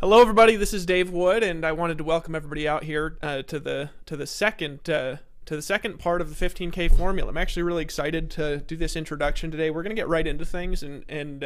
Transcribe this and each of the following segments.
Hello, everybody. This is Dave Wood, and I wanted to welcome everybody out here to the second part of the 15K formula. I'm actually really excited to do this introduction today. We're going to get right into things, and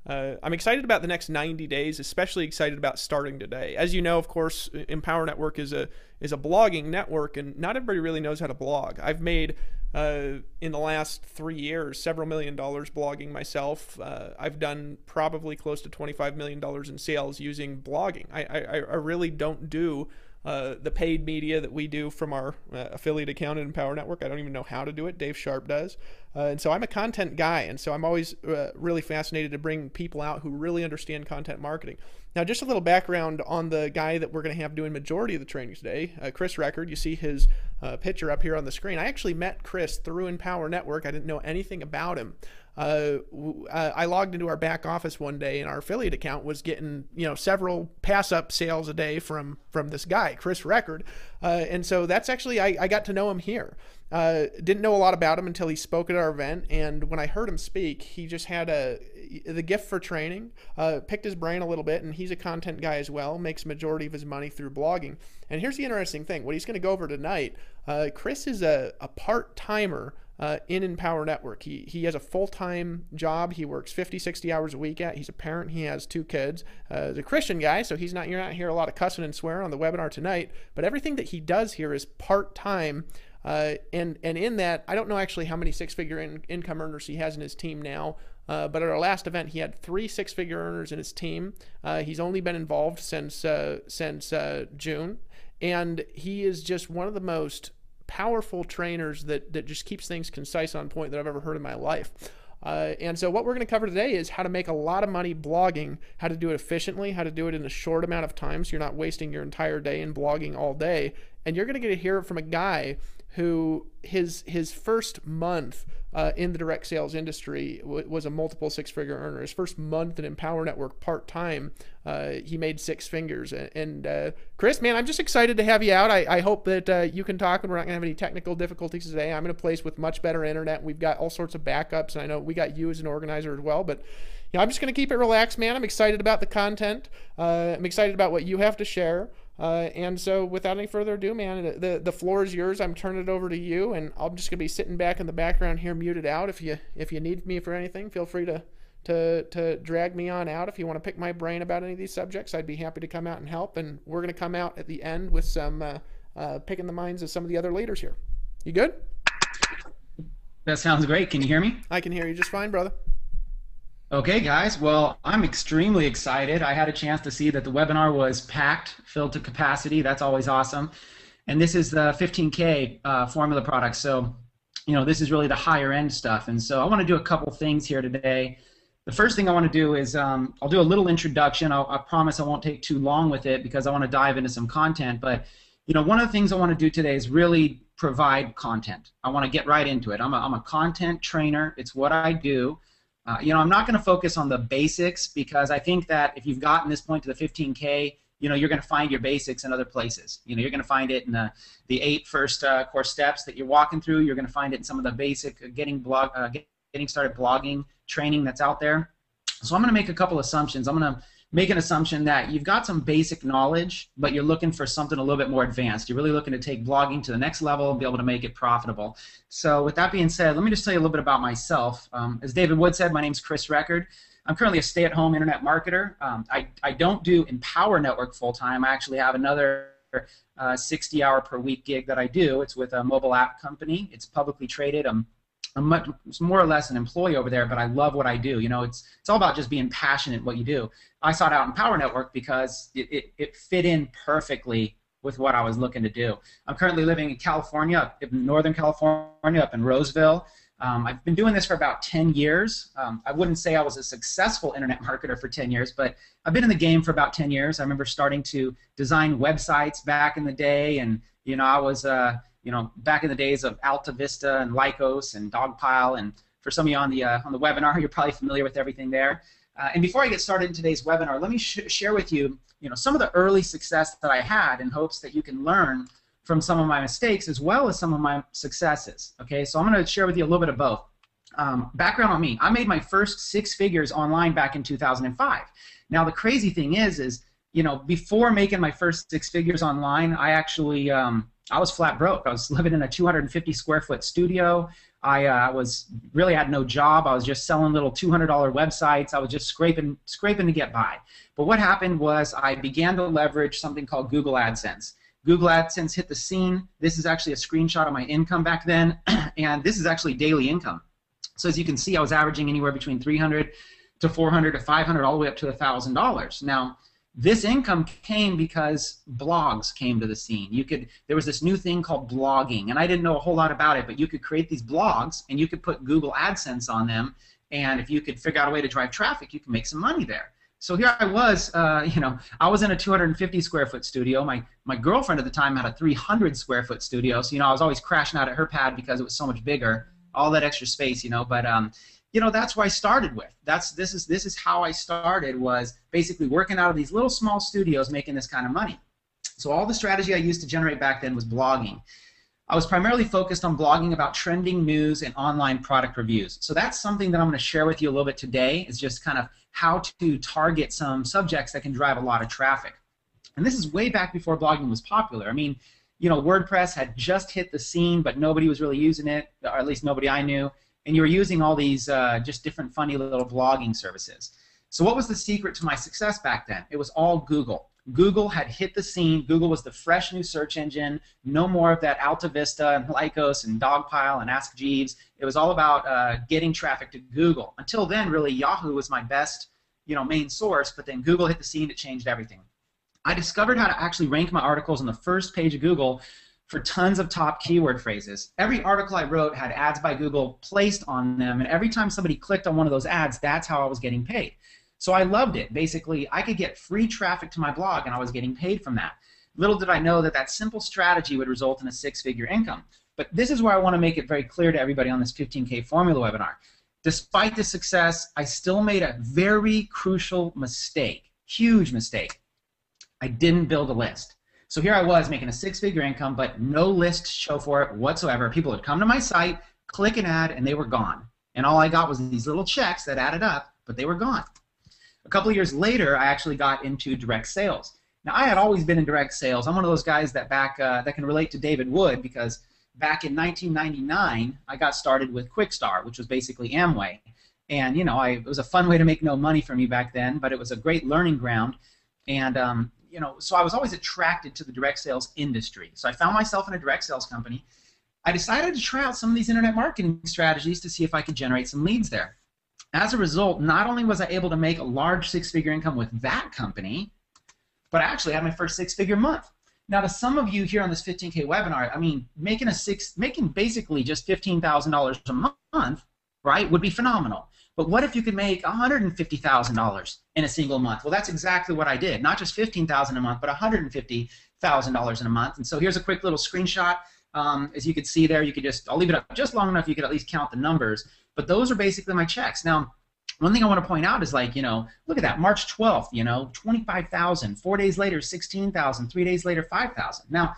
I'm excited about the next 90 days, especially excited about starting today. As you know, of course, Empower Network is a blogging network, and not everybody really knows how to blog. I've made in the last 3 years several $1 million blogging myself. I've done probably close to $25 million in sales using blogging. I really don't do the paid media that we do from our affiliate account at Empower Network. I don't even know how to do it. Dave Sharp does. And so I'm a content guy, and so I'm always really fascinated to bring people out who really understand content marketing. Now, just a little background on the guy that we're going to have doing majority of the training today, Chris Record. You see his picture up here on the screen. I actually met Chris through Empower Network. I didn't know anything about him. I logged into our back office one day, and our affiliate account was getting several pass-up sales a day from this guy, Chris Record, and so that's actually I got to know him here. Didn't know a lot about him until he spoke at our event, and when I heard him speak, he just had the gift for training. Picked his brain a little bit, and he's a content guy as well. Makes a majority of his money through blogging. And here's the interesting thing: what he's going to go over tonight. Chris is a part-timer in Empower Network. He has a full-time job. He works 50, 60 hours a week he's a parent. He has 2 kids. He's a Christian guy, so you're not hear a lot of cussing and swearing on the webinar tonight, but everything that he does here is part-time. And in that, I don't know actually how many 6-figure income earners he has in his team now, but at our last event, he had 3 6-figure earners in his team. He's only been involved since June, and he is just one of the most powerful trainers that just keeps things concise, on point, that I've ever heard in my life. And so what we're going to cover today is how to make a lot of money blogging, how to do it efficiently, how to do it in a short amount of time so you're not wasting your entire day in blogging all day. And you're going to get to hear it from a guy who his first month in the direct sales industry was a multiple 6-figure earner. His first month in Empower Network part-time, he made 6 figures. And Chris, man, I'm just excited to have you out. I hope that you can talk and we're not going to have any technical difficulties today. I'm in a place with much better internet. We've got all sorts of backups, and I know we got you as an organizer as well. But I'm just going to keep it relaxed, man. I'm excited about the content. I'm excited about what you have to share. And so without any further ado, man, the floor is yours. I'm turning it over to you, and I'm just gonna be sitting back in the background here, muted out. If you need me for anything, feel free to drag me on out. If you want to pick my brain about any of these subjects, I'd be happy to come out and help. And we're gonna come out at the end with some picking the minds of some of the other leaders here. You good? That sounds great. Can you hear me? I can hear you just fine, brother. Okay, guys. Well, I'm extremely excited. I had a chance to see that the webinar was packed, filled to capacity. That's always awesome. And this is the 15K formula product. So, this is really the higher end stuff. And so I want to do a couple things here today. The first thing I want to do is I'll do a little introduction. I promise I won't take too long with it because I want to dive into some content. But, one of the things I want to do today is really provide content. I want to get right into it. I'm a content trainer. It's what I do. I'm not going to focus on the basics because I think that if you've gotten this point to the 15K, you're going to find your basics in other places. You're going to find it in the 8 first core steps that you're walking through. You're going to find it in some of the basic getting started blogging training that's out there. So I'm going to make a couple assumptions. I'm going to make an assumption that you've got some basic knowledge, but you're looking for something a little bit more advanced. You're really looking to take blogging to the next level and be able to make it profitable. So with that being said, let me just tell you a little bit about myself. As David Wood said, my name's Chris Record. I'm currently a stay-at-home internet marketer. I don't do Empower Network full-time. I actually have another 60-hour-per-week gig that I do. It's with a mobile app company. It's publicly traded. I'm more or less an employee over there, but I love what I do. It's all about just being passionate in what you do. I sought out Empower Network because it fit in perfectly with what I was looking to do. I'm currently living in California, in Northern California, up in Roseville. I've been doing this for about 10 years. I wouldn't say I was a successful internet marketer for 10 years, but I've been in the game for about 10 years. I remember starting to design websites back in the day, and I was back in the days of Alta Vista and Lycos and Dogpile, and for some of you on the webinar, you're probably familiar with everything there. And before I get started in today's webinar, let me share with you, some of the early success that I had in hopes that you can learn from some of my mistakes as well as some of my successes. Okay, so I'm going to share with you a little bit of both. Background on me: I made my first 6 figures online back in 2005. Now the crazy thing is before making my first 6 figures online, I actually I was flat broke. I was living in a 250 square foot studio. I really had no job. I was just selling little $200 websites. I was just scraping to get by. But what happened was I began to leverage something called Google AdSense. Google AdSense hit the scene. This is actually a screenshot of my income back then, and this is actually daily income. So as you can see, I was averaging anywhere between $300 to $400 to $500, all the way up to $1,000. Now, this income came because blogs came to the scene. There was this new thing called blogging, and I didn't know a whole lot about it, but you could create these blogs, and you could put Google AdSense on them, and if you could figure out a way to drive traffic, you can make some money there. So here I was, I was in a 250 square foot studio. My girlfriend at the time had a 300 square foot studio, so I was always crashing out at her pad because it was so much bigger, all that extra space, but that's where I started with. This is how I started, was basically working out of these little small studios making this kind of money. So all the strategy I used to generate back then was blogging. I was primarily focused on blogging about trending news and online product reviews. So that's something that I'm going to share with you a little bit today, is just kind of how to target some subjects that can drive a lot of traffic. And this is way back before blogging was popular. I mean, WordPress had just hit the scene, but nobody was really using it, or at least nobody I knew. And you were using all these just different funny little blogging services. So what was the secret to my success back then? It was all Google. Google had hit the scene. Google was the fresh new search engine. No more of that Alta Vista and Lycos and Dogpile and Ask Jeeves. It was all about getting traffic to Google. Until then, really, Yahoo was my best, main source. But then Google hit the scene. It changed everything. I discovered how to actually rank my articles on the first page of Google for tons of top keyword phrases. Every article I wrote had ads by Google placed on them, and every time somebody clicked on one of those ads, that's how I was getting paid. So I loved it. Basically, I could get free traffic to my blog, and I was getting paid from that. Little did I know that simple strategy would result in a 6-figure income. But this is where I want to make it very clear to everybody on this 15K Formula webinar. Despite this success, I still made a very crucial mistake, huge mistake. I didn't build a list. So here I was making a 6-figure income, but no list to show for it whatsoever. People would come to my site, click an ad, and they were gone. And all I got was these little checks that added up, but they were gone. A couple of years later, I actually got into direct sales. Now, I had always been in direct sales. I'm one of those guys that that can relate to David Wood, because back in 1999, I got started with Quickstar, which was basically Amway. And, it was a fun way to make no money for me back then, but it was a great learning ground. And, so I was always attracted to the direct sales industry. So I found myself in a direct sales company. I decided to try out some of these internet marketing strategies to see if I could generate some leads there. As a result, not only was I able to make a large 6-figure income with that company, but I actually had my first 6-figure month. Now, to some of you here on this 15K webinar, I mean, making basically just $15,000 a month, right, would be phenomenal. But what if you could make $150,000 in a single month? Well, that's exactly what I did. Not just $15,000 a month, but $150,000 in a month. And so here's a quick little screenshot. As you can see there, I'll leave it up just long enough you could at least count the numbers. But those are basically my checks. Now, one thing I want to point out is, look at that, March 12th, 25,000. 4 days later, 16,000. 3 days later, 5,000. Now,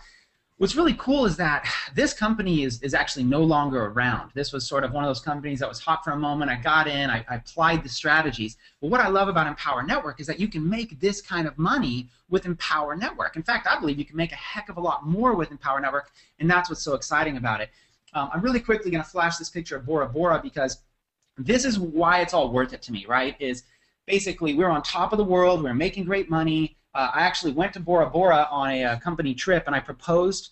what's really cool is that this company is actually no longer around. This was sort of one of those companies that was hot for a moment. I got in, I applied the strategies. But what I love about Empower Network is that you can make this kind of money with Empower Network. In fact, I believe you can make a heck of a lot more with Empower Network, and that's what's so exciting about it. I'm really quickly going to flash this picture of Bora Bora, because this is why it's all worth it to me, right? Is basically we're on top of the world, we're making great money. I actually went to Bora Bora on a company trip, and I proposed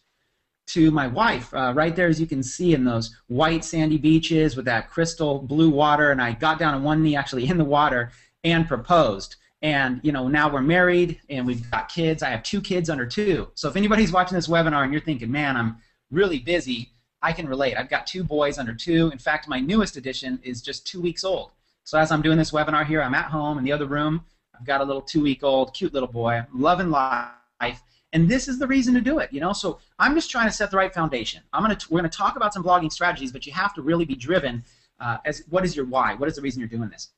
to my wife right there, as you can see, in those white sandy beaches with that crystal blue water, and I got down on one knee actually in the water and proposed. And now we're married and we've got kids. I have 2 kids under 2. So if anybody's watching this webinar and you're thinking, man, I'm really busy, I can relate. I've got 2 boys under 2. In fact, my newest edition is just 2 weeks old. So as I'm doing this webinar here, I'm at home in the other room. I've got a little 2-week-old cute little boy, loving life. And this is the reason to do it, So I'm just trying to set the right foundation. We're gonna talk about some blogging strategies, but you have to really be driven as what is your why? What is the reason you're doing this?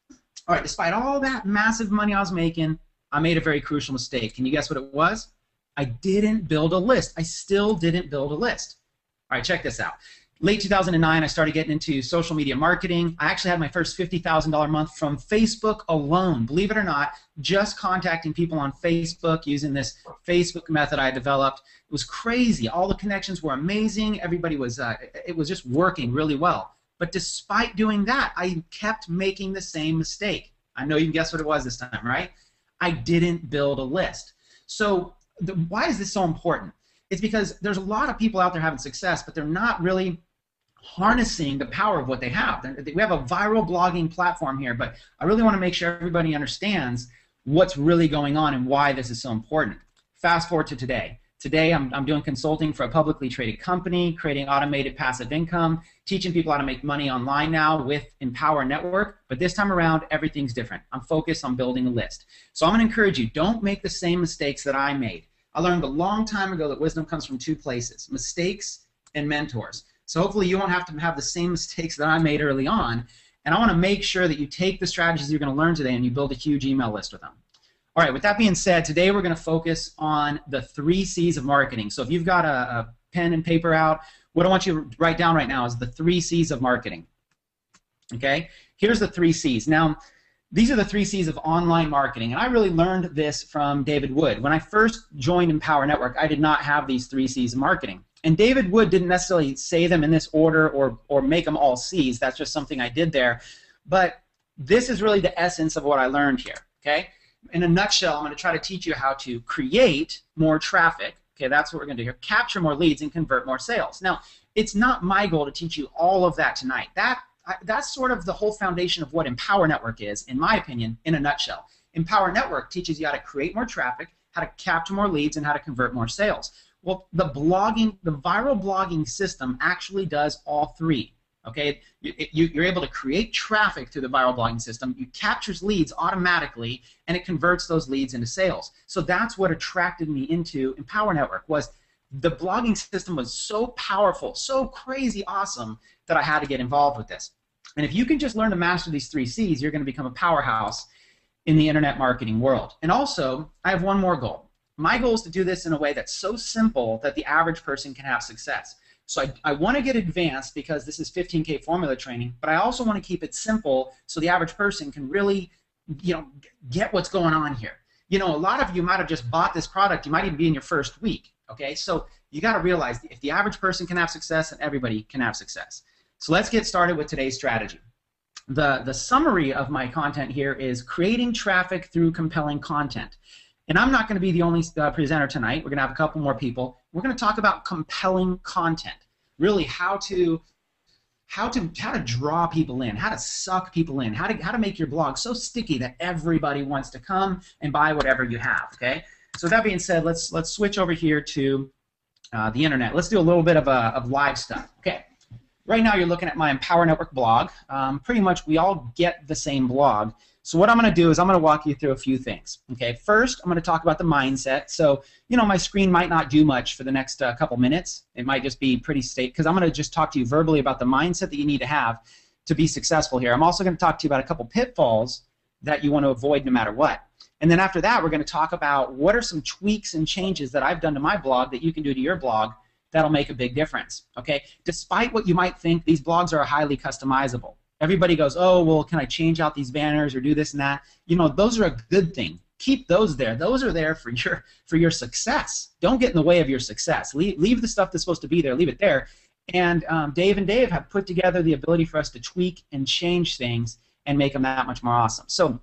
All right, despite all that massive money I was making, I made a very crucial mistake. Can you guess what it was? I didn't build a list. I still didn't build a list. All right, check this out. Late 2009, I started getting into social media marketing. I actually had my first $50,000 month from Facebook alone. Believe it or not, just contacting people on Facebook using this Facebook method I developed. It was crazy. All the connections were amazing. Everybody was, it was just working really well. But despite doing that, I kept making the same mistake. I know you can guess what it was this time, right? I didn't build a list. So why is this so important? It's because there's a lot of people out there having success, but they're not really harnessing the power of what they have. We have a viral blogging platform here, but I really want to make sure everybody understands what's really going on and why this is so important. Fast forward to today. Today I'm doing consulting for a publicly traded company, creating automated passive income, teaching people how to make money online now with Empower Network, but this time around everything's different. I'm focused on building a list. So I'm going to encourage you, don't make the same mistakes that I made. I learned a long time ago that wisdom comes from two places, mistakes and mentors. So hopefully you won't have to have the same mistakes that I made early on, and I want to make sure that you take the strategies you're going to learn today and you build a huge email list with them. All right, with that being said, today we're going to focus on the 3 C's of marketing. So if you've got a pen and paper out, what I want you to write down right now is the 3 C's of marketing. Okay? Here's the 3 C's. Now, these are the 3 C's of online marketing, and I really learned this from David Wood. When I first joined Empower Network, I did not have these 3 C's of marketing. And David Wood didn't necessarily say them in this order or make them all C's. That's just something I did there. But this is really the essence of what I learned here. Okay? In a nutshell, I'm going to try to teach you how to create more traffic. Okay, that's what we're going to do here. Capture more leads and convert more sales. Now, it's not my goal to teach you all of that tonight. That's sort of the whole foundation of what Empower Network is, in my opinion, in a nutshell. Empower Network teaches you how to create more traffic, how to capture more leads, and how to convert more sales. Well, the viral blogging system actually does all 3. Okay, you're able to create traffic through the viral blogging system. It captures leads automatically, and it converts those leads into sales. So that's what attracted me into Empower Network. Was the blogging system was so powerful, so crazy awesome that I had to get involved with this. And if you can just learn to master these 3 C's, you're going to become a powerhouse in the internet marketing world. And also, I have one more goal. My goal is to do this in a way that's so simple that the average person can have success. So I want to get advanced because this is 15K formula training, but I also want to keep it simple so the average person can really, get what's going on here. A lot of you might have just bought this product. You might even be in your first week. Okay, so you got to realize if the average person can have success, then everybody can have success. So let's get started with today's strategy. The summary of my content here is creating traffic through compelling content. And I'm not going to be the only presenter tonight. We're going to have a couple more people. We're going to talk about compelling content, really how to draw people in, how to suck people in, how to make your blog so sticky that everybody wants to come and buy whatever you have. Okay. So that being said, let's switch over here to the internet. Let's do a little bit of live stuff. Okay. Right now you're looking at my Empower Network blog. Pretty much we all get the same blog. So what I'm going to do is I'm going to walk you through a few things. Okay, first I'm going to talk about the mindset. So my screen might not do much for the next couple minutes. It might just be pretty because I'm going to just talk to you verbally about the mindset that you need to have to be successful here. I'm also going to talk to you about a couple pitfalls that you want to avoid no matter what. And then after that, we're going to talk about what are some tweaks and changes that I've done to my blog that you can do to your blog that'll make a big difference. Okay, despite what you might think, these blogs are highly customizable. Everybody goes, oh, well, can I change out these banners or do this and that? Those are a good thing. Keep those there. Those are there for your success. Don't get in the way of your success. Leave the stuff that's supposed to be there. Leave it there. And Dave and Dave have put together the ability for us to tweak and change things and make them that much more awesome. So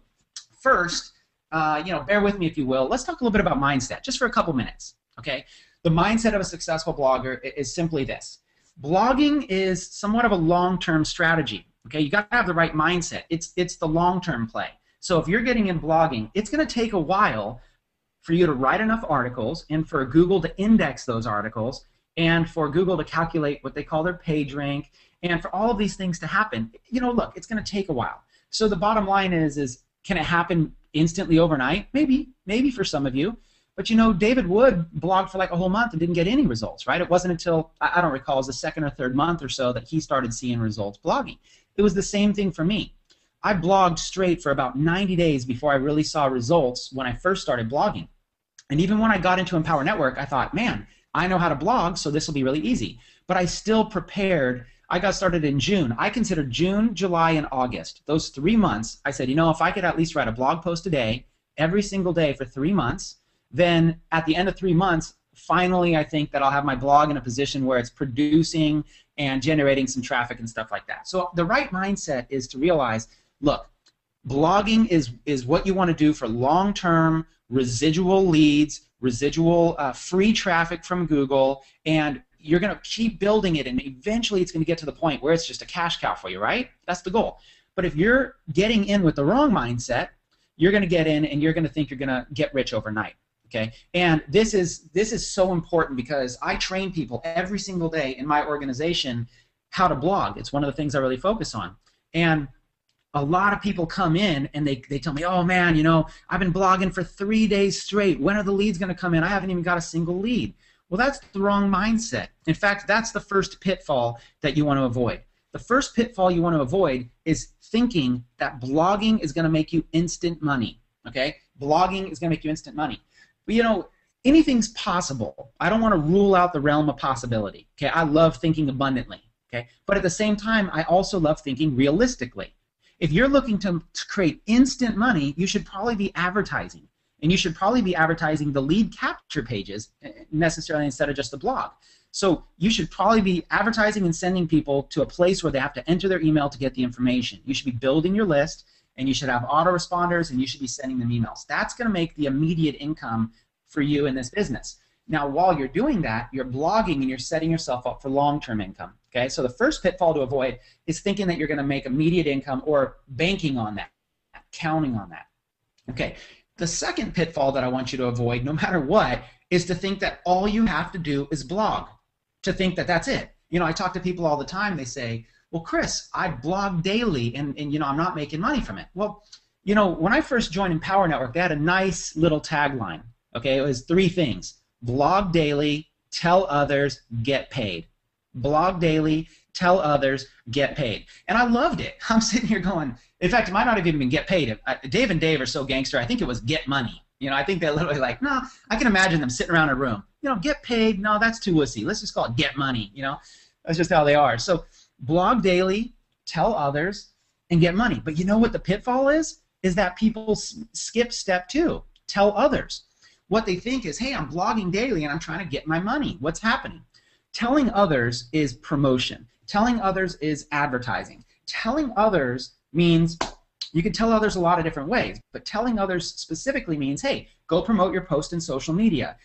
first, bear with me if you will. Let's talk a little bit about mindset, just for a couple minutes. Okay? The mindset of a successful blogger is simply this. Blogging is somewhat of a long-term strategy. Okay, you got to have the right mindset. It's the long-term play. So if you're getting in blogging, it's going to take a while for you to write enough articles and for Google to index those articles and for Google to calculate what they call their page rank and for all of these things to happen. Look, it's going to take a while. So the bottom line is can it happen instantly overnight? Maybe for some of you. But David Wood blogged for like a whole month and didn't get any results, right? It wasn't until, I don't recall, it was the 2nd or 3rd month or so that he started seeing results blogging. It was the same thing for me. I blogged straight for about 90 days before I really saw results when I first started blogging. And even when I got into Empower Network, I thought, man, I know how to blog, so this will be really easy. But I still prepared. I got started in June. I considered June, July, and August. Those 3 months, I said, if I could at least write a blog post a day, every single day for 3 months, then at the end of 3 months, finally I think that I'll have my blog in a position where it's producing and generating some traffic and stuff like that. So the right mindset is to realize, look, blogging is what you want to do for long-term residual leads, residual free traffic from Google, and you're going to keep building it, and eventually it's going to get to the point where it's just a cash cow for you, right? That's the goal. But if you're getting in with the wrong mindset, you're going to get in and you're going to think you're going to get rich overnight. Okay, and this is so important because I train people every single day in my organization how to blog. It's one of the things I really focus on. And a lot of people come in and they tell me, oh man, I've been blogging for 3 days straight. When are the leads going to come in? I haven't even got a single lead. Well, that's the wrong mindset. In fact, that's the first pitfall that you want to avoid. The first pitfall you want to avoid is thinking that blogging is going to make you instant money. Okay, blogging is going to make you instant money. But anything's possible. I don't want to rule out the realm of possibility. Okay, I love thinking abundantly. Okay, but at the same time, I also love thinking realistically. If you're looking to create instant money, you should probably be advertising, and you should probably be advertising the lead capture pages necessarily instead of just the blog. So you should probably be advertising and sending people to a place where they have to enter their email to get the information. You should be building your list, and you should have autoresponders, and you should be sending them emails. That's going to make the immediate income for you in this business. Now, while you're doing that, you're blogging and you're setting yourself up for long-term income. Okay, so the first pitfall to avoid is thinking that you're going to make immediate income or banking on that, counting on that. Okay, the second pitfall that I want you to avoid, no matter what, is to think that all you have to do is blog, to think that that's it. I talk to people all the time. They say, well, Chris, I blog daily, and I'm not making money from it. Well, when I first joined Empower Network, they had a nice little tagline. Okay, it was 3 things: blog daily, tell others, get paid. Blog daily, tell others, get paid. And I loved it. I'm sitting here going, in fact, it might not have even been get paid. Dave and Dave are so gangster, I think it was get money. I think they're literally like, no, I can imagine them sitting around a room. Get paid, no, that's too wussy. Let's just call it get money. That's just how they are. So blog daily, tell others, and get money. But you know what the pitfall is? Is that people skip step 2, tell others. What they think is, hey, I'm blogging daily and I'm trying to get my money. What's happening? Telling others is promotion. Telling others is advertising. Telling others means you can tell others a lot of different ways, but telling others specifically means, hey, go promote your post in social media.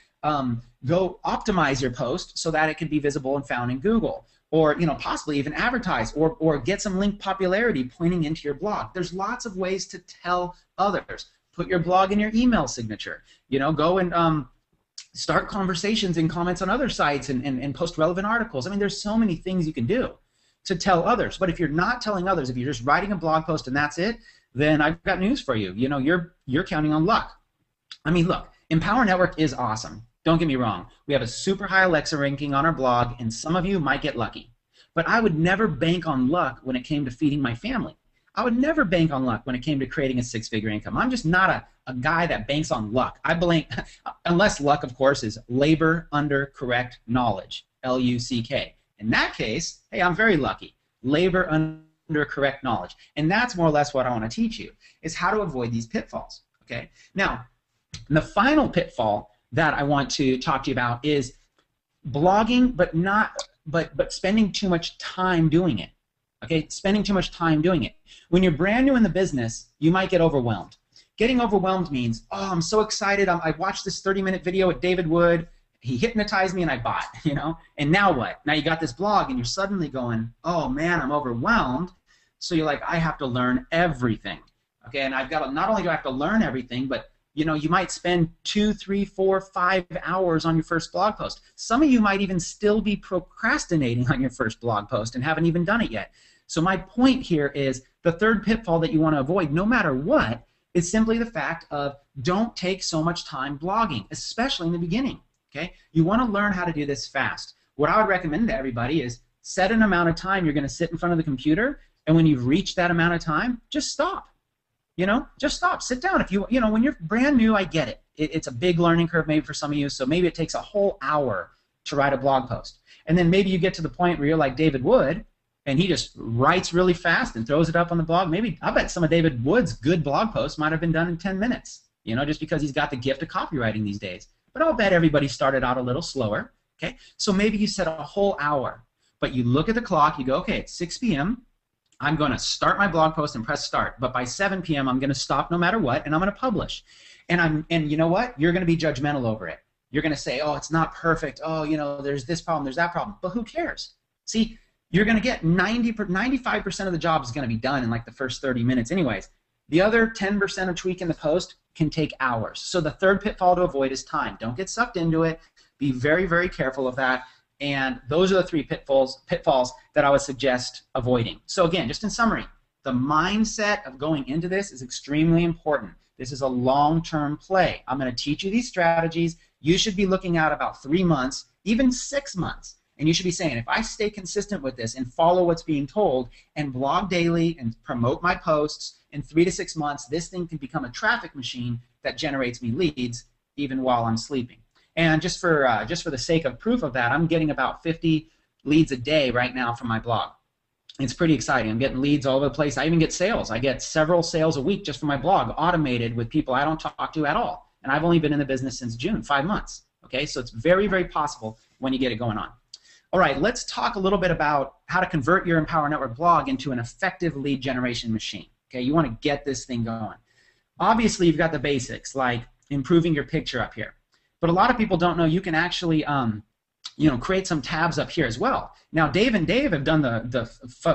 Go optimize your post so that it can be visible and found in Google. Or possibly even advertise or get some link popularity pointing into your blog. There's lots of ways to tell others. Put your blog in your email signature. Go and start conversations and comments on other sites and post relevant articles. I mean, there's so many things you can do to tell others. But if you're not telling others, if you're just writing a blog post and that's it, then I've got news for you. You're counting on luck. I mean, look, Empower Network is awesome. Don't get me wrong. We have a super high Alexa ranking on our blog, and some of you might get lucky. But I would never bank on luck when it came to feeding my family. I would never bank on luck when it came to creating a 6-figure income. I'm just not a guy that banks on luck. I blank, unless luck, of course, is labor under correct knowledge, L-U-C-K. In that case, hey, I'm very lucky. Labor under correct knowledge. And that's more or less what I want to teach you, is how to avoid these pitfalls. Okay? Now, the final pitfall that I want to talk to you about is blogging, but spending too much time doing it. Okay, spending too much time doing it. When you're brand new in the business, you might get overwhelmed. Getting overwhelmed means, oh, I'm so excited. I watched this 30-minute video with David Wood. He hypnotized me and I bought, And now what? Now you got this blog and you're suddenly going, oh man, I'm overwhelmed. So you're like, I have to learn everything. Okay, and not only do I have to learn everything, but you might spend 2, 3, 4, 5 hours on your first blog post. Some of you might even still be procrastinating on your first blog post and haven't even done it yet. So my point here is the third pitfall that you want to avoid, no matter what, is simply the fact of don't take so much time blogging, especially in the beginning. Okay? You want to learn how to do this fast. What I would recommend to everybody is set an amount of time you're going to sit in front of the computer, and when you've reached that amount of time, just stop. Just stop. Sit down. If when you're brand new, I get it. It's a big learning curve maybe for some of you, so maybe it takes a whole hour to write a blog post. And then maybe you get to the point where you're like David Wood, and he just writes really fast and throws it up on the blog. Maybe, I bet some of David Wood's good blog posts might have been done in 10 minutes, you know, just because he's got the gift of copywriting these days. But I'll bet everybody started out a little slower, okay? So maybe you set a whole hour, but you look at the clock, you go, okay, it's 6 p.m., I'm going to start my blog post and press start, but by 7 p.m. I'm going to stop no matter what, and I'm going to publish. And you know what? You're going to be judgmental over it. You're going to say, oh, it's not perfect. Oh, you know, there's this problem, there's that problem. But who cares? See, you're going to get 95% of the job is going to be done in like the first 30 minutes anyways. The other 10% of tweaking the post can take hours. So the third pitfall to avoid is time. Don't get sucked into it. Be very, very careful of that. And those are the three pitfalls that I would suggest avoiding. So again, just in summary, the mindset of going into this is extremely important. This is a long-term play. I'm going to teach you these strategies. You should be looking at about 3 months, even 6 months. And you should be saying, if I stay consistent with this and follow what's being told and blog daily and promote my posts, in 3 to 6 months, this thing can become a traffic machine that generates me leads even while I'm sleeping. And just for the sake of proof of that, I'm getting about 50 leads a day right now from my blog. It's pretty exciting. I'm getting leads all over the place. I even get sales. I get several sales a week just from my blog, automated with people I don't talk to at all. And I've only been in the business since June, 5 months. Okay, so it's very, very possible when you get it going on. All right, let's talk a little bit about how to convert your Empower Network blog into an effective lead generation machine. Okay, you want to get this thing going. Obviously, you've got the basics, like improving your picture up here. But a lot of people don't know you can actually create some tabs up here as well. Now, Dave and Dave have done the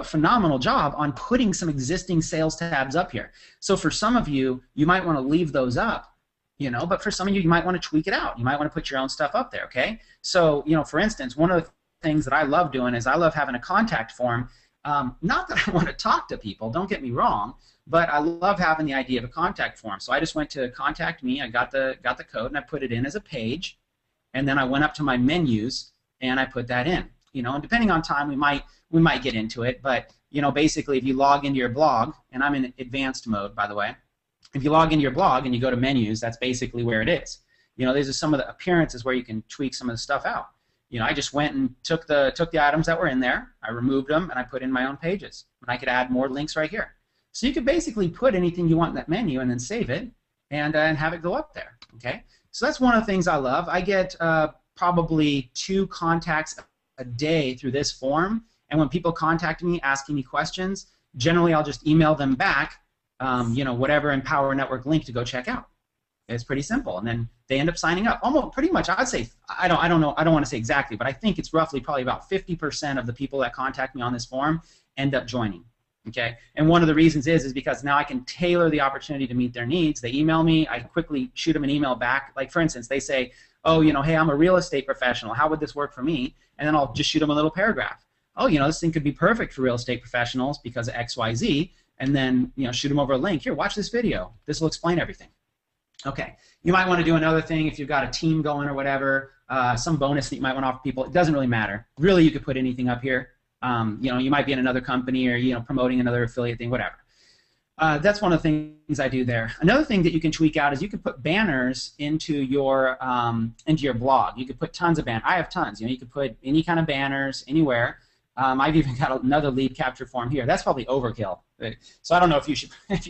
phenomenal job on putting some existing sales tabs up here. So for some of you, you might want to leave those up, you know, but for some of you, you might want to tweak it out. You might want to put your own stuff up there, okay? So, you know, for instance, one of the things that I love doing is I love having a contact form. Not that I want to talk to people, don't get me wrong, but I love having the idea of a contact form. So I just went to contact me, I got the code, and I put it in as a page, and then I went up to my menus and I put that in. You know, and depending on time, we might get into it, but you know, basically, if you log into your blog, and I'm in advanced mode, by the way, if you log into your blog and you go to menus, that's basically where it is. You know, these are some of the appearances where you can tweak some of the stuff out. You know, I just went and took the items that were in there, I removed them, and I put in my own pages. And I could add more links right here. So you could basically put anything you want in that menu and then save it and have it go up there. Okay, so that's one of the things I love. I get probably 2 contacts a day through this form, and when people contact me asking me questions, generally I'll just email them back, you know, whatever Empower Network link to go check out. It's pretty simple, and then they end up signing up. Almost pretty much, I'd say, I don't know, I don't want to say exactly, but I think it's roughly probably about 50% of the people that contact me on this form end up joining. Okay, and one of the reasons is because now I can tailor the opportunity to meet their needs. They email me, I quickly shoot them an email back. Like for instance, they say, oh, you know, hey, I'm a real estate professional. How would this work for me? And then I'll just shoot them a little paragraph. Oh, you know, this thing could be perfect for real estate professionals because of X, Y, Z. And then, you know, shoot them over a link. Here, watch this video. This will explain everything. Okay, you might want to do another thing if you've got a team going or whatever, some bonus that you might want to offer people. It doesn't really matter. Really, you could put anything up here. You know, you might be in another company or, you know, promoting another affiliate thing, whatever. That's one of the things I do there. Another thing that you can tweak out is you can put banners into your blog. You could put tons of banners. I have tons. You know, you could put any kind of banners anywhere. I've even got another lead capture form here. That's probably overkill. So I don't know if you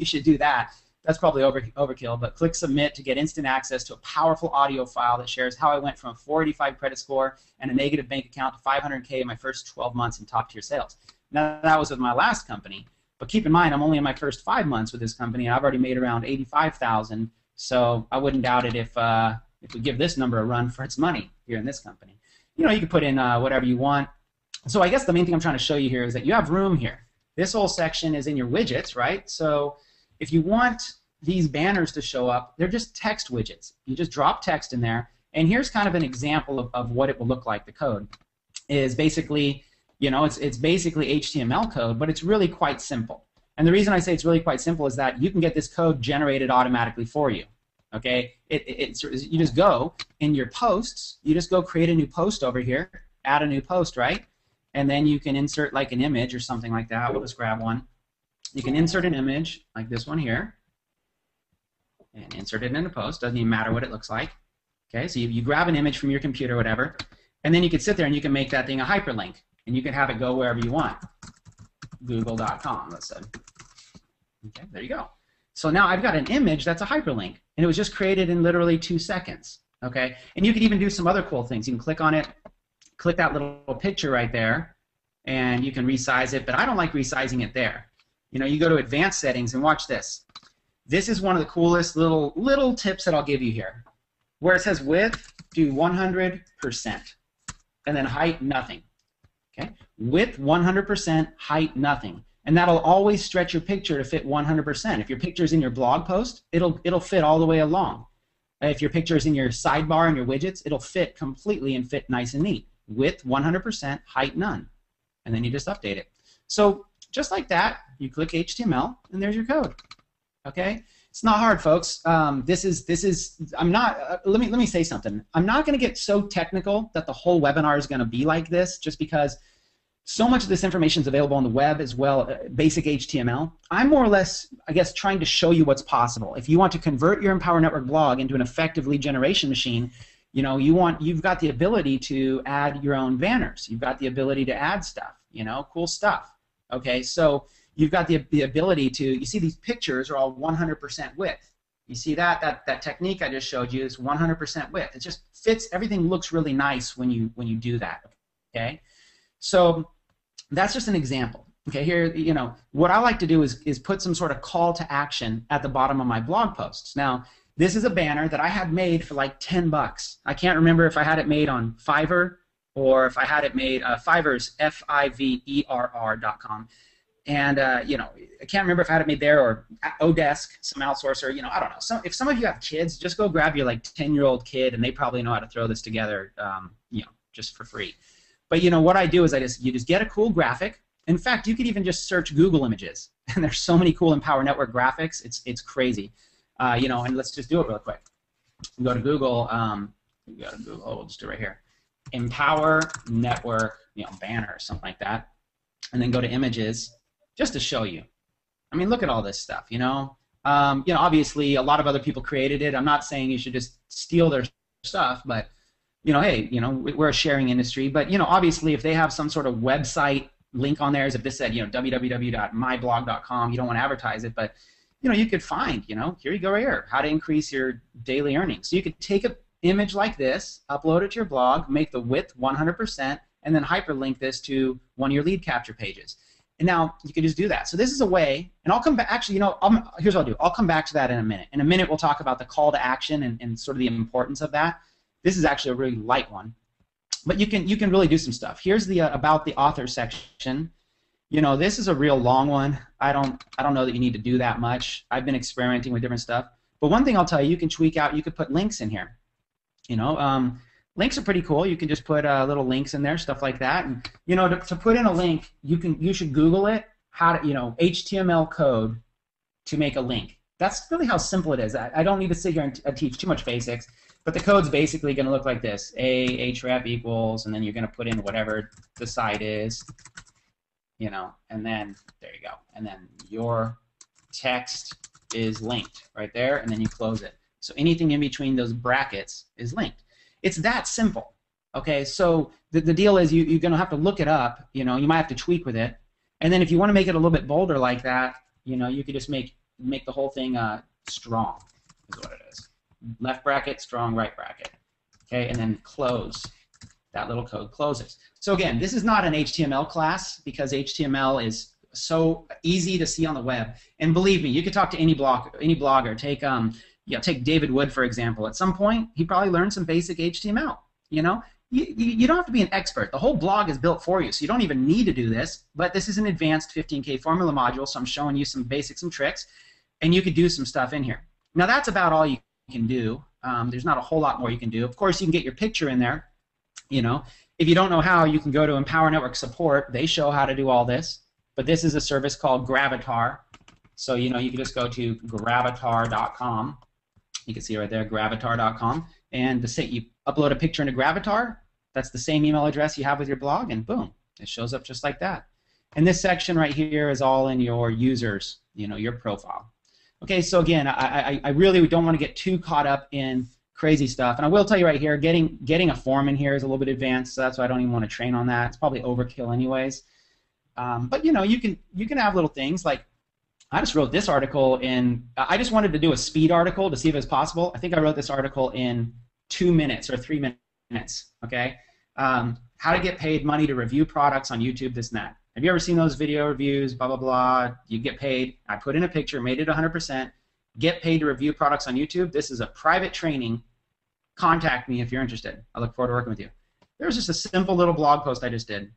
should do that. That's probably overkill, but click submit to get instant access to a powerful audio file that shares how I went from a 485 credit score and a negative bank account to 500K in my first 12 months in top tier sales. Now that was with my last company, but keep in mind I'm only in my first 5 months with this company and I've already made around 85,000. So I wouldn't doubt it if we give this number a run for its money here in this company. You know, you can put in whatever you want. So I guess the main thing I'm trying to show you here is that you have room here. This whole section is in your widgets, right? So if you want these banners to show up, they're just text widgets. You just drop text in there, and here's kind of an example of what it will look like. The code is basically, you know, it's basically HTML code, but it's really quite simple. And the reason I say it's really quite simple is that you can get this code generated automatically for you. Okay, you just go in your posts, you just go create a new post over here, add a new post, right? And then you can insert like an image or something like that. We'll just grab one. You can insert an image like this one here and insert it in a post. Doesn't even matter what it looks like. Okay, so you grab an image from your computer or whatever, And then you can sit there and you can make that thing a hyperlink, and you can have it go wherever you want. Google.com, let's say. Okay, there you go. So now I've got an image that's a hyperlink, and it was just created in literally 2 seconds. Okay, and you can even do some other cool things. You can click on it, click that little picture right there, and you can resize it. But I don't like resizing it there. You know, you go to advanced settings and watch this. This is one of the coolest little tips that I'll give you here. Where it says width, do 100%, and then height, nothing. Okay, width 100%, height nothing, and that'll always stretch your picture to fit 100%. If your picture is in your blog post, it'll fit all the way along. If your picture is in your sidebar and your widgets, it'll fit completely and fit nice and neat. Width 100%, height none, and then you just update it. So just like that, you click HTML, and there's your code. Okay, it's not hard, folks. This is. I'm not. Let me say something. I'm not going to get so technical that the whole webinar is going to be like this, just because so much of this information is available on the web as well, basic HTML. I'm more or less, I guess, trying to show you what's possible. If you want to convert your Empower Network blog into an effective lead generation machine, you know, you've got the ability to add your own banners. You've got the ability to add stuff, you know, cool stuff. Okay, so you've got the ability to, you see these pictures are all 100% width. You see that technique I just showed you is 100% width. It just fits, everything looks really nice when you do that. Okay, so that's just an example. Okay, here, you know, what I like to do is put some sort of call to action at the bottom of my blog posts. Now, this is a banner that I had made for like 10 bucks. I can't remember if I had it made on Fiverr or if I had it made, Fiverr's Fiverr.com. And, you know, I can't remember if I had it made there or Odesk, some outsourcer, you know, I don't know. If some of you have kids, just go grab your like 10-year-old kid and they probably know how to throw this together, you know, just for free. But you know what I do is you just get a cool graphic. In fact, you could even just search Google Images, and there's so many cool Empower Network graphics. It's crazy, you know. And let's just do it real quick. Go to Google. Go to Google. We'll just do it right here. Empower Network, you know, banner or something like that, and then go to Images, just to show you. I mean, look at all this stuff. You know, obviously a lot of other people created it. I'm not saying you should just steal their stuff, but you know, hey, you know, we're a sharing industry, but you know, obviously, if they have some sort of website link on there, as if this said, you know, www.myblog.com, you don't want to advertise it, but you know, you could find, you know, here you go right here, how to increase your daily earnings. So you could take an image like this, upload it to your blog, make the width 100%, and then hyperlink this to one of your lead capture pages. And now you can just do that. So this is a way, and I'll come back. Actually, you know, here's what I'll do. I'll come back to that in a minute. In a minute, we'll talk about the call to action and sort of the importance of that. This is actually a really light one, but you can really do some stuff. Here's the about the author section. You know, this is a real long one. I don't know that you need to do that much. I've been experimenting with different stuff, but one thing I'll tell you, you can tweak out. You could put links in here. You know, links are pretty cool. You can just put little links in there, stuff like that. And you know, to put in a link, you should Google it. How to, you know, HTML code to make a link. That's really how simple it is. I don't need to sit here and teach too much basics. But the code's basically going to look like this: href equals, and then you're going to put in whatever the site is, you know, and then there you go. And then your text is linked right there, and then you close it. So anything in between those brackets is linked. It's that simple. Okay, so the deal is you're going to have to look it up. You know, you might have to tweak with it, and then if you want to make it a little bit bolder like that, you know, you could just make the whole thing strong. Is what it is. Left bracket, strong right bracket. Okay, and then close. That little code closes. So again, this is not an HTML class because HTML is so easy to see on the web. And believe me, you could talk to any blogger. Take take David Wood for example. At some point, he probably learned some basic HTML. You know, you don't have to be an expert. The whole blog is built for you, so you don't even need to do this. But this is an advanced 15K formula module, so I'm showing you some basics, some tricks, and you could do some stuff in here. Now that's about all you can do. There's not a whole lot more you can do. Of course, you can get your picture in there. You know, if you don't know how, you can go to Empower Network Support. They show how to do all this. But this is a service called Gravatar. So you know, you can just go to gravatar.com. You can see right there, gravatar.com, and you upload a picture into Gravatar. That's the same email address you have with your blog, and boom, it shows up just like that. And this section right here is all in your users, you know, your profile. Okay, so again, I really don't want to get too caught up in crazy stuff. And I will tell you right here, getting a form in here is a little bit advanced, so that's why I don't even want to train on that. It's probably overkill anyways. But you know, you can have little things like, I just wrote this article in, I just wanted to do a speed article to see if it was possible. I think I wrote this article in 2 minutes or 3 minutes, okay? How to get paid money to review products on YouTube, this and that. Have you ever seen those video reviews, blah, blah, blah, you get paid. I put in a picture, made it 100%, get paid to review products on YouTube. This is a private training. Contact me if you're interested. I look forward to working with you. There's just a simple little blog post I just did.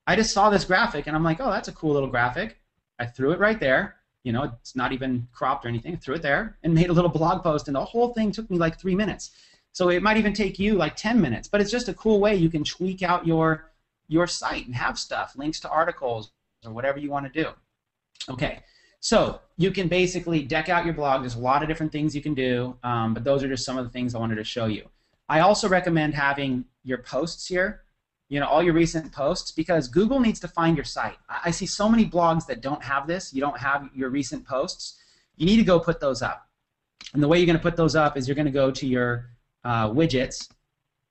I just saw this graphic, and I'm like, oh, that's a cool little graphic. I threw it right there. You know, it's not even cropped or anything. I threw it there and made a little blog post, and the whole thing took me like 3 minutes. So it might even take you like 10 minutes, but it's just a cool way you can tweak out your site and have stuff, links to articles or whatever you want to do. Okay, so you can basically deck out your blog. There's a lot of different things you can do, but those are just some of the things I wanted to show you. I also recommend having your posts here, you know, all your recent posts, because Google needs to find your site. I see so many blogs that don't have this. You don't have your recent posts. You need to go put those up. And the way you're going to put those up is you're going to go to your widgets,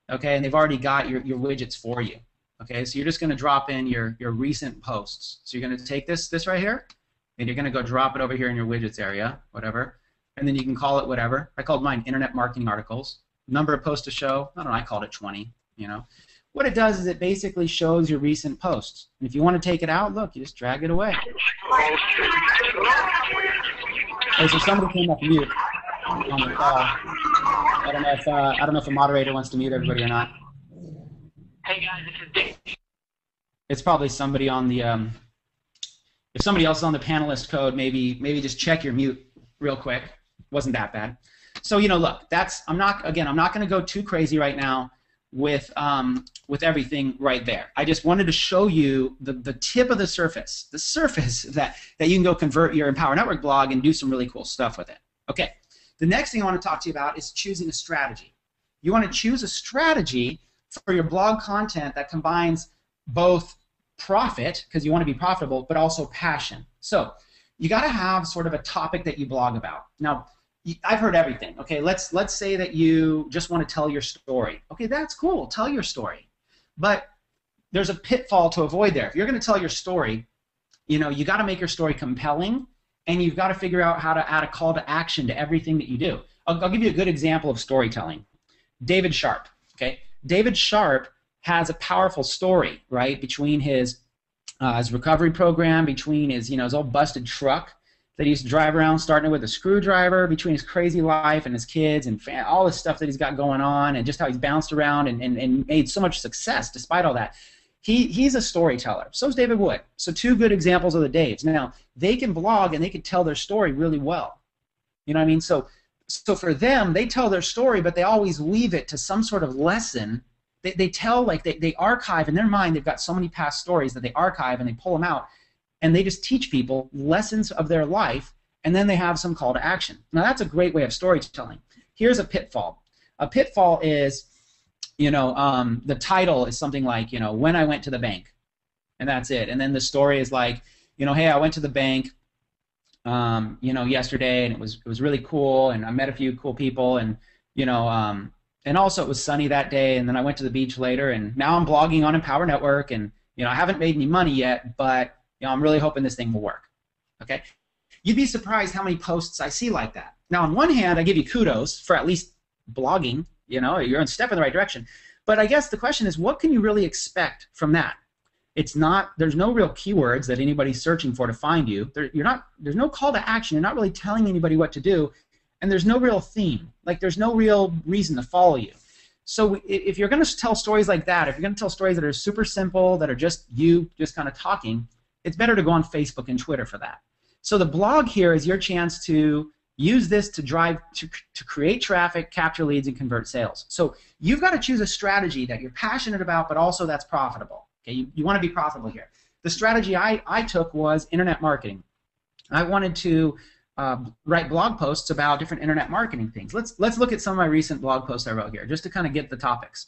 okay, and they've already got your widgets for you. Okay, so you're just going to drop in your recent posts. So you're going to take this right here, and you're going to go drop it over here in your widgets area, whatever, and then you can call it whatever. I called mine Internet Marketing Articles. Number of posts to show, I don't know, I called it 20, you know. What it does is it basically shows your recent posts. And if you want to take it out, look, you just drag it away. Okay, so somebody came off mute on the call. I don't know if a moderator wants to mute everybody or not. Hey guys, this is Dave. It's probably somebody on the if somebody else is on the panelist code, maybe just check your mute real quick. Wasn't that bad. So, you know, look, I'm not going to go too crazy right now with everything right there. I just wanted to show you the tip of the surface that you can go convert your Empower Network blog and do some really cool stuff with it. Okay, the next thing I want to talk to you about is choosing a strategy. You want to choose a strategy for your blog content that combines both profit, because you want to be profitable, but also passion. So you got to have sort of a topic that you blog about. Now, I've heard everything. Okay, let's say that you just want to tell your story. Okay, that's cool. Tell your story. But there's a pitfall to avoid there. If you're going to tell your story, you know, you got to make your story compelling, and you've got to figure out how to add a call to action to everything that you do. I'll give you a good example of storytelling. David Sharp. Okay, David Sharp has a powerful story, right, between his recovery program, between his old busted truck that he used to drive around, starting with a screwdriver, between his crazy life and his kids and all this stuff that he's got going on, and just how he's bounced around and made so much success despite all that. He's a storyteller. So is David Wood. So two good examples of the Daves. Now, they can blog and they can tell their story really well. You know what I mean? So for them, they tell their story, but they always weave it to some sort of lesson. They tell, like, they archive in their mind. They've got so many past stories that they archive and they pull them out, and they just teach people lessons of their life, and then they have some call to action. Now, that's a great way of storytelling. Here's a pitfall. A pitfall is, the title is something like, when I went to the bank, and that's it. And then the story is like, hey, I went to the bank, yesterday, and it was really cool, and I met a few cool people, and and also it was sunny that day, and then I went to the beach later, and now I'm blogging on Empower Network, and I haven't made any money yet, but I'm really hoping this thing will work. Okay, you'd be surprised how many posts I see like that. Now, on one hand, I give you kudos for at least blogging. You're a step in the right direction. But I guess the question is, what can you really expect from that? It's not. There's no real keywords that anybody's searching for to find you. There's no call to action. You're not really telling anybody what to do. And there's no real theme. Like, there's no real reason to follow you. So if you're going to tell stories like that, if you're going to tell stories that are super simple, that are just you just kind of talking, it's better to go on Facebook and Twitter for that. So the blog here is your chance to use this to to create traffic, capture leads, and convert sales. So you've got to choose a strategy that you're passionate about, but also that's profitable. Okay, you want to be profitable here. The strategy I took was internet marketing. I wanted to write blog posts about different internet marketing things. Let's look at some of my recent blog posts I wrote here, just to kind of get the topics.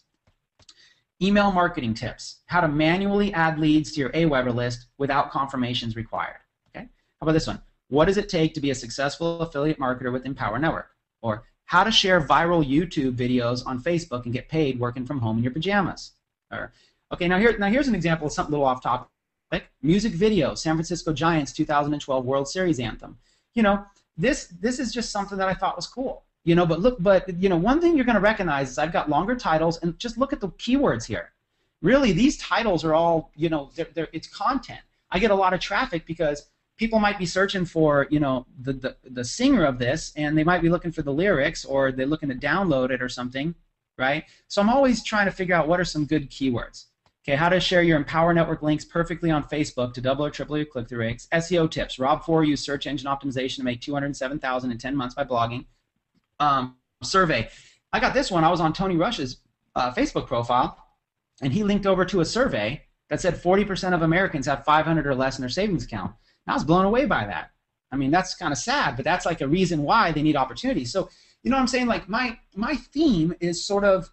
Email marketing tips: how to manually add leads to your AWeber list without confirmations required. Okay. How about this one? What does it take to be a successful affiliate marketer with Empower Network? Or how to share viral YouTube videos on Facebook and get paid working from home in your pajamas. Or, okay, now here's an example of something a little off topic. Music video, San Francisco Giants 2012 World Series anthem. This is just something that I thought was cool. But one thing you're going to recognize is I've got longer titles, and just look at the keywords here. Really, these titles are all, it's content. I get a lot of traffic because people might be searching for, the singer of this, and they might be looking for the lyrics, or they're looking to download it or something, right? So I'm always trying to figure out what are some good keywords. Okay, how to share your Empower Network links perfectly on Facebook to double or triple your click-through rates. SEO tips. Rob 4 used search engine optimization to make $207,000 in 10 months by blogging. Survey. I got this one. I was on Tony Rush's Facebook profile, and he linked over to a survey that said 40% of Americans have 500 or less in their savings account. And I was blown away by that. I mean, that's kind of sad, but that's like a reason why they need opportunities. So, you know what I'm saying? Like my theme is sort of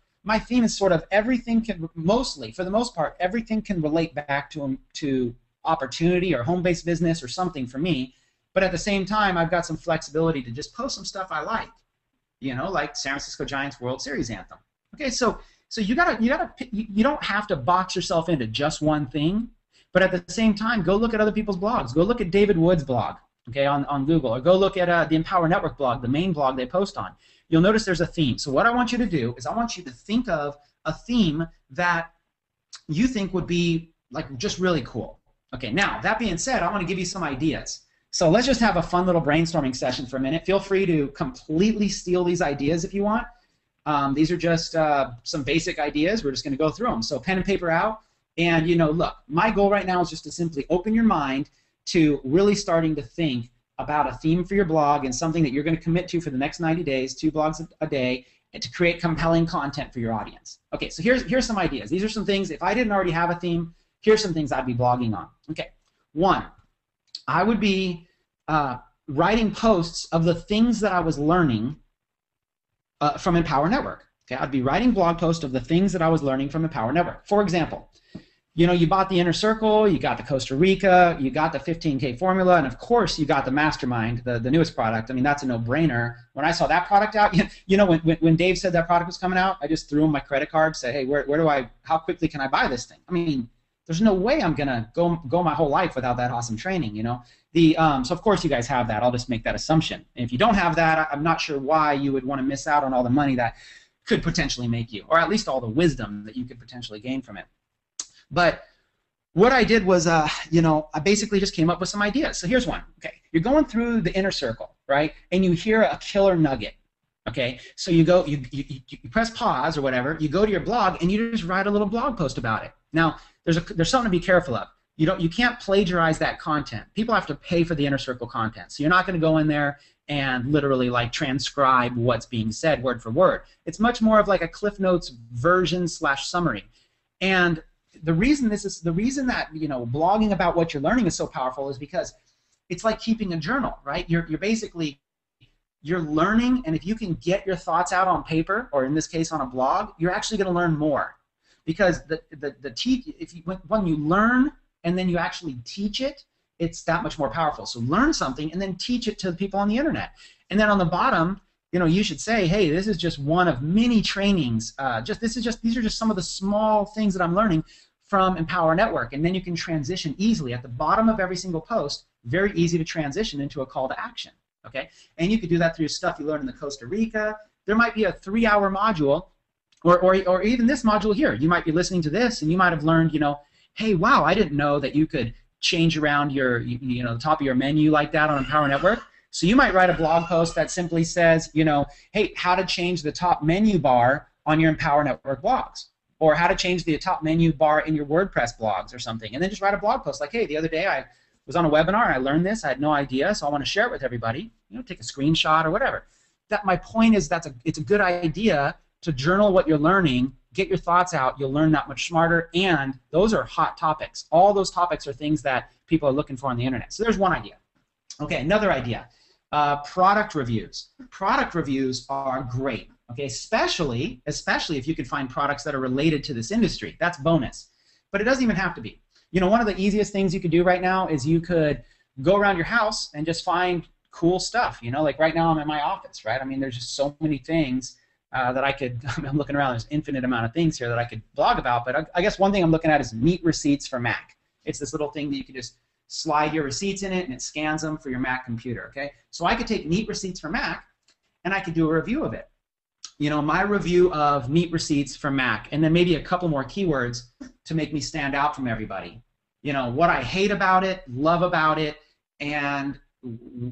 everything can, mostly, for the most part, everything can relate back to opportunity or home-based business or something for me. But at the same time, I've got some flexibility to just post some stuff I like, like San Francisco Giants World Series anthem. Okay, so you don't have to box yourself into just one thing, but at the same time, go look at other people's blogs. Go look at David Wood's blog, okay, on Google, or go look at the Empower Network blog, the main blog they post on. You'll notice there's a theme. So what I want you to do is I want you to think of a theme that you think would be like just really cool. Okay, now that being said, I want to give you some ideas. So let's just have a fun little brainstorming session for a minute. Feel free to completely steal these ideas if you want. These are just some basic ideas. We're just going to go through them. So pen and paper out. And, look, my goal right now is just to simply open your mind to really starting to think about a theme for your blog and something that you're going to commit to for the next 90 days, 2 blogs a day, and to create compelling content for your audience. Okay, so here's some ideas. These are some things, if I didn't already have a theme, here's some things I'd be blogging on. Okay, 1, I would be writing posts of the things that I was learning from Empower Network. Okay, I'd be writing blog posts of the things that I was learning from Empower Network. For example, you bought the Inner Circle, you got the Costa Rica, you got the 15K formula, and of course you got the Mastermind, the newest product. I mean, that's a no-brainer. When I saw that product out, when Dave said that product was coming out, I just threw him my credit card, said, hey, how quickly can I buy this thing? I mean, there's no way I'm gonna go my whole life without that awesome training, So of course you guys have that. I'll just make that assumption. And if you don't have that, I'm not sure why you would want to miss out on all the money that could potentially make you, or at least all the wisdom that you could potentially gain from it. But what I did was, I basically just came up with some ideas. So here's one. Okay, you're going through the Inner Circle, right? And you hear a killer nugget. Okay, so you press pause or whatever. You go to your blog and you just write a little blog post about it. Now, there's something to be careful of. You can't plagiarize that content. People have to pay for the Inner Circle content. So you're not going to go in there and literally like transcribe what's being said word for word. It's much more of like a Cliff Notes version / summary. And the reason that blogging about what you're learning is so powerful is because it's like keeping a journal, right? You're learning, and if you can get your thoughts out on paper, or in this case on a blog, you're actually going to learn more. Because when you learn and then you actually teach it, it's that much more powerful. So learn something and then teach it to the people on the internet. And then on the bottom, you should say, hey, this is just one of many trainings. These are just some of the small things that I'm learning from Empower Network. And then you can transition easily at the bottom of every single post. Very easy to transition into a call to action. Okay, and you could do that through stuff you learned in the Costa Rica. There might be a 3-hour module, or even this module here. You might be listening to this, and you might have learned, hey, wow, I didn't know that you could change around your, the top of your menu like that on Empower Network. So you might write a blog post that simply says, hey, how to change the top menu bar on your Empower Network blogs, or how to change the top menu bar in your WordPress blogs or something, and then just write a blog post like, hey, the other day I was on a webinar and I learned this. I had no idea, so I want to share it with everybody. Take a screenshot or whatever. My point is it's a good idea to journal what you're learning, get your thoughts out. You'll learn that much smarter, and those are hot topics. All those topics are things that people are looking for on the internet. So there's one idea. Okay, another idea. Product reviews. Product reviews are great. Okay, especially if you can find products that are related to this industry. That's bonus. But it doesn't even have to be. One of the easiest things you could do right now is you could go around your house and just find cool stuff. You know, like right now I'm in my office, right? I mean, there's just so many things that I could, I'm looking around, there's infinite amount of things here that I could blog about, but I guess one thing I'm looking at is Neat Receipts for Mac. It's this little thing that you can just slide your receipts in it and it scans them for your Mac computer, okay? So I could take Neat Receipts for Mac and I could do a review of it. You know, my review of Neat Receipts for Mac, and then maybe a couple more keywords to make me stand out from everybody. You know, what I hate about it, love about it, and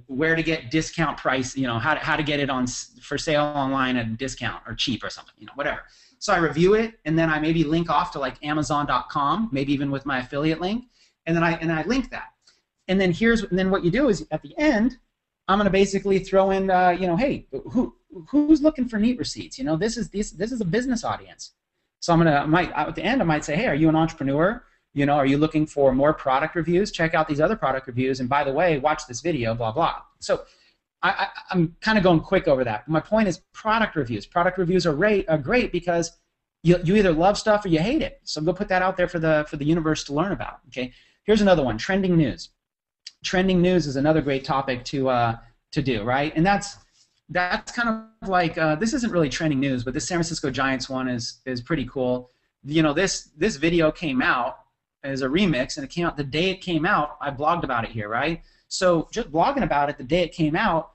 where to get discount price, you know, how to get it on for sale online at a discount or cheap or something, you know, whatever. So I review it, and then I maybe link off to like Amazon.com, maybe even with my affiliate link, and then I link that. And then then what you do is at the end, I'm going to basically throw in, you know, hey, who's looking for Neat Receipts? You know, this is a business audience. So at the end I might say, hey, are you an entrepreneur? You know, are you looking for more product reviews? Check out these other product reviews, and by the way, watch this video, blah, blah. So I'm kind of going quick over that. My point is product reviews. Product reviews are great because you either love stuff or you hate it. So go put that out there for the universe to learn about. Okay. Here's another one, trending news. Trending news is another great topic to do, right? And that's kind of like this isn't really trending news, but this San Francisco Giants one is pretty cool. You know, this video came out as a remix, and it came out the day it came out. I blogged about it here, right? So just blogging about it the day it came out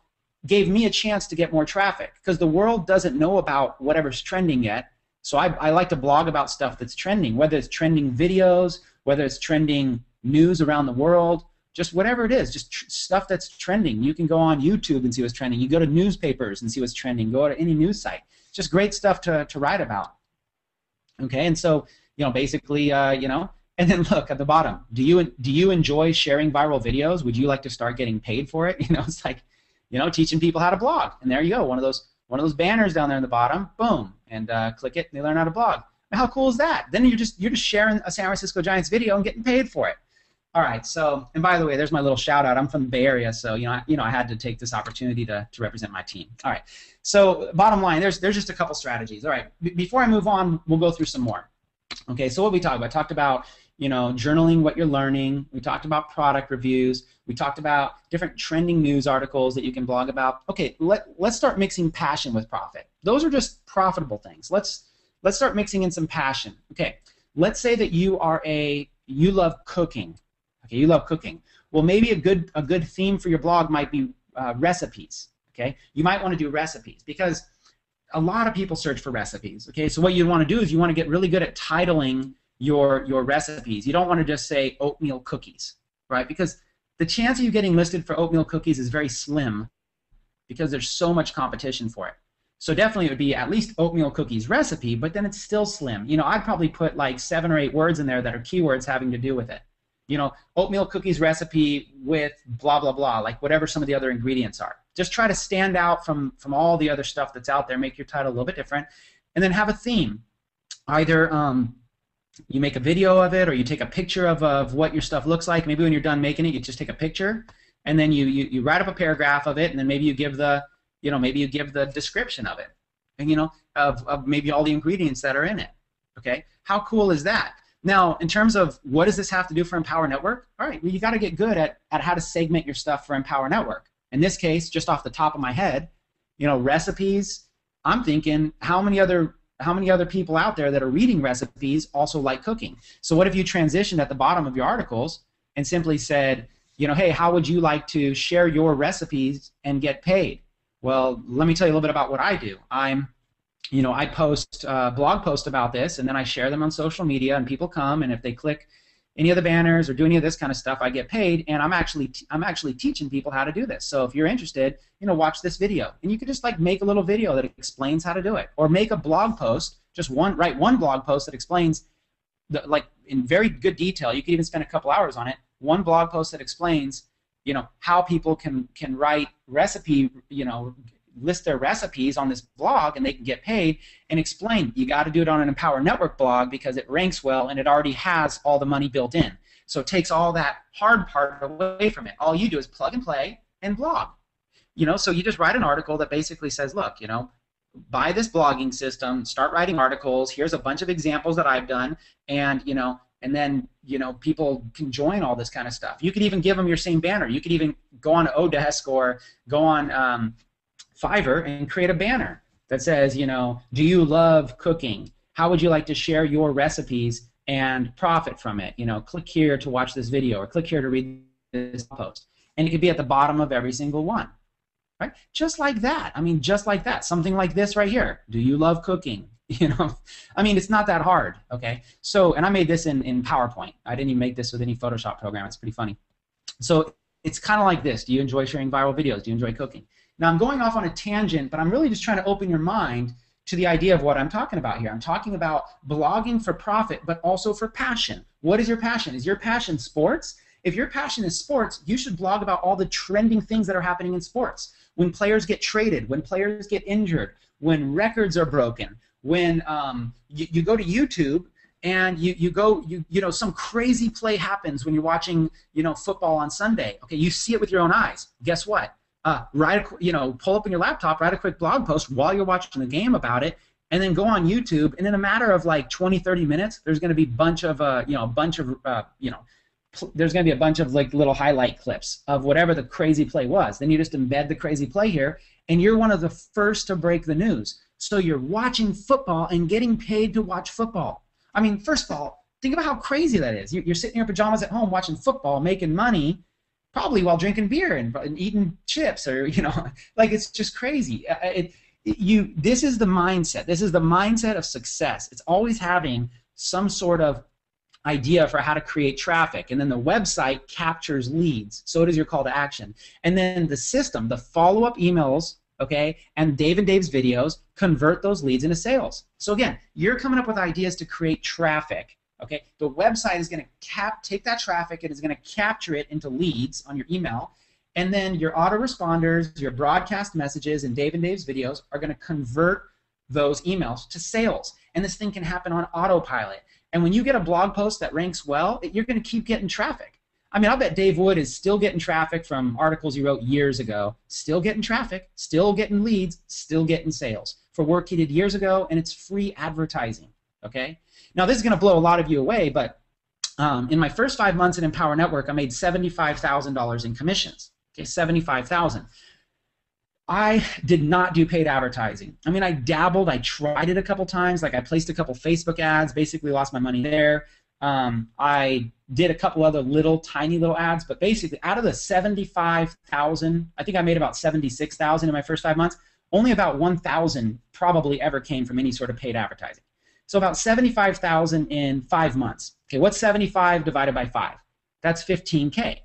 gave me a chance to get more traffic because the world doesn't know about whatever's trending yet. So I like to blog about stuff that's trending, whether it's trending videos, whether it's trending news around the world, just whatever it is, just stuff that's trending. You can go on YouTube and see what's trending. You go to newspapers and see what's trending. Go to any news site. Just great stuff to write about. Okay, and so, you know, basically, you know, and then look at the bottom. Do you enjoy sharing viral videos? Would you like to start getting paid for it? You know, it's like, you know, teaching people how to blog. And there you go, one of those banners down there in the bottom. Boom, and click it, and they learn how to blog. How cool is that? Then you're just sharing a San Francisco Giants video and getting paid for it. All right. So, and by the way, there's my little shout out. I'm from the Bay Area, so I had to take this opportunity to represent my team. All right. So, bottom line, there's just a couple strategies. All right. Before I move on, we'll go through some more. Okay. So, what we talked about? I talked about, you know, journaling what you're learning. We talked about product reviews. We talked about different trending news articles that you can blog about. Okay. Let's start mixing passion with profit. Those are just profitable things. Let's start mixing in some passion. Okay. Let's say that you love cooking. Okay, you love cooking. Well, maybe a good theme for your blog might be recipes. Okay, you might want to do recipes because a lot of people search for recipes. Okay, so what you want to do is you want to get really good at titling your recipes. You don't want to just say oatmeal cookies, right? Because the chance of you getting listed for oatmeal cookies is very slim because there's so much competition for it. So definitely it would be at least oatmeal cookies recipe, but then it's still slim. You know, I'd probably put like 7 or 8 words in there that are keywords having to do with it. You know, oatmeal cookies recipe with blah, blah, blah, like whatever some of the other ingredients are. Just try to stand out from all the other stuff that's out there, make your title a little bit different, and then have a theme. Either you make a video of it or you take a picture of what your stuff looks like. Maybe when you're done making it, you just take a picture, and then you write up a paragraph of it, and then maybe you give the, you know, maybe you give the description of it, and, you know, of maybe all the ingredients that are in it. Okay? How cool is that? Now, in terms of what does this have to do for Empower Network? All right, well, you got to get good at how to segment your stuff for Empower Network. In this case, just off the top of my head, you know, recipes. I'm thinking, how many other people out there that are reading recipes also like cooking? So what if you transitioned at the bottom of your articles and simply said, you know, hey, how would you like to share your recipes and get paid? Well, let me tell you a little bit about what I do. I post blog posts about this, and then I share them on social media, and people come, and if they click any of the banners or do any of this kind of stuff, I get paid, and I'm actually teaching people how to do this. So if you're interested, you know, watch this video, and you could just like make a little video that explains how to do it, or make a blog post, write one blog post that explains, like in very good detail. You could even spend a couple hours on it. One blog post that explains, you know, how people can write recipe, you know, list their recipes on this blog and they can get paid, and explain you got to do it on an Empower Network blog because it ranks well and it already has all the money built in. So it takes all that hard part away from it. All you do is plug and play and blog. You know, so you just write an article that basically says, look, you know, buy this blogging system, start writing articles, here's a bunch of examples that I've done, and, you know, and then people can join all this kind of stuff. You could even give them your same banner. You could even go on Odesk or go on Fiverr and create a banner that says, do you love cooking? How would you like to share your recipes and profit from it? Click here to watch this video, or click here to read this post. And it could be at the bottom of every single one, right? Just like that. Just like that. Something like this right here. Do you love cooking? It's not that hard, okay? So, and I made this in PowerPoint. I didn't even make this with any Photoshop program. It's pretty funny. So it's kind of like this. Do you enjoy sharing viral videos? Do you enjoy cooking? Now, I'm going off on a tangent, but I'm really just trying to open your mind to the idea of what I'm talking about here. I'm talking about blogging for profit, but also for passion. What is your passion? Is your passion sports? If your passion is sports, you should blog about all the trending things that are happening in sports. When players get traded, when players get injured, when records are broken, when you go to YouTube and some crazy play happens when you're watching football on Sunday. Okay, you see it with your own eyes. Guess what? Pull up on your laptop, write a quick blog post while you're watching the game about it, and then go on YouTube. And in a matter of like 20, 30 minutes, there's going to be there's going to be a bunch of like little highlight clips of whatever the crazy play was. Then you just embed the crazy play here, and you're one of the first to break the news. So you're watching football and getting paid to watch football. First of all, think about how crazy that is. You're sitting in your pajamas at home watching football, making money, probably while drinking beer and eating chips, or like, it's just crazy. This is the mindset. This is the mindset of success. It's always having some sort of idea for how to create traffic, and then the website captures leads. So it is your call to action, and then the system, the follow-up emails, okay, and Dave and Dave's videos convert those leads into sales. So again, you're coming up with ideas to create traffic. Okay, the website is going to take that traffic and is going to capture it into leads on your email, and then your autoresponders, your broadcast messages, and Dave's videos are going to convert those emails to sales. And this thing can happen on autopilot. And when you get a blog post that ranks well, you're going to keep getting traffic. I'll bet Dave Wood is still getting traffic from articles he wrote years ago, still getting traffic, still getting leads, still getting sales for work he did years ago, and it's free advertising. Okay. Now, this is going to blow a lot of you away, but in my first 5 months at Empower Network, I made $75,000 in commissions. Okay, $75,000. I did not do paid advertising. I dabbled. I tried it a couple times. Like, I placed a couple Facebook ads, basically lost my money there. I did a couple other tiny little ads, but basically out of the 75,000, I think I made about 76,000 in my first 5 months. Only about 1,000 probably ever came from any sort of paid advertising. So about 75,000 in 5 months. Okay, what's 75 divided by 5? That's 15K.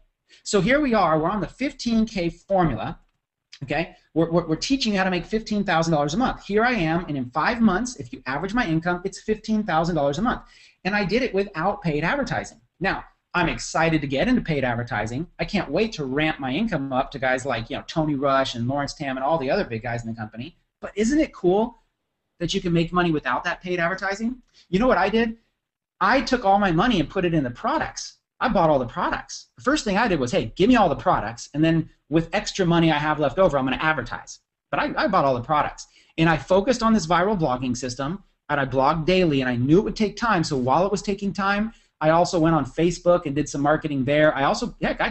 So here we are. We're on the 15K formula. Okay, we're teaching you how to make $15,000 a month. Here I am, and in 5 months, if you average my income, it's $15,000 a month. And I did it without paid advertising. Now, I'm excited to get into paid advertising. I can't wait to ramp my income up to guys like Tony Rush and Lawrence Tam and all the other big guys in the company. But isn't it cool that you can make money without that paid advertising? You know what I did? I took all my money and put it in the products. I bought all the products. The first thing I did was, hey, give me all the products, and then with extra money I have left over, I'm going to advertise. But I bought all the products. And I focused on this viral blogging system, and I blogged daily, and I knew it would take time. So while it was taking time, I also went on Facebook and did some marketing there. I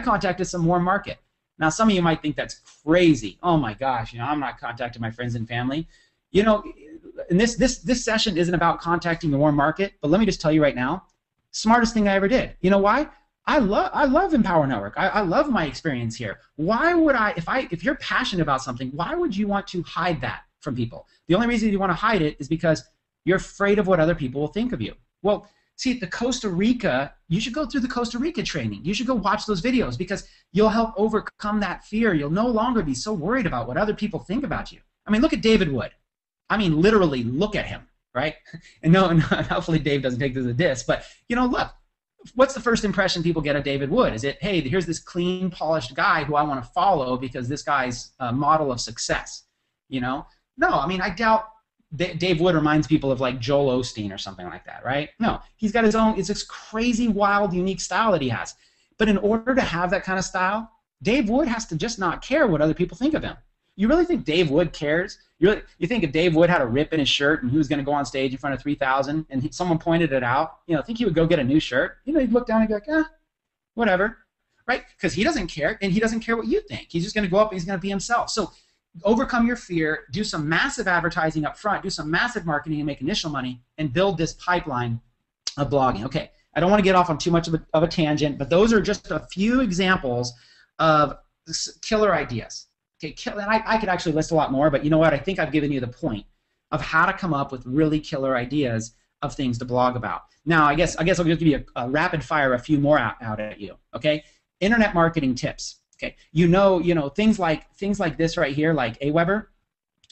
contacted some warm market. Now, some of you might think that's crazy. Oh my gosh, I'm not contacting my friends and family. And this session isn't about contacting the warm market, but let me just tell you right now, smartest thing I ever did. You know why? I love Empower Network. I love my experience here. Why would if you're passionate about something, why would you want to hide that from people? The only reason you want to hide it is because you're afraid of what other people will think of you. Well, see, the Costa Rica, you should go through the Costa Rica training. You should go watch those videos because you'll help overcome that fear. You'll no longer be so worried about what other people think about you. Look at David Wood. Literally look at him, right? And no, hopefully Dave doesn't take this as a diss, but, look, what's the first impression people get of David Wood? Is it, hey, here's this clean, polished guy who I want to follow because this guy's a model of success, No, I doubt Dave Wood reminds people of like Joel Osteen or something like that, right? No, he's got his own, it's this crazy, wild, unique style that he has. But in order to have that kind of style, Dave Wood has to just not care what other people think of him. You really think Dave Wood cares? You think if Dave Wood had a rip in his shirt and he was going to go on stage in front of 3,000 and someone pointed it out, think he would go get a new shirt? He'd look down and be like, whatever, right? Because he doesn't care, and he doesn't care what you think. He's just going to go up and he's going to be himself. So overcome your fear, do some massive advertising up front, do some massive marketing and make initial money, and build this pipeline of blogging. Okay, I don't want to get off on too much of a tangent, but those are just a few examples of killer ideas. Okay, and I could actually list a lot more, but you know what? I think I've given you the point of how to come up with really killer ideas of things to blog about. Now, I guess I'll just give you a rapid fire, a few more out at you. Okay, internet marketing tips. Okay, things like this right here, like Aweber.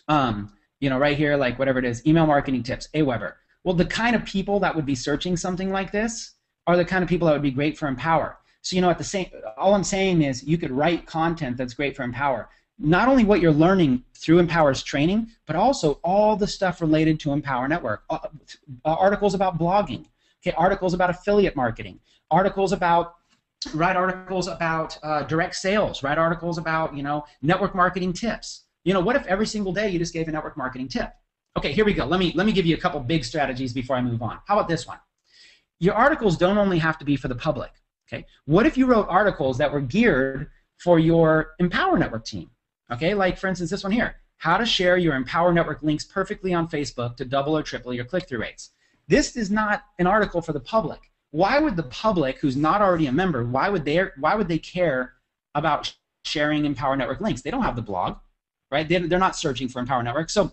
Right here, like whatever it is, email marketing tips, Aweber. Well, the kind of people that would be searching something like this are the kind of people that would be great for Empower. So all I'm saying is you could write content that's great for Empower. Not only what you're learning through Empower's training, but also all the stuff related to Empower Network. Articles about blogging, okay, articles about affiliate marketing, write articles about direct sales, write articles about network marketing tips. What if every single day you just gave a network marketing tip? Okay, here we go. Let me give you a couple big strategies before I move on. How about this one? Your articles don't only have to be for the public. Okay, what if you wrote articles that were geared for your Empower Network team? Okay, like for instance this one here, how to share your Empower Network links perfectly on Facebook to double or triple your click-through rates. This is not an article for the public. Why would the public, who's not already a member, why would they care about sharing Empower Network links? They don't have the blog, right? They're not searching for Empower Network. So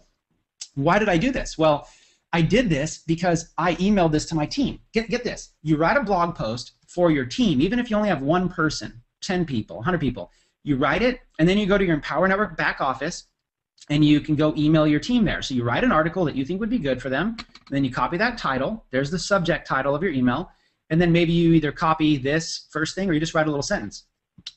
why did I do this? Well, I did this because I emailed this to my team. Get this. You write a blog post for your team, even if you only have one person, 10 people, 100 people. You write it, and then you go to your Empower Network back office, and you can go email your team there. So you write an article that you think would be good for them, then you copy that title. There's the subject title of your email, and then maybe you either copy this first thing or you just write a little sentence.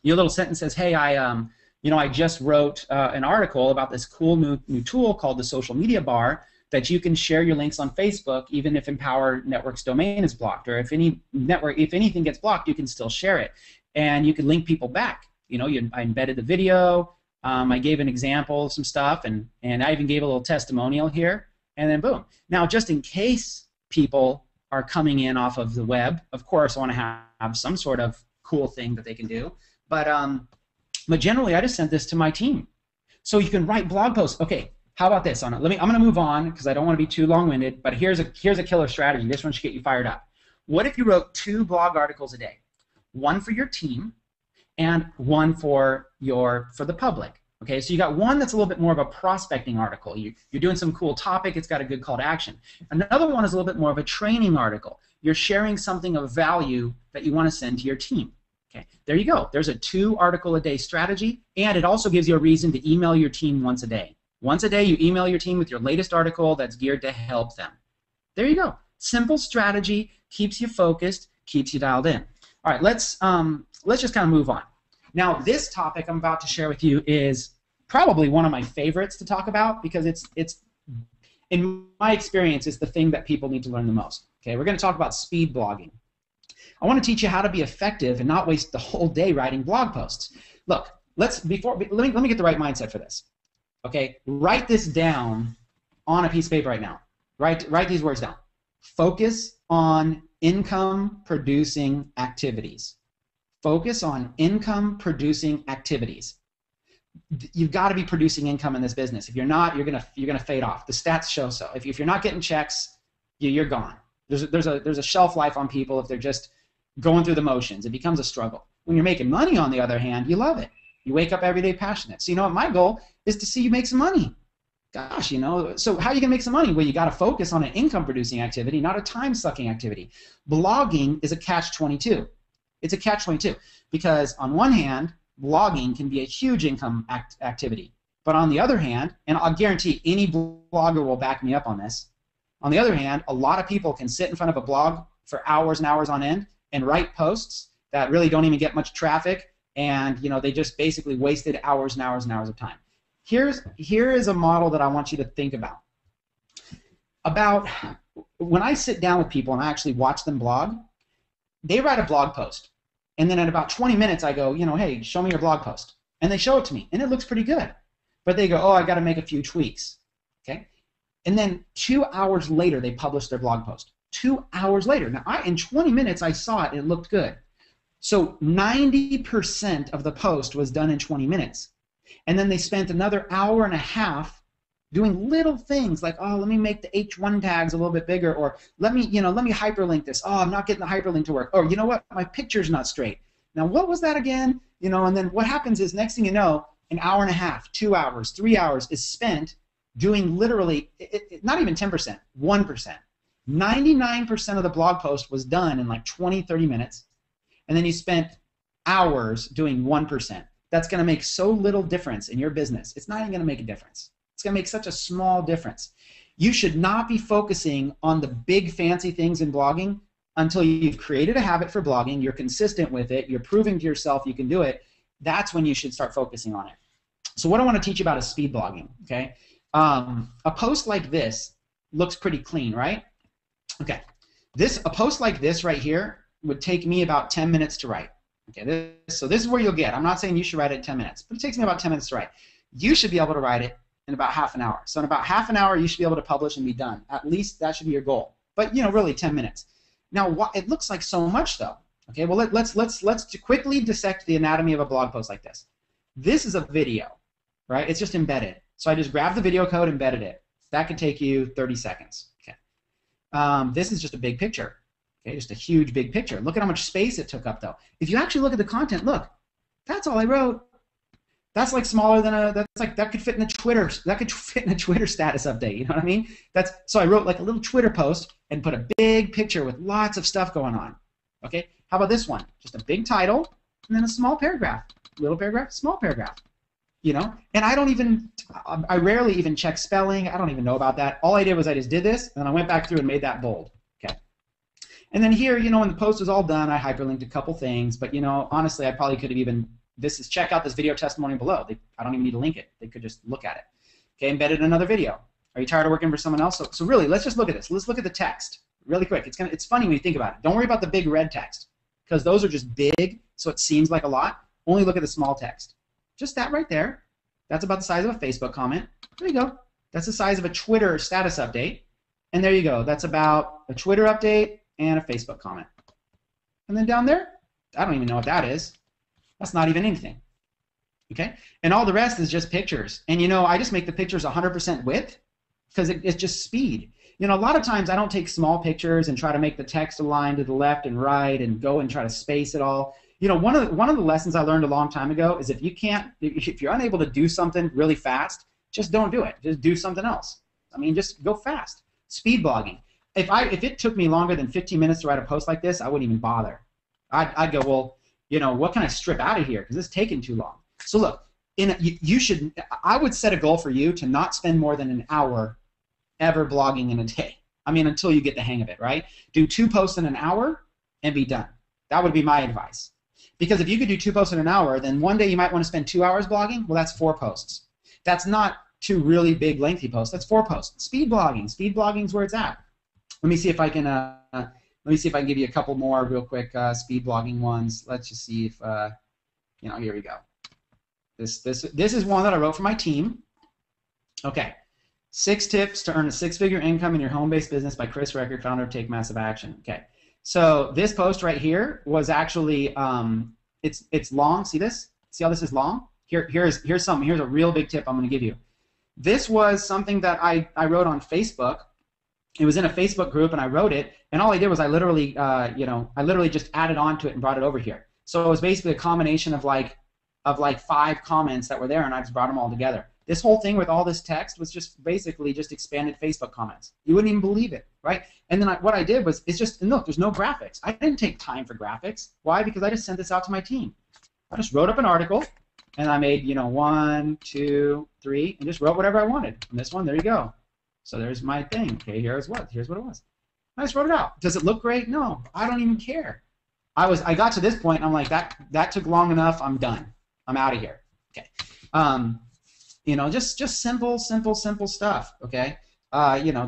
Your little sentence says, hey, I just wrote an article about this cool new tool called the social media bar that you can share your links on Facebook even if Empower Network's domain is blocked, or if anything gets blocked, you can still share it, and you can link people back. I embedded the video, I gave an example of some stuff, and I even gave a little testimonial here, and then boom. Now, just in case people are coming in off of the web, of course I want to have some sort of cool thing that they can do, but generally I just sent this to my team. So you can write blog posts. Okay, how about this? I'm going to move on because I don't want to be too long-winded, but here's a killer strategy. This one should get you fired up. What if you wrote 2 blog articles a day? One for your team, and one for the public. Okay, so you got one that's a little bit more of a prospecting article. You're doing some cool topic, it's got a good call to action. Another one is a little bit more of a training article. You're sharing something of value that you want to send to your team. Okay, there you go. There's a 2 article a day strategy, and it also gives you a reason to email your team once a day. Once a day you email your team with your latest article that's geared to help them. There you go. Simple strategy, keeps you focused, keeps you dialed in. All right, let's just kind of move on. Now, this topic I'm about to share with you is probably one of my favorites to talk about because it's in my experience, it's the thing that people need to learn the most. Okay, we're going to talk about speed blogging. I want to teach you how to be effective and not waste the whole day writing blog posts. Look, let me get the right mindset for this. Okay, write this down on a piece of paper right now. Write these words down. Focus on income-producing activities. Focus on income-producing activities. You've got to be producing income in this business. If you're not, you're gonna fade off. The stats show so. If you're not getting checks, you're gone. There's a shelf life on people if they're just going through the motions. It becomes a struggle. When you're making money, on the other hand, you love it. You wake up every day passionate. So my goal is to see you make some money. Gosh, so how are you gonna make some money? Well, you got to focus on an income-producing activity, not a time-sucking activity. Blogging is a catch-22. It's a catch-22 because on one hand, blogging can be a huge income activity, but on the other hand, and I'll guarantee any blogger will back me up on this, on the other hand, a lot of people can sit in front of a blog for hours and hours on end and write posts that really don't even get much traffic, and they just basically wasted hours and hours and hours of time. Here is a model that I want you to think about. When I sit down with people and I actually watch them blog, they write a blog post, and then at about 20 minutes I go, hey, show me your blog post, and they show it to me, and it looks pretty good. but they go, oh, I got to make a few tweaks. Okay, and then 2 hours later they publish their blog post. 2 hours later. Now, in 20 minutes I saw it and it looked good. So 90% of the post was done in 20 minutes. And then they spent another hour and a half doing little things like, oh, let me make the H1 tags a little bit bigger, or let me hyperlink this. Oh, I'm not getting the hyperlink to work. Or you know what? My picture's not straight. Now, what was that again? And then what happens is, next thing you know, an hour and a half, 2 hours, 3 hours is spent doing literally, not even 10%, 1%. 99% of the blog post was done in like 20, 30 minutes, and then you spent hours doing 1%. That's going to make so little difference in your business. It's not even going to make a difference. It's going to make such a small difference. You should not be focusing on the big fancy things in blogging until you've created a habit for blogging, you're consistent with it, you're proving to yourself you can do it. That's when you should start focusing on it. So what I want to teach you about is speed blogging. Okay, a post like this looks pretty clean, right? Okay, a post like this right here would take me about 10 minutes to write. Okay, so this is where you'll get. I'm not saying you should write it in 10 minutes, but it takes me about 10 minutes to write. You should be able to write it in about half an hour. So in about half an hour, you should be able to publish and be done. At least that should be your goal. But really 10 minutes. Now, it looks like so much though. Okay, well let's quickly dissect the anatomy of a blog post like this. This is a video, right? It's just embedded. So I just grabbed the video code, embedded it. That could take you 30 seconds. Okay. This is just a big picture. Okay, just a huge big picture. Look at how much space it took up though. If you actually look at the content, look, that's all I wrote. That's like smaller than that could fit in a Twitter. That could fit in a Twitter status update. You know what I mean? So I wrote like a little Twitter post and put a big picture with lots of stuff going on. Okay. How about this one? Just a big title and then a small paragraph. Little paragraph, small paragraph. And I rarely even check spelling. I don't even know about that. All I did was I just did this and then I went back through and made that bold. Okay. And then here, when the post was all done, I hyperlinked a couple things, but honestly, I probably could have even. Check out this video testimonial below. I don't even need to link it. They could just look at it. Okay, embedded another video. Are you tired of working for someone else? So really, let's just look at this. Let's look at the text really quick. It's funny when you think about it. Don't worry about the big red text because those are just big, so it seems like a lot. Only look at the small text. Just that right there. That's about the size of a Facebook comment. There you go. That's the size of a Twitter status update. And there you go. That's about a Twitter update and a Facebook comment. And then down there, I don't even know what that is. That's not even anything, okay? And all the rest is just pictures. And I just make the pictures 100% width because it's just speed. A lot of times I don't take small pictures and try to make the text align to the left and right and go and try to space it all. One of the lessons I learned a long time ago is if you're unable to do something really fast, just don't do it. Just do something else. Just go fast. Speed blogging. If it took me longer than 15 minutes to write a post like this, I wouldn't even bother. I'd go, well, what can I strip out of here? Because it's taking too long. So look, I would set a goal for you to not spend more than an hour ever blogging in a day. Until you get the hang of it, right? Do 2 posts in an hour and be done. That would be my advice. Because if you could do 2 posts in an hour, then one day you might want to spend 2 hours blogging. Well, that's 4 posts. That's not 2 really big, lengthy posts. That's 4 posts. Speed blogging. Speed blogging is where it's at. Let me see if I can. Let me see if I can give you a couple more real quick speed blogging ones. Let's just see if, here we go. This is one that I wrote for my team. Okay. 6 tips to earn a 6-figure income in your home-based business by Chris Record, founder of Take Massive Action. Okay. So this post right here was actually, it's long. See this? See how this is long? Here's a real big tip I'm going to give you. This was something that I wrote on Facebook. It was in a Facebook group, and I wrote it, and all I did was I literally just added on to it and brought it over here. So it was basically a combination of like 5 comments that were there, and I just brought them all together. This whole thing with all this text was just basically just expanded Facebook comments. You wouldn't even believe it, right? And then what I did was, look, there's no graphics. I didn't take time for graphics. Why? Because I just sent this out to my team. I just wrote up an article, and I made 1, 2, 3, and just wrote whatever I wanted. And this one, there you go. So there's my thing. Okay, here's what it was. I just wrote it out. Does it look great? No, I don't even care. I got to this point, and I'm like, that took long enough. I'm done. I'm out of here. Okay. Just simple stuff. Okay.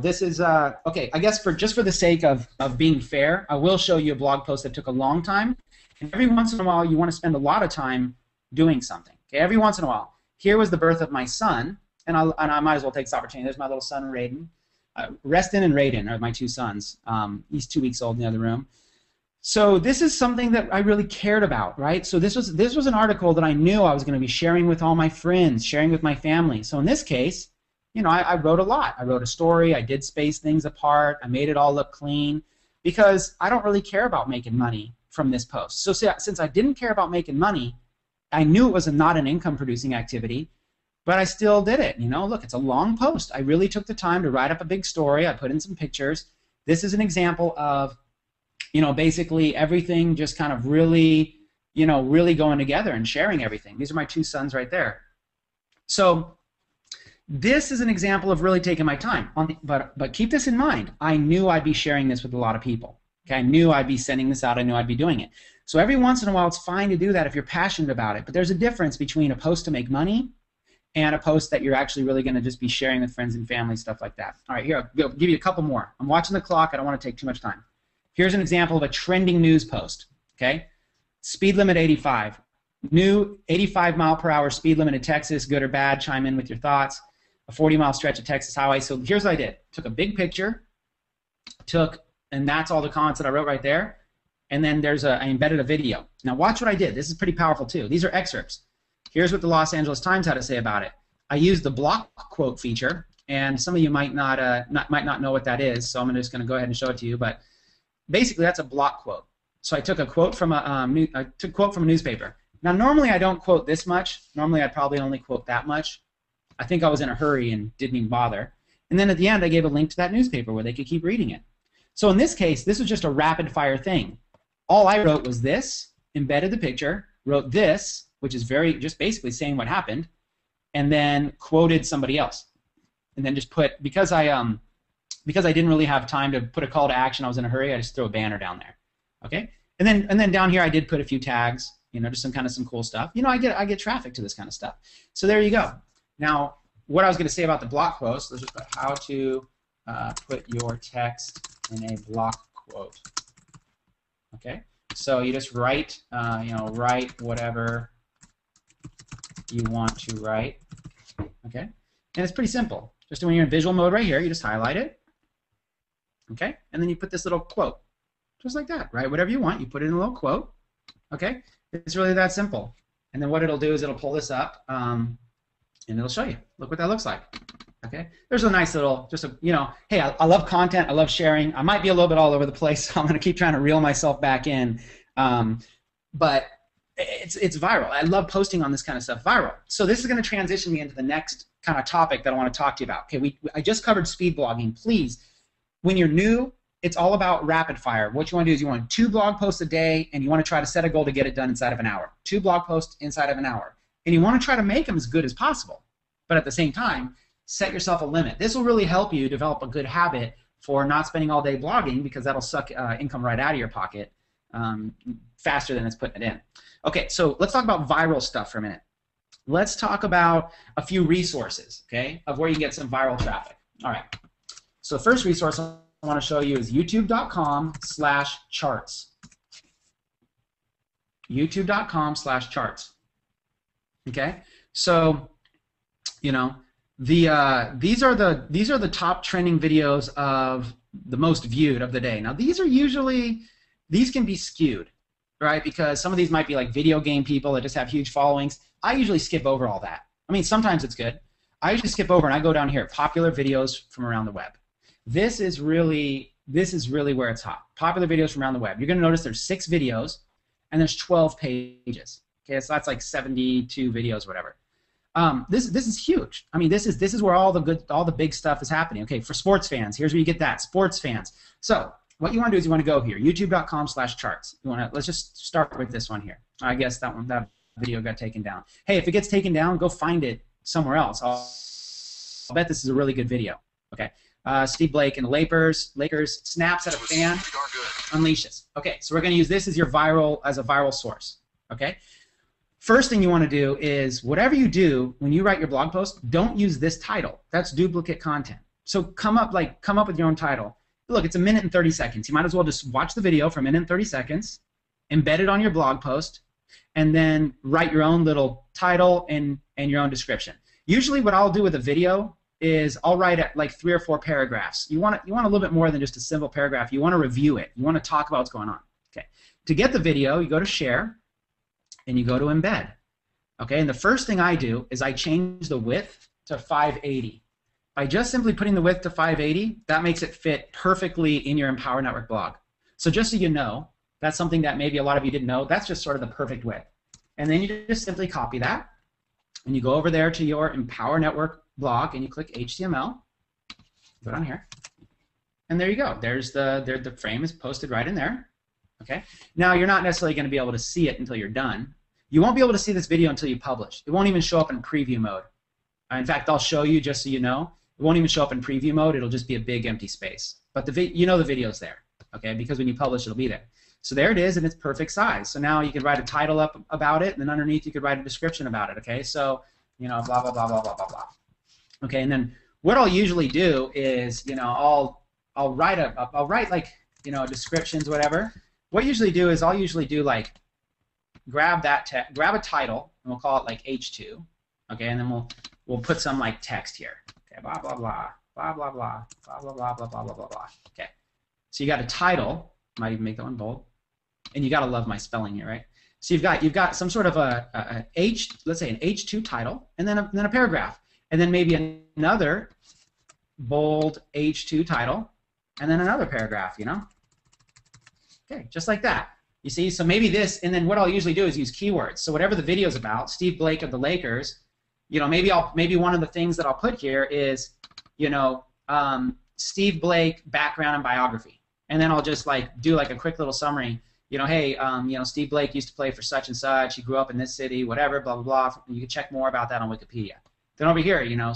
This is okay. I guess just for the sake of being fair, I will show you a blog post that took a long time. And every once in a while, you want to spend a lot of time doing something. Okay. Every once in a while. here was the birth of my son, and I might as well take this opportunity. There's my little son, Raiden. Reston and Raiden are my two sons. He's 2 weeks old in the other room. So this is something that I really cared about, right? So this was an article that I knew I was going to be sharing with all my friends, sharing with my family. So in this case, you know, I wrote a lot. I wrote a story. I did space things apart. I made it all look clean because I don't really care about making money from this post. So since I didn't care about making money, I knew it was not an income-producing activity, but I still did it. You know, look, it's a long post. I really took the time to write up a big story. I put in some pictures. This is an example of, you know, basically everything just kind of really, you know, really going together and sharing everything. These are my two sons right there. So this is an example of really taking my time. But keep this in mind. I knew I'd be sharing this with a lot of people. Okay, I knew I'd be sending this out. I knew I'd be doing it. So every once in a while, it's fine to do that if you're passionate about it. But there's a difference between a post to make money and a post that you're actually really going to just be sharing with friends and family, stuff like that. All right, here, I'll give you a couple more. I'm watching the clock. I don't want to take too much time. Here's an example of a trending news post, okay? Speed limit 85. New 85-mile-per-hour speed limit in Texas, good or bad? Chime in with your thoughts. A 40-mile stretch of Texas highway. So here's what I did. Took a big picture, and that's all the comments that I wrote right there. And then I embedded a video. Now watch what I did. This is pretty powerful too. These are excerpts. Here's what the Los Angeles Times had to say about it. I used the block quote feature, and some of you might not know what that is, so I'm just going to go ahead and show it to you. But basically, that's a block quote. So I took a quote from a newspaper. Now, normally I don't quote this much. Normally, I'd probably only quote that much. I think I was in a hurry and didn't even bother. And then at the end, I gave a link to that newspaper where they could keep reading it. So in this case, this was just a rapid-fire thing. All I wrote was this, embedded the picture, wrote this, which is just basically saying what happened, and then quoted somebody else. And then just put, because I didn't really have time to put a call to action, I was in a hurry, I just threw a banner down there. Okay? And then down here I did put a few tags, you know, just some cool stuff. You know, I get traffic to this kind of stuff. So there you go. Now, what I was going to say about the block quotes, let's just put how to put your text in a block quote. Okay? So you just write, write whatever you want to write. Okay? And it's pretty simple. Just when you're in visual mode right here, you just highlight it. Okay? And then you put this little quote. Just like that, right? Whatever you want, you put it in a little quote. Okay? It's really that simple. And then what it'll do is it'll pull this up, and it'll show you. Look what that looks like. Okay? There's a nice little, hey, I love content. I love sharing. I might be a little bit all over the place, so I'm going to keep trying to reel myself back in. But it's viral. I love posting on this kind of stuff viral. So this is going to transition me into the next kind of topic that I want to talk to you about. Okay, I just covered speed blogging. Please, when you're new, it's all about rapid fire. What you want to do is you want 2 blog posts a day, and you want to try to set a goal to get it done inside of an hour. 2 blog posts inside of an hour. And you want to try to make them as good as possible. But at the same time, set yourself a limit. This will really help you develop a good habit for not spending all day blogging, because that'll suck income right out of your pocket faster than it's putting it in. Okay, so let's talk about viral stuff for a minute. Let's talk about a few resources, okay, of where you can get some viral traffic. All right. So the first resource I want to show you is youtube.com/charts. youtube.com/charts. Okay? So, you know, these are the top trending videos of the most viewed of the day. Now, these can be skewed, right? Because some of these might be like video game people that just have huge followings. I usually skip over all that. I mean, sometimes it's good. I usually skip over and I go down here, popular videos from around the web. This is really where it's hot. Popular videos from around the web. You're going to notice there's 6 videos and there's 12 pages. Okay, so that's like 72 videos, whatever. This is huge. I mean, this is where all the big stuff is happening. Okay, for sports fans, here's where you get that. Sports fans. So what you want to do is you want to go here, youtube.com/charts. Let's just start with this one here. I guess that video got taken down. Hey, if it gets taken down, go find it somewhere else. I'll bet this is a really good video. Okay. Steve Blake and the Lakers snaps at a fan, unleashes. Okay, so we're going to use this as a viral source. Okay. First thing you want to do is whatever you do when you write your blog post, don't use this title. That's duplicate content. So come up with your own title. Look, it's 1 minute and 30 seconds. You might as well just watch the video for 1 minute and 30 seconds, embed it on your blog post, and then write your own little title, and your own description. Usually what I'll do with a video is I'll write it like 3 or 4 paragraphs. You want a little bit more than just a simple paragraph. You want to review it. You want to talk about what's going on. Okay. To get the video, you go to Share, and you go to Embed. Okay, and the first thing I do is I change the width to 580. By just simply putting the width to 580, that makes it fit perfectly in your Empower Network blog. So just so you know, that's something that maybe a lot of you didn't know. That's just sort of the perfect width. And then you just simply copy that, and you go over there to your Empower Network blog, and you click HTML. Go down here, and there you go. There's the frame is posted right in there. Okay. Now you're not necessarily going to be able to see it until you're done. You won't be able to see this video until you publish. It won't even show up in preview mode. In fact, I'll show you just so you know. It won't even show up in preview mode. It'll just be a big empty space. But you know the video's there, okay? Because when you publish, it'll be there. So there it is, and it's perfect size. So now you can write a title up about it, and then underneath you could write a description about it, okay? So, you know, blah, blah, blah, blah, blah, blah, blah. Okay, and then what I'll usually do is, you know, I'll write like, you know, descriptions, whatever. What I usually do is I'll usually do like grab a title, and we'll call it like H2, okay, and then we'll put some like text here, okay, blah blah blah, blah blah blah, blah blah blah blah blah blah blah blah. Okay, so you got a title, might even make that one bold, and you gotta love my spelling here, right? So you've got some sort of a let's say an H2 title, and then a paragraph, and then maybe another bold H2 title, and then another paragraph, you know? Okay, just like that. You see, so maybe this, and then what I'll usually do is use keywords. So whatever the video's about, Steve Blake of the Lakers, you know, maybe one of the things that I'll put here is, you know, Steve Blake background and biography, and then I'll just like do like a quick little summary. You know, hey, you know, Steve Blake used to play for such and such. He grew up in this city, whatever, blah blah blah. You can check more about that on Wikipedia. Then over here, you know,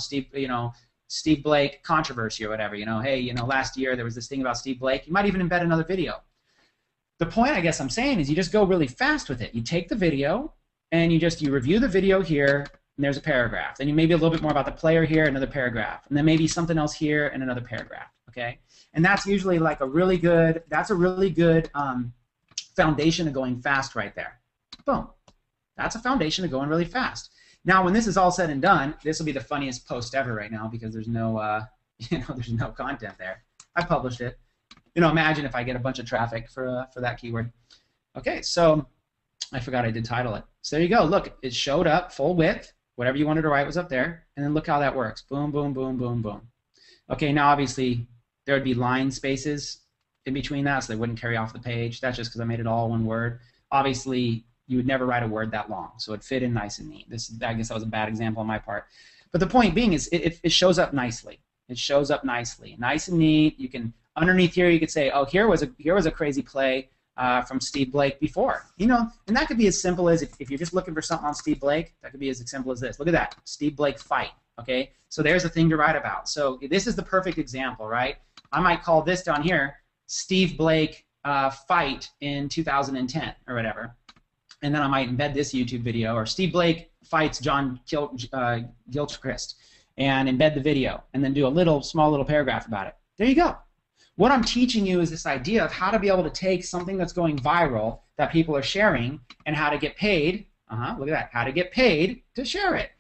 Steve Blake controversy or whatever. You know, hey, you know, last year there was this thing about Steve Blake. You might even embed another video. The point I guess I'm saying is you just go really fast with it. You take the video and you review the video here, and there's a paragraph. Then you maybe a little bit more about the player here, another paragraph, and then maybe something else here and another paragraph. Okay, and that's usually like a really good foundation of going fast right there. Boom, that's a foundation of going really fast. Now when this is all said and done, this will be the funniest post ever right now because there's no there's no content there. I published it. You know, imagine if I get a bunch of traffic for that keyword. Okay, so I forgot I did title it. So there you go. Look, it showed up full width. Whatever you wanted to write was up there. And then look how that works. Boom, boom, boom, boom, boom. Okay, now obviously there would be line spaces in between that, so they wouldn't carry off the page. That's just because I made it all one word. Obviously, you would never write a word that long, so it fit in nice and neat. I guess that was a bad example on my part. But the point being is it shows up nicely. It shows up nicely. Nice and neat. You can underneath here, you could say, oh, here was a crazy play from Steve Blake before. You know, and that could be as simple as if you're just looking for something on Steve Blake, that could be as simple as this. Look at that, Steve Blake fight. Okay, so there's a thing to write about. So this is the perfect example, right? I might call this down here Steve Blake fight in 2010 or whatever, and then I might embed this YouTube video, or Steve Blake fights John Gilchrist, and embed the video, and then do a small little paragraph about it. There you go. What I'm teaching you is this idea of how to be able to take something that's going viral that people are sharing and how to get paid. Look at that. How to get paid to share it.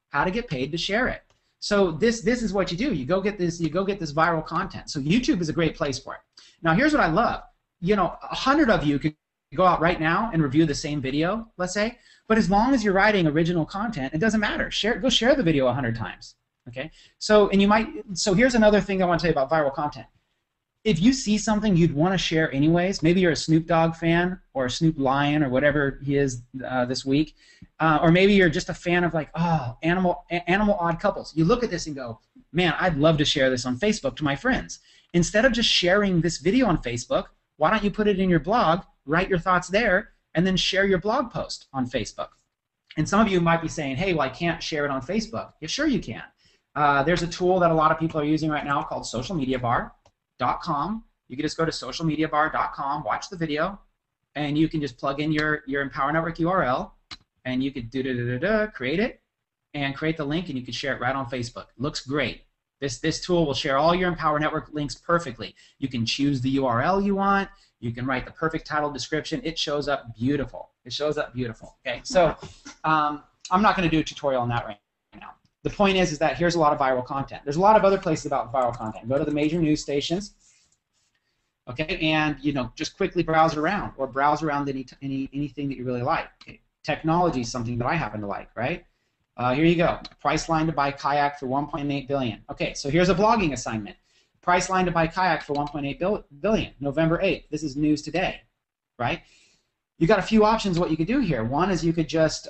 How to get paid to share it. So this is what you do. You go get this viral content. So YouTube is a great place for it. Now here's what I love. You know, 100 of you could go out right now and review the same video, let's say. But as long as you're writing original content, it doesn't matter. Go share the video 100 times. Okay. So here's another thing I want to tell you about viral content. If you see something you'd want to share anyways, maybe you're a Snoop Dogg fan or a Snoop Lion or whatever he is this week, or maybe you're just a fan of like, oh, animal odd couples. You look at this and go, man, I'd love to share this on Facebook to my friends. Instead of just sharing this video on Facebook, why don't you put it in your blog, write your thoughts there, and then share your blog post on Facebook? And some of you might be saying, hey, well, I can't share it on Facebook. Yeah, sure you can. There's a tool that a lot of people are using right now called socialmediabar.com. You can just go to socialmediabar.com, watch the video, and you can just plug in your Empower Network URL, and you could create it, and create the link, and you can share it right on Facebook. Looks great. This tool will share all your Empower Network links perfectly. You can choose the URL you want. You can write the perfect title description. It shows up beautiful. It shows up beautiful. Okay, so I'm not going to do a tutorial on that right now. The point is that here's a lot of viral content. There's a lot of other places about viral content. Go to the major news stations, okay, and just quickly browse around, or browse around anything that you really like. Okay. Technology is something that I happen to like, right? Here you go. Price line to buy kayak for 1.8 billion. Okay, so here's a blogging assignment. Price line to buy kayak for 1.8 billion. November 8th. This is news today, right? You got a few options what you could do here. One is you could just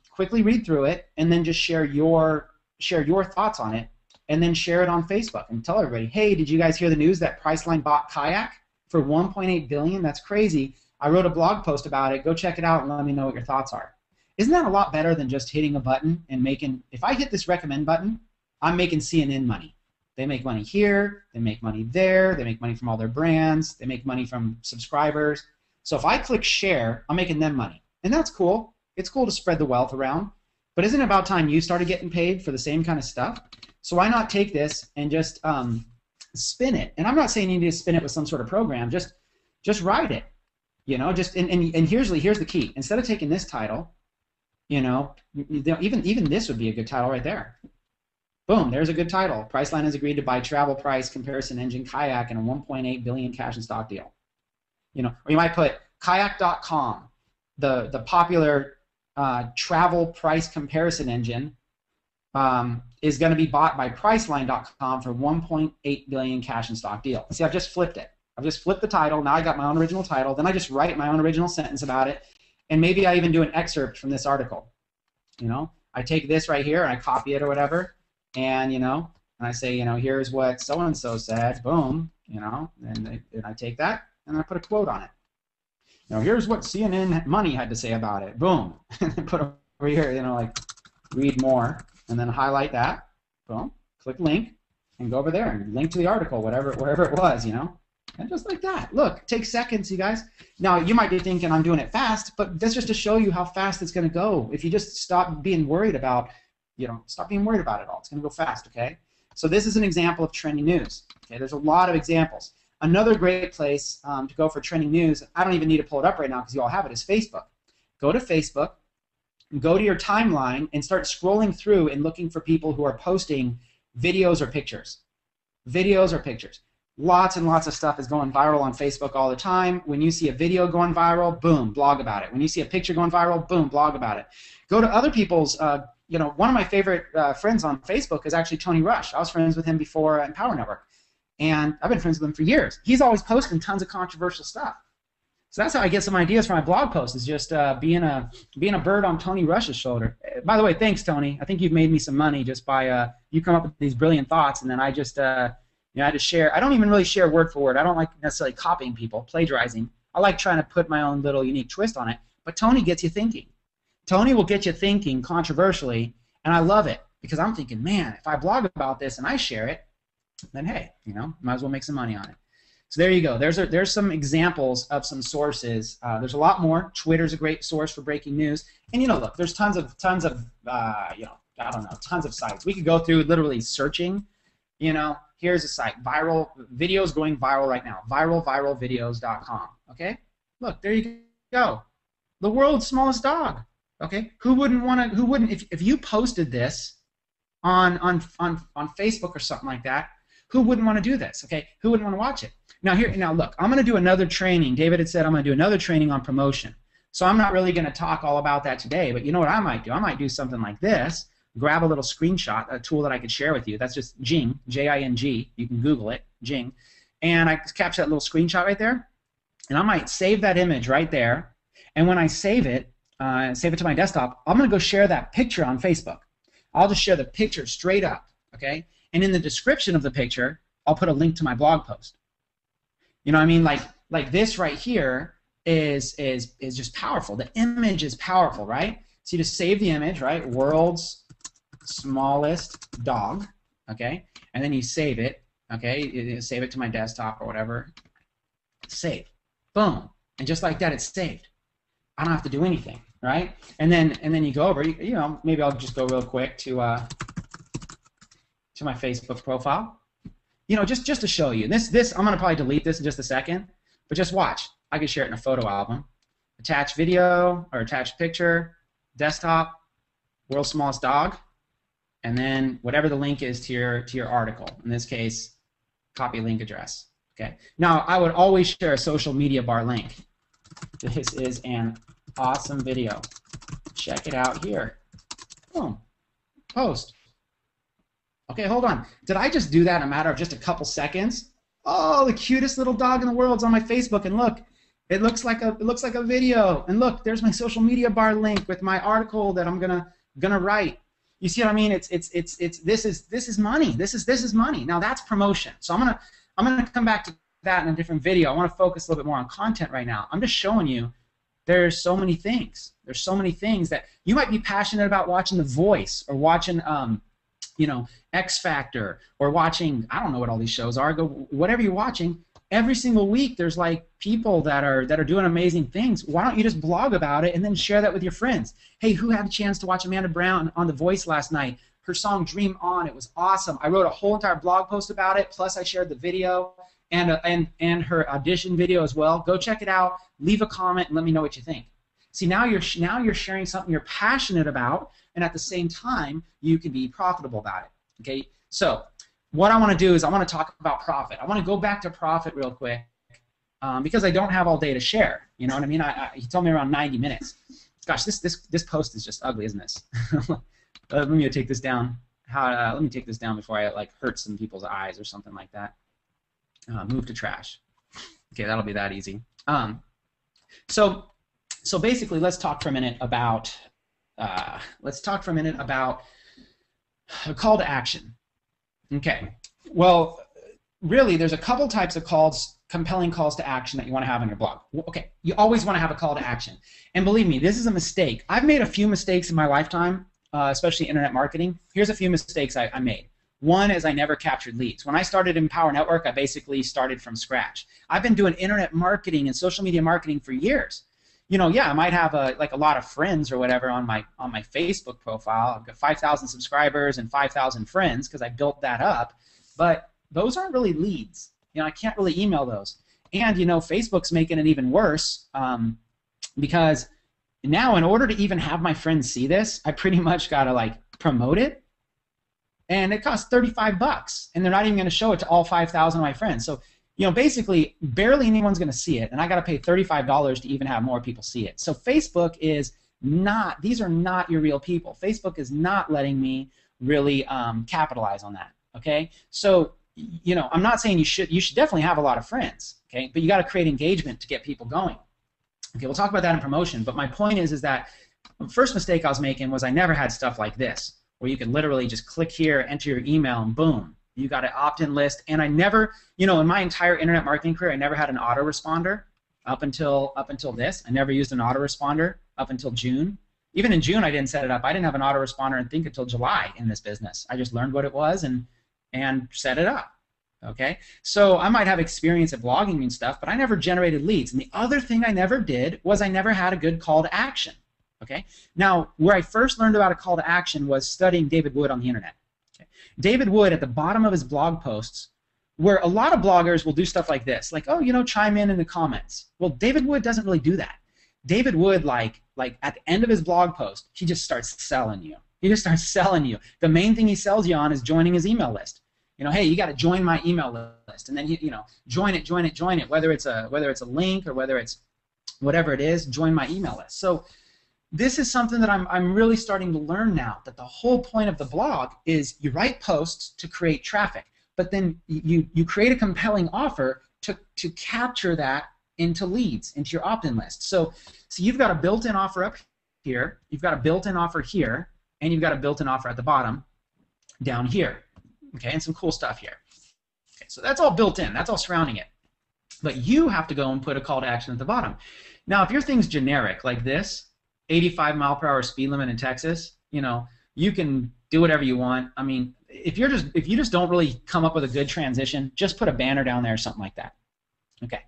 quickly read through it and then just share your thoughts on it, and then share it on Facebook and tell everybody, hey, did you guys hear the news that Priceline bought kayak for 1.8 billion? That's crazy. I wrote a blog post about it. Go check it out and let me know what your thoughts are. Isn't that a lot better than just hitting a button and making, if I hit this recommend button, I'm making CNN money. They make money here, they make money there, they make money from all their brands, they make money from subscribers. So if I click share, I'm making them money. And that's cool. It's cool to spread the wealth around. But isn't it about time you started getting paid for the same kind of stuff? So why not take this and just spin it? And I'm not saying you need to spin it with some sort of program. Just write it. And here's the key. Instead of taking this title, even this would be a good title right there. Boom, there's a good title. Priceline has agreed to buy travel price comparison engine kayak in a 1.8 billion cash and stock deal. Or you might put kayak.com, the popular travel price comparison engine, is going to be bought by Priceline.com for 1.8 billion cash and stock deal. See, I've just flipped it. I've just flipped the title. Now I got my own original title. Then I just write my own original sentence about it, and maybe I even do an excerpt from this article. I take this right here and I copy it or whatever, and and I say, here's what so and so said. Boom, and I take that and I put a quote on it. Here's what CNN Money had to say about it. Boom, and put over here, like read more, and then highlight that. Boom, click link, and go over there and link to the article, wherever it was, and just like that. Look, it takes seconds, you guys. Now you might be thinking I'm doing it fast, but that's just to show you how fast it's going to go. If you just stop being worried about, stop being worried about it all. It's going to go fast, okay? So this is an example of trending news. Okay, there's a lot of examples. Another great place to go for trending news, I don't even need to pull it up right now because you all have it, is Facebook. Go to Facebook, go to your timeline, and start scrolling through and looking for people who are posting videos or pictures. Videos or pictures. Lots and lots of stuff is going viral on Facebook all the time. When you see a video going viral, boom, blog about it. When you see a picture going viral, boom, blog about it. Go to other people's, one of my favorite friends on Facebook is actually Tony Rush. I was friends with him before Empower Network. And I've been friends with him for years. He's always posting tons of controversial stuff. So that's how I get some ideas for my blog posts, is just being a bird on Tony Rush's shoulder. By the way, thanks, Tony. I think you've made me some money just by you come up with these brilliant thoughts, and then I just I just share. I don't even really share word for word. I don't like necessarily copying people, plagiarizing. I like trying to put my own little unique twist on it. But Tony gets you thinking. Tony will get you thinking controversially, and I love it because I'm thinking, man, if I blog about this and I share it, then hey, might as well make some money on it. So there you go. There's some examples of some sources. There's a lot more. Twitter's a great source for breaking news. And look, there's tons of I don't know, tons of sites. We could go through literally searching. Here's a site, viral videos going viral right now. Viralvideos.com. Okay. Look, there you go. The world's smallest dog. Okay. Who wouldn't if you posted this on Facebook or something like that? Who wouldn't want to do this? Okay. Who wouldn't want to watch it? Now look, I'm going to do another training. David had said I'm going to do another training on promotion. So I'm not really going to talk all about that today, but you know what I might do? I might do something like this. Grab a little screenshot, a tool that I could share with you. That's just Jing, J-I-N-G. You can Google it, Jing. And I capture that little screenshot right there. And I might save that image right there. And when I save it to my desktop, I'm going to go share that picture on Facebook. I'll just share the picture straight up, okay? And in the description of the picture, I'll put a link to my blog post. You know what I mean? Like this right here is just powerful. The image is powerful, right? So you just save the image, right? World's smallest dog, okay? And then you save it, okay? You save it to my desktop or whatever. Save. Boom. And just like that, it's saved. I don't have to do anything, right? And then you go over, maybe I'll just go real quick to my Facebook profile. Just to show you. This I'm gonna probably delete this in just a second, but just watch. I can share it in a photo album. Attach video or attach picture, desktop, world's smallest dog, and then whatever the link is to your article. In this case, copy link address. Okay. Now, I would always share a social media bar link. This is an awesome video. Check it out here. Boom. Post. Okay, hold on. Did I just do that in a matter of just a couple seconds? Oh, the cutest little dog in the world's on my Facebook, and look, it looks like a video. And look, there's my social media bar link with my article that I'm gonna write. You see what I mean? This is money. This is money. Now that's promotion. So I'm gonna come back to that in a different video. I want to focus a little bit more on content right now. I'm just showing you there's so many things. There's so many things that you might be passionate about watching The Voice or watching you know, X Factor, or watching, I don't know what all these shows are, go whatever you're watching. Every single week there's like people that are doing amazing things. Why don't you just blog about it and then share that with your friends? Hey, who had a chance to watch Amanda Brown on The Voice last night? Her song Dream On, it was awesome. I wrote a whole entire blog post about it, plus I shared the video and her audition video as well. Go check it out, leave a comment, and let me know what you think. See, now you're sharing something you're passionate about, and at the same time, you can be profitable about it. Okay? So what I want to do is I want to talk about profit. I want to go back to profit real quick because I don't have all day to share. You know what I mean? He told me around 90 minutes. Gosh, this post is just ugly, isn't this? Let me take this down. Let me take this down before I like hurt some people's eyes or something like that. Move to trash. Okay, that'll be that easy. So basically, let's talk for a minute about a call to action. Okay. Well, really, there's a couple types of calls, compelling calls to action that you want to have on your blog. Okay, you always want to have a call to action. And believe me, this is a mistake. I've made a few mistakes in my lifetime, especially internet marketing. Here's a few mistakes I made. One is I never captured leads. When I started Empower Network, I basically started from scratch. I've been doing internet marketing and social media marketing for years. You know, yeah, I might have a lot of friends or whatever on my Facebook profile. I've got 5,000 subscribers and 5,000 friends because I built that up, but those aren't really leads. You know, I can't really email those. And you know, Facebook's making it even worse because now in order to even have my friends see this, I pretty much gotta like promote it, and it costs $35, and they're not even going to show it to all 5,000 of my friends. So you know, basically, barely anyone's going to see it, and I got to pay $35 to even have more people see it. So Facebook is not; these are not your real people. Facebook is not letting me really capitalize on that. Okay, so you know, I'm not saying you should definitely have a lot of friends. Okay, but you got to create engagement to get people going. Okay, we'll talk about that in promotion. But my point is that the first mistake I was making was I never had stuff like this, where you could literally just click here, enter your email, and boom. You got an opt-in list, and I never, you know, in my entire internet marketing career, I never had an autoresponder up until this. I never used an autoresponder up until June. Even in June, I didn't set it up. I didn't have an autoresponder and think until July in this business. I just learned what it was and set it up. Okay, so I might have experience at blogging and stuff, but I never generated leads. And the other thing I never did was I never had a good call to action. Okay, now where I first learned about a call to action was studying David Wood on the internet. David Wood, at the bottom of his blog posts, where a lot of bloggers will do stuff like this, like, oh, you know, chime in the comments. Well, David Wood doesn't really do that. David Wood, like at the end of his blog post, he just starts selling you. He just starts selling you. The main thing he sells you on is joining his email list. You know, hey, you got to join my email list, and then you know, join it. Whether it's a link or whether it's whatever it is, join my email list. So this is something that I'm really starting to learn now, that the whole point of the blog is you write posts to create traffic, but then you create a compelling offer to capture that into leads, into your opt-in list. So you've got a built-in offer up here, you've got a built-in offer here, and you've got a built-in offer at the bottom down here, okay, and some cool stuff here. Okay, so that's all built in, that's all surrounding it. But you have to go and put a call to action at the bottom. Now, if your thing's generic like this, 85-mile-per-hour speed limit in Texas, you know, you can do whatever you want. I mean, if you just don't really come up with a good transition, just put a banner down there or something like that. Okay.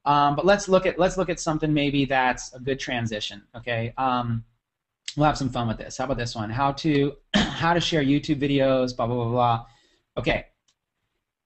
But let's look at something maybe that's a good transition. Okay. We'll have some fun with this. How about this one? How to share YouTube videos, blah blah blah blah. Okay.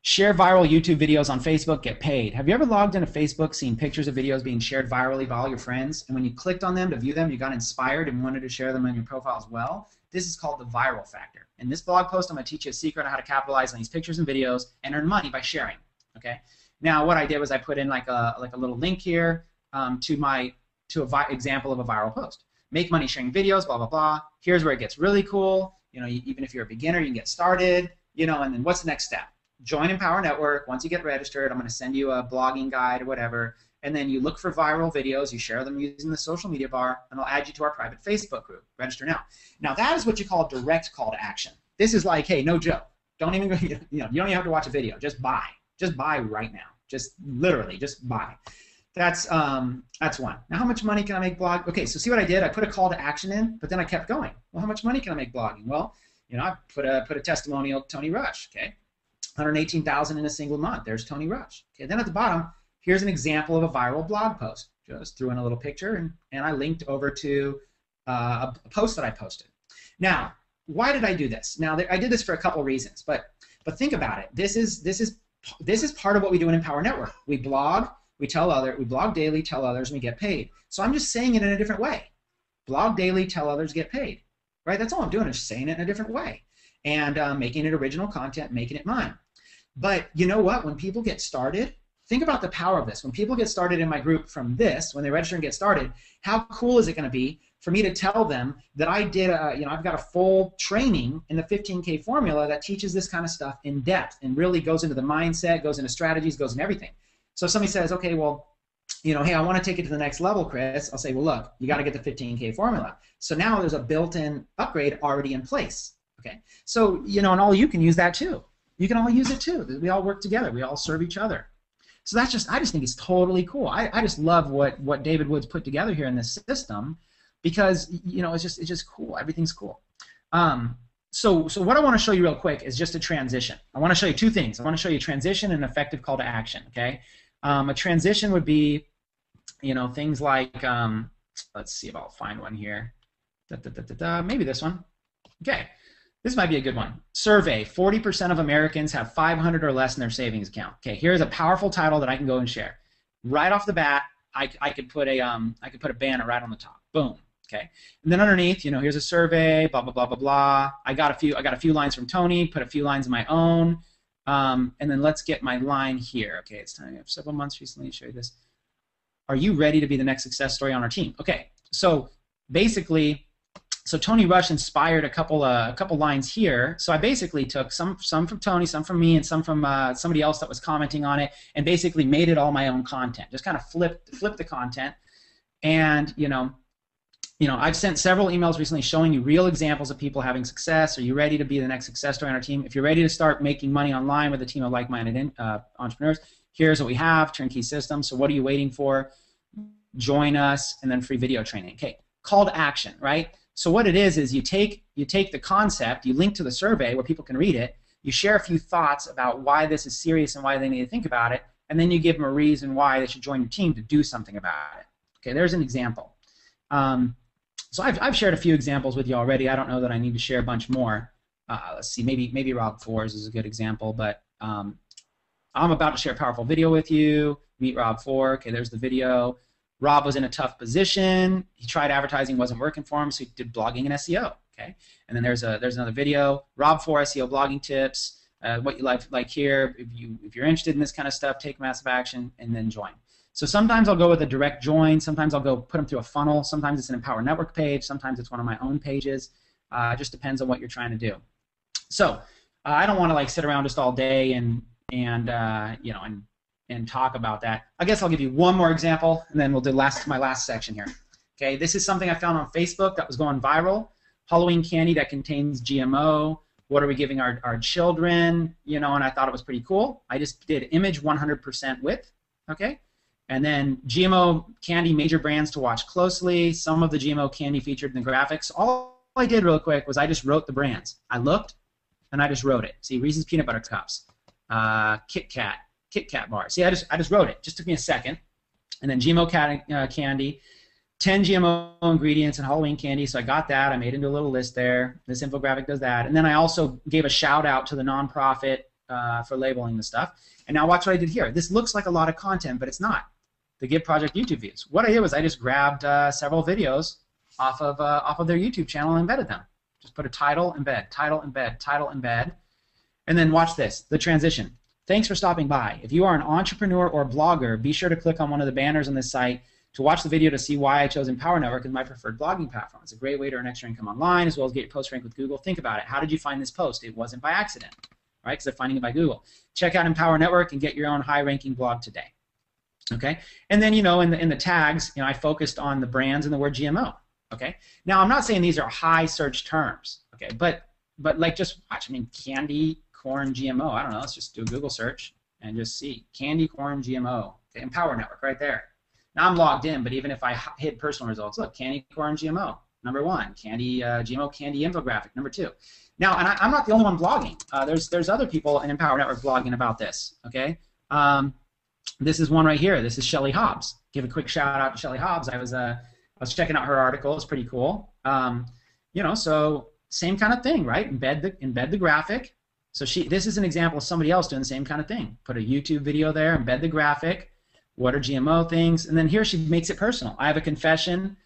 Share viral YouTube videos on Facebook, get paid. Have you ever logged into Facebook, seen pictures of videos being shared virally by all your friends, and when you clicked on them to view them, you got inspired and wanted to share them on your profile as well? This is called the viral factor. In this blog post, I'm going to teach you a secret on how to capitalize on these pictures and videos and earn money by sharing. Okay. Now, what I did was I put in like a little link here to an example of a viral post. Make money sharing videos, blah blah blah. Here's where it gets really cool. You know, even if you're a beginner, you can get started. You know, and then what's the next step? Join Empower Network. Once you get registered, I'm going to send you a blogging guide or whatever. And then you look for viral videos, you share them using the social media bar, and I'll add you to our private Facebook group. Register now. Now that is what you call a direct call to action. This is like, hey, no joke. Don't even go, you don't even have to watch a video. Just buy. Just buy right now. Just literally, just buy. That's one. Now how much money can I make blog? Okay, so see what I did? I put a call to action in, but then I kept going. Well, how much money can I make blogging? Well, you know, I put a testimonial to Tony Rush. Okay, 118,000 in a single month. There's Tony Rush. Okay, then at the bottom, here's an example of a viral blog post. Just threw in a little picture, and I linked over to a post that I posted. Now, why did I do this? Now, I did this for a couple reasons, but think about it. This is part of what we do in Empower Network. We blog, we blog daily, tell others, and we get paid. So I'm just saying it in a different way. Blog daily, tell others, get paid. Right? That's all I'm doing is saying it in a different way, and making it original content, making it mine. But you know what? When people get started, think about the power of this. When people get started in my group from this, when they register and get started, how cool is it going to be for me to tell them that I did, I've got a full training in the 15K formula that teaches this kind of stuff in depth and really goes into the mindset, goes into strategies, goes into everything. So if somebody says, okay, well, hey, I want to take it to the next level, Chris, I'll say, well, look, you got to get the 15K formula. So now there's a built-in upgrade already in place. Okay, so and all you can use that too. You can all use it too. We all work together. We all serve each other. So I just think it's totally cool. I just love what David Wood's put together here in this system, because it's just cool. Everything's cool. So what I want to show you real quick is just a transition. I want to show you two things. I want to show you a transition and an effective call to action. Okay, a transition would be, things like let's see if I'll find one here. Maybe this one. Okay. This might be a good one. Survey: 40% of Americans have 500 or less in their savings account. Okay, here's a powerful title that I can go and share. Right off the bat, I could put a banner right on the top. Boom. Okay, and then underneath, here's a survey. Blah blah blah blah blah. I got a few lines from Tony. Put a few lines of my own. And then let's get my line here. Okay, it's time. I have several months recently to show you this. Are you ready to be the next success story on our team? Okay, so basically. So Tony Rush inspired a couple lines here. So I basically took some from Tony, some from me, and some from somebody else that was commenting on it, and basically made it all my own content. Just kind of flipped the content. And I've sent several emails recently showing you real examples of people having success. Are you ready to be the next success story on our team? If you're ready to start making money online with a team of like-minded entrepreneurs, here's what we have: turnkey system. So what are you waiting for? Join us, and then free video training. Okay, call to action, right? So what it is you take the concept, you link to the survey where people can read it, you share a few thoughts about why this is serious and why they need to think about it, and then you give them a reason why they should join your team to do something about it. Okay, there's an example. So I've shared a few examples with you already. I don't know that I need to share a bunch more. Let's see, maybe Rob For's is a good example, but I'm about to share a powerful video with you. Meet Rob For. Okay, there's the video. Rob was in a tough position. He tried advertising, wasn't working for him, so he did blogging and SEO. Okay, and then there's another video. Rob For SEO blogging tips. What you like here. If you're interested in this kind of stuff, take massive action and then join. So sometimes I'll go with a direct join. Sometimes I'll go put them through a funnel. Sometimes it's an Empower Network page. Sometimes it's one of my own pages. It just depends on what you're trying to do. So I don't want to sit around just all day and talk about that. I guess I'll give you one more example, and then we'll do my last section here. Okay, this is something I found on Facebook that was going viral. Halloween candy that contains GMO. What are we giving our children? And I thought it was pretty cool. I just did image 100% width. Okay, and then GMO candy major brands to watch closely. Some of the GMO candy featured in the graphics. All I did real quick was I just wrote the brands. I looked, and I just wrote it. See, Reese's Peanut Butter Cups, Kit Kat bars. See, I just wrote it. Just took me a second. And then GMO candy, 10 GMO ingredients in Halloween candy. So I got that. I made into a little list there. This infographic does that. And then I also gave a shout out to the nonprofit for labeling the stuff. And now watch what I did here. This looks like a lot of content, but it's not. The Give Project YouTube views. What I did was I just grabbed several videos off of their YouTube channel and embedded them. Just put a title, embed, title, embed, title, embed. And then watch this, the transition. Thanks for stopping by. If you are an entrepreneur or blogger, be sure to click on one of the banners on this site to watch the video to see why I chose Empower Network as my preferred blogging platform. It's a great way to earn extra income online, as well as get your post ranked with Google. Think about it. How did you find this post? It wasn't by accident, right? Because they're finding it by Google. Check out Empower Network and get your own high-ranking blog today. Okay, and then in the tags, I focused on the brands and the word GMO. Okay, now I'm not saying these are high search terms. Okay, but like just watch. I mean, candy corn GMO. I don't know. Let's just do a Google search and just see candy corn GMO. Okay, Empower Network right there. Now I'm logged in, but even if I hit personal results, look, candy corn GMO #1, candy GMO candy infographic #2. Now, and I'm not the only one blogging. There's other people in Empower Network blogging about this. Okay. This is one right here. This is Shelly Hobbs. Give a quick shout out to Shelly Hobbs. I was checking out her article. It's pretty cool. So same kind of thing, right? Embed the graphic. So this is an example of somebody else doing the same kind of thing. Put a YouTube video there, embed the graphic. What are GMO things? And then here she makes it personal. I have a confession.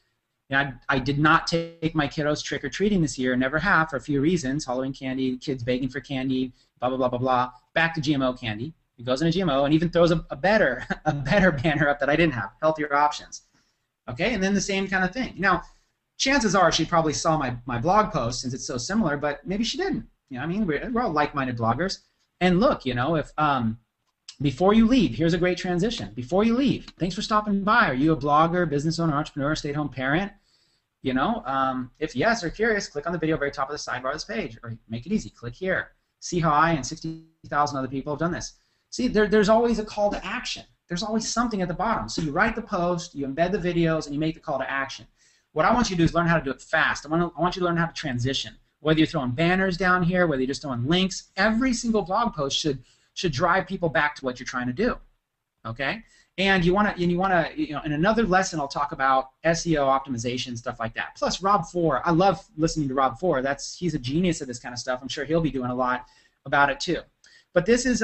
I did not take my kiddos trick-or-treating this year. Never have for a few reasons. Halloween candy, kids begging for candy, blah, blah, blah, blah, blah. Back to GMO candy. It goes into GMO and even throws a better banner up that I didn't have, healthier options. Okay, and then the same kind of thing. Now, chances are she probably saw my blog post since it's so similar, but maybe she didn't. I mean, we're all like-minded bloggers. And look, if before you leave, here's a great transition. Before you leave, thanks for stopping by. Are you a blogger, business owner, entrepreneur, stay-at-home parent? If yes or curious, click on the video very top of the sidebar of this page, or make it easy. Click here. See how I and 60,000 other people have done this. See, there's always a call to action. There's always something at the bottom. So you write the post, you embed the videos, and you make the call to action. What I want you to do is learn how to do it fast. I want you to learn how to transition. Whether you're throwing banners down here, whether you're just throwing links, every single blog post should drive people back to what you're trying to do. Okay? And you want to, in another lesson, I'll talk about SEO optimization, stuff like that. Plus, Rob Four, I love listening to Rob Four. He's a genius at this kind of stuff. I'm sure he'll be doing a lot about it too. But this is,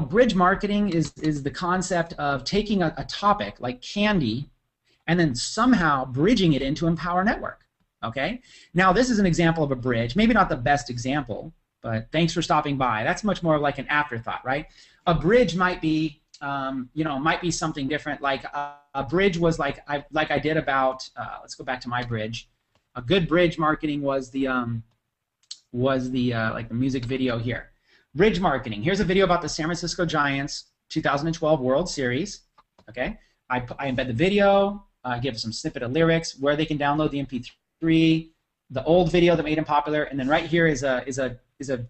bridge marketing is the concept of taking a topic like candy and then somehow bridging it into Empower Network. Okay? Now, this is an example of a bridge. Maybe not the best example, but thanks for stopping by. That's much more like an afterthought, right? A bridge might be, might be something different. Like a bridge was like I did about. Let's go back to my bridge. A good bridge marketing was the like the music video here. Bridge marketing. Here's a video about the San Francisco Giants 2012 World Series. Okay, I embed the video. I give some snippet of lyrics, where they can download the MP3, the old video that made him popular, and then right here is a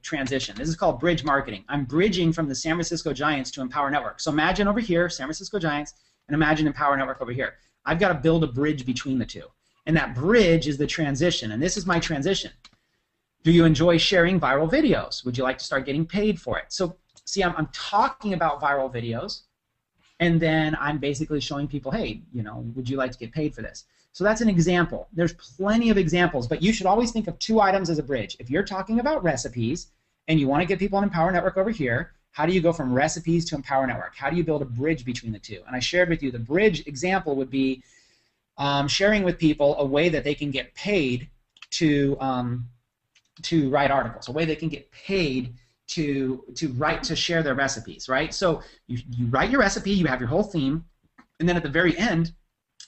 transition. This is called bridge marketing. I'm bridging from the San Francisco Giants to Empower Network. So imagine over here, San Francisco Giants, and imagine Empower Network over here. I've got to build a bridge between the two. And that bridge is the transition, and this is my transition. Do you enjoy sharing viral videos? Would you like to start getting paid for it? So see, I'm talking about viral videos, and then I'm basically showing people, hey, would you like to get paid for this? So that's an example. There's plenty of examples, but you should always think of 2 items as a bridge. If you're talking about recipes and you want to get people on Empower Network over here, how do you go from recipes to Empower Network? How do you build a bridge between the two? And I shared with you the bridge example would be sharing with people a way that they can get paid to write articles, a way they can get paid to share their recipes, right? So you write your recipe, you have your whole theme, and then at the very end,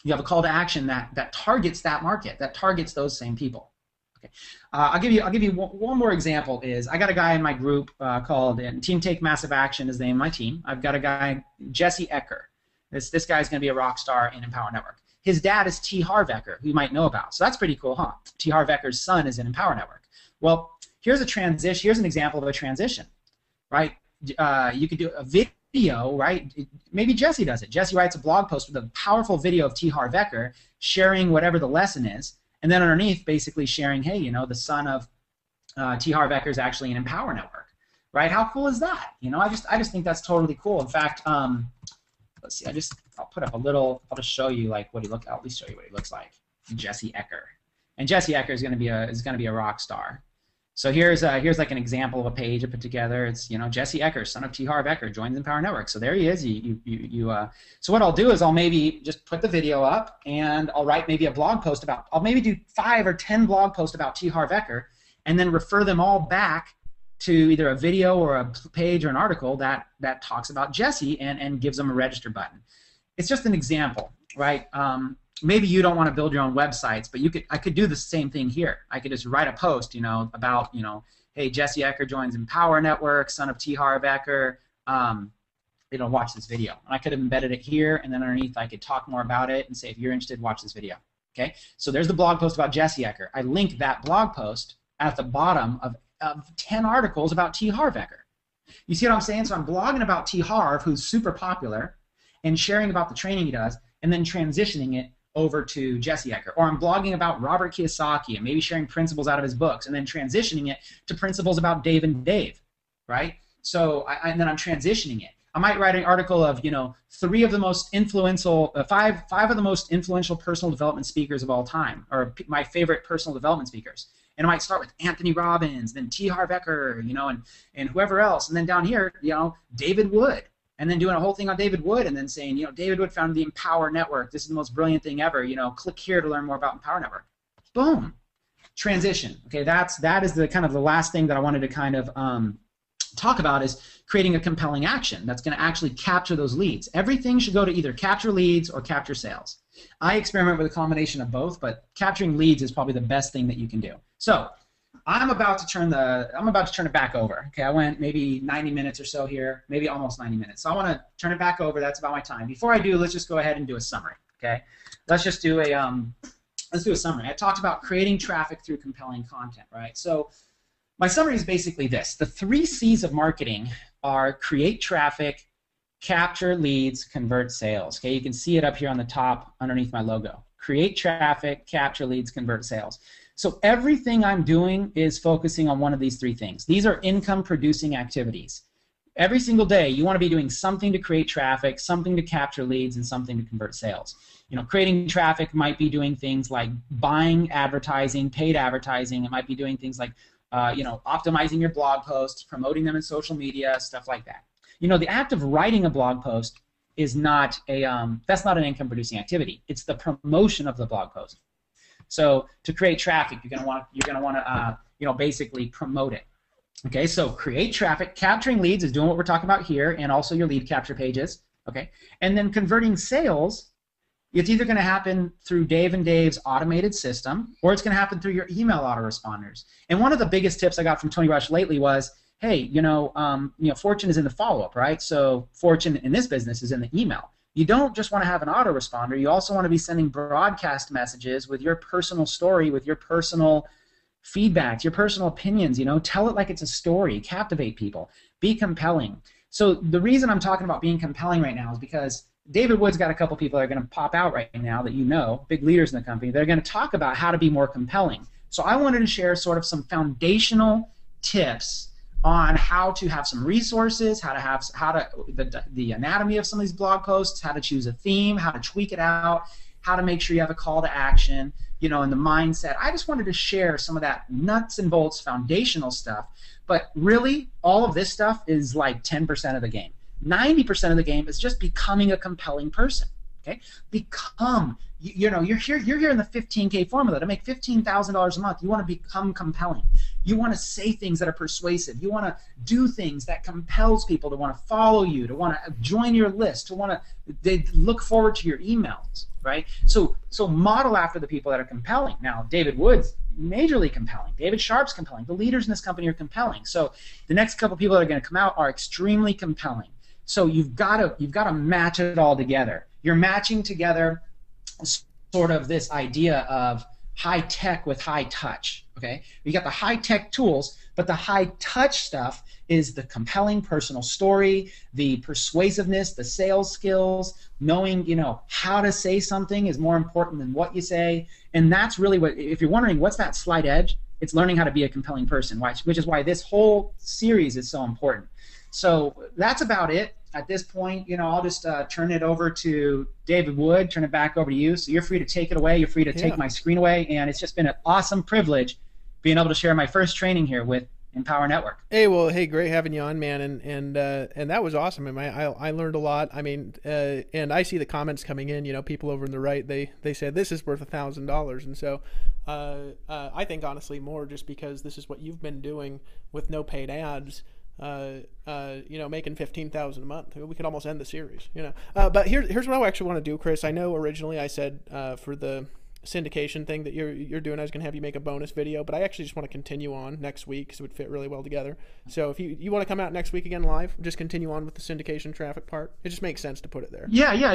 you have a call to action that targets that market, that targets those same people. Okay, I'll give you one more example. Is I got a guy in my group called Team Take Massive Action is the name of my team. I've got a guy, Jesse Ecker. This guy's going to be a rock star in Empower Network. His dad is T. Harv Ecker, who you might know about. So that's pretty cool, huh? T. Harv Ecker's son is in Empower Network. Well, here's a transition. Here's an example of a transition, right? You could do a video, right? Maybe Jesse does it. Jesse writes a blog post with a powerful video of T. Harv Ecker sharing whatever the lesson is, and then underneath basically sharing, hey, the son of T. Harv Ecker is actually in Empower Network, right? How cool is that? I just think that's totally cool. In fact, let's see. I'll put up a little. I'll just show you like what he look. I'll at least show you what he looks like. Jesse Ecker, and Jesse Ecker is going to be a rock star. So here's like an example of a page I put together. It's, you know, Jesse Ecker, son of T. Harv Ecker, joins Empower Network. So there he is. So what I'll do is I'll maybe just put the video up, and I'll write maybe a blog post about. I'll maybe do 5 or 10 blog posts about T. Harv Ecker, and then refer them all back to either a video or a page or an article that talks about Jesse and gives them a register button. It's just an example, right? Maybe you don't want to build your own websites, but I could do the same thing here. I could just write a post, you know, about, you know, hey, Jesse Ecker joins Empower Network, son of T. Harv Ecker, you know, watch this video. And I could have embedded it here, and then underneath I could talk more about it and say, if you're interested, watch this video. Okay, so there's the blog post about Jesse Ecker. I link that blog post at the bottom of 10 articles about T. Harv Ecker. You see what I'm saying? So I'm blogging about T. Harv, who's super popular, and sharing about the training he does, and then transitioning it over to Jesse Ecker. Or I'm blogging about Robert Kiyosaki and maybe sharing principles out of his books, and then transitioning it to principles about Dave and Dave, right? So and then I'm transitioning it. I might write an article of, you know, 5 of the most influential personal development speakers of all time, or my favorite personal development speakers. And I might start with Anthony Robbins, then T. Harv Ecker, you know, and whoever else. And then down here, you know, David Wood. And then doing a whole thing on David Wood, and then saying, you know, David Wood founded the Empower Network. This is the most brilliant thing ever. You know, click here to learn more about Empower Network. Boom. Transition. Okay, that is the kind of the last thing that I wanted to kind of talk about, is creating a compelling action that's going to actually capture those leads. Everything should go to either capture leads or capture sales. I experiment with a combination of both, but capturing leads is probably the best thing that you can do. So I'm about to turn it back over. Okay, I went maybe 90 minutes or so here, maybe almost 90 minutes. So I want to turn it back over. That's about my time. Before I do, let's just go ahead and do a summary. Okay, let's do a summary. I talked about creating traffic through compelling content, right? So my summary is basically this: the 3 C's of marketing are create traffic, capture leads, convert sales. Okay, you can see it up here on the top underneath my logo. Create traffic, capture leads, convert sales. So everything I'm doing is focusing on one of these 3 things. These are income-producing activities. Every single day, you want to be doing something to create traffic, something to capture leads, and something to convert sales. You know, creating traffic might be doing things like buying advertising, paid advertising. It might be doing things like, you know, optimizing your blog posts, promoting them in social media, stuff like that. You know, the act of writing a blog post is not that's not an income-producing activity. It's the promotion of the blog post. So to create traffic, you're gonna want to you know, basically promote it. Okay, so create traffic. Capturing leads is doing what we're talking about here, and also your lead capture pages. Okay, and then converting sales, it's either going to happen through Dave and Dave's automated system, or it's going to happen through your email autoresponders. And one of the biggest tips I got from Tony Rush lately was, hey, you know, fortune is in the follow-up, right? So fortune in this business is in the email. You don't just want to have an autoresponder. You also want to be sending broadcast messages with your personal story, with your personal feedback, your personal opinions. You know, tell it like it's a story. Captivate people. Be compelling. So the reason I'm talking about being compelling right now is because David Wood's got a couple people that are going to pop out right now that you know, big leaders in the company. They're going to talk about how to be more compelling. So I wanted to share sort of some foundational tips on how to have some resources, the anatomy of some of these blog posts, how to choose a theme, how to tweak it out, how to make sure you have a call to action, you know, and the mindset. I just wanted to share some of that nuts and bolts foundational stuff, but really all of this stuff is like 10% of the game. 90% of the game is just becoming a compelling person. Okay, become. You know, you're here in the 15K formula to make $15,000 a month. You want to become compelling. You want to say things that are persuasive. You want to do things that compels people to want to follow you, to want to join your list, to want to look forward to your emails, right? So model after the people that are compelling. Now, David Wood's majorly compelling. David Sharp's compelling. The leaders in this company are compelling. So the next couple people that are going to come out are extremely compelling. So you've got to match it all together. You're matching together sort of this idea of high tech with high touch. Okay, you got the high tech tools, but the high touch stuff is the compelling personal story, the persuasiveness, the sales skills, knowing, you know, how to say something is more important than what you say. And that's really what, if you're wondering what's that slight edge, it's learning how to be a compelling person, which is why this whole series is so important. So that's about it. At this point, you know, I'll just turn it over to David Wood, turn it back over to you. So you're free to take it away. You're free to take my screen away. And it's just been an awesome privilege being able to share my first training here with Empower Network. Hey, well, hey, great having you on, man, and that was awesome. I mean, I learned a lot. I mean, and I see the comments coming in. You know, people over on the right, they said this is worth $1,000, and so I think honestly more just because this is what you've been doing with no paid ads. You know, making 15,000 a month. We could almost end the series. You know, but here's what I actually want to do, Chris. I know originally I said for the syndication thing that you're doing, I was gonna have you make a bonus video, but I actually just want to continue on next week because it would fit really well together. So if you want to come out next week again live, just continue on with the syndication traffic part. It just makes sense to put it there. Yeah,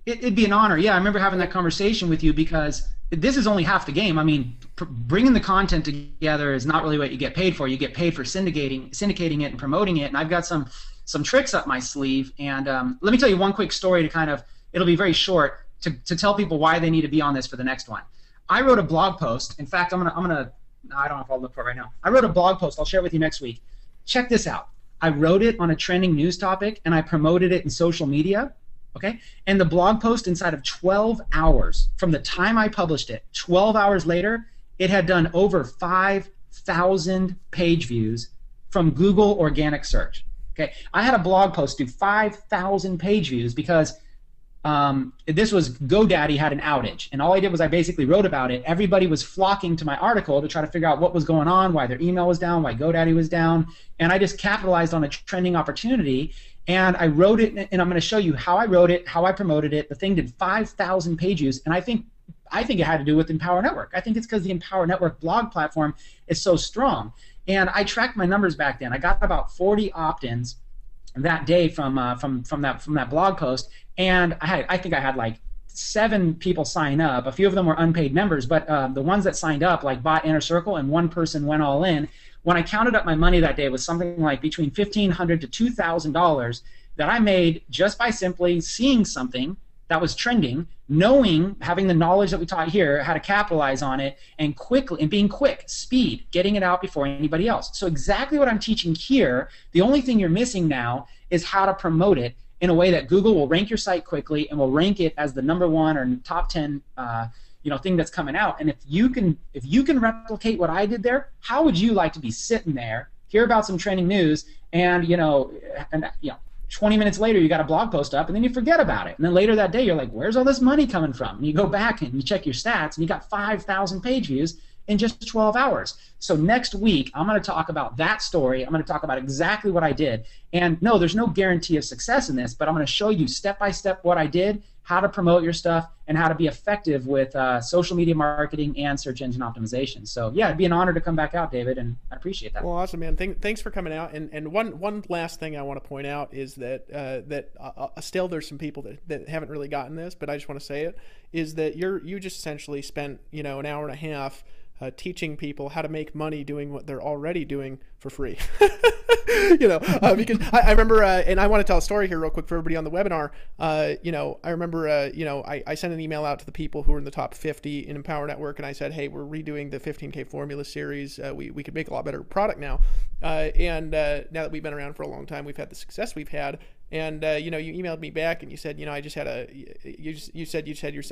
it'd be an honor. Yeah, I remember having that conversation with you because this is only half the game. I mean, bringing the content together is not really what you get paid for. You get paid for syndicating it and promoting it. And I've got some tricks up my sleeve. And let me tell you one quick story to kind of, it'll be very short, to tell people why they need to be on this for the next one. I wrote a blog post. In fact, no, I don't know if I'll look for it right now. I wrote a blog post. I'll share it with you next week. Check this out. I wrote it on a trending news topic, and I promoted it in social media. Okay? And the blog post, inside of 12 hours, from the time I published it, 12 hours later, it had done over 5,000 page views from Google organic search. Okay? I had a blog post do 5,000 page views because this was GoDaddy had an outage, and all I did was I basically wrote about it. Everybody was flocking to my article to try to figure out what was going on, why their email was down, why GoDaddy was down, and I just capitalized on a trending opportunity, and I wrote it, and I'm going to show you how I wrote it, how I promoted it. The thing did 5,000 page views, and I think it had to do with Empower Network. I think it's because the Empower Network blog platform is so strong, and I tracked my numbers back then. I got about 40 opt-ins that day from that blog post, and I think I had like 7 people sign up. A few of them were unpaid members, but the ones that signed up like bought Inner Circle, and one person went all in. When I counted up my money that day, it was something like between $1,500 to $2,000 that I made just by simply seeing something that was trending, knowing, having the knowledge that we taught here, how to capitalize on it, and quickly, and being quick, speed, getting it out before anybody else. So exactly what I'm teaching here, the only thing you're missing now is how to promote it in a way that Google will rank your site quickly and will rank it as the #1 or top 10 thing that's coming out. And if you can replicate what I did there, how would you like to be sitting there, hear about some trending news, and 20 minutes later you got a blog post up, and then you forget about it, and then later that day you're like, where's all this money coming from? And you go back and you check your stats, and you got 5,000 page views in just 12 hours. So next week I'm going to talk about that story. I'm going to talk about exactly what I did. And no, there's no guarantee of success in this, but I'm going to show you step by step what I did, how to promote your stuff, and how to be effective with social media marketing and search engine optimization. So yeah, it'd be an honor to come back out, David, and I appreciate that. Well, awesome, man. Thanks for coming out. And one last thing I want to point out is that still there's some people that haven't really gotten this, but I just want to say it, is that you just essentially spent an hour and a half teaching people how to make money doing what they're already doing for free. Because I remember, and I want to tell a story here real quick for everybody on the webinar. I remember, I sent an email out to the people who were in the top 50 in Empower Network, and I said, hey, we're redoing the 15K Formula series. We could make a lot better product now. And now that we've been around for a long time, we've had the success we've had. And you emailed me back and you said, I just had you said you had your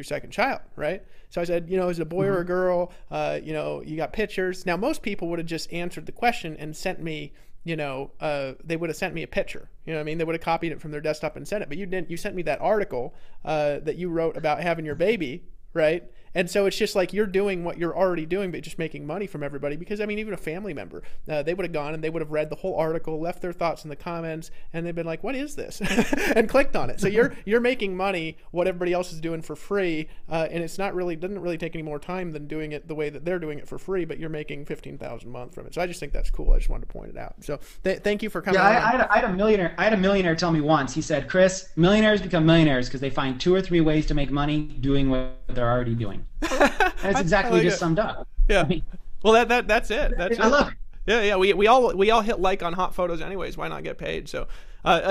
second child, right? So I said, is it a boy or a girl? You got pictures. Now most people would have just answered the question and sent me, they would have sent me a picture. You know what I mean? They would have copied it from their desktop and sent it. But you didn't. You sent me that article that you wrote about having your baby, right? And so it's just like you're doing what you're already doing, but just making money from everybody. Because, I mean, even a family member, they would have gone and they would have read the whole article, left their thoughts in the comments, and they've been like, what is this? And clicked on it. So you're making money what everybody else is doing for free, and it's not really, doesn't really take any more time than doing it the way that they're doing it for free, but you're making $15,000 a month from it. So I just think that's cool. I just wanted to point it out. So thank you for coming on. I had a millionaire tell me once, he said, Chris, millionaires become millionaires because they find 2 or 3 ways to make money doing what they're already doing. And it's exactly just summed up. Yeah. I mean, well, that's it. I love it. Yeah. We all hit like on hot photos anyways. Why not get paid? So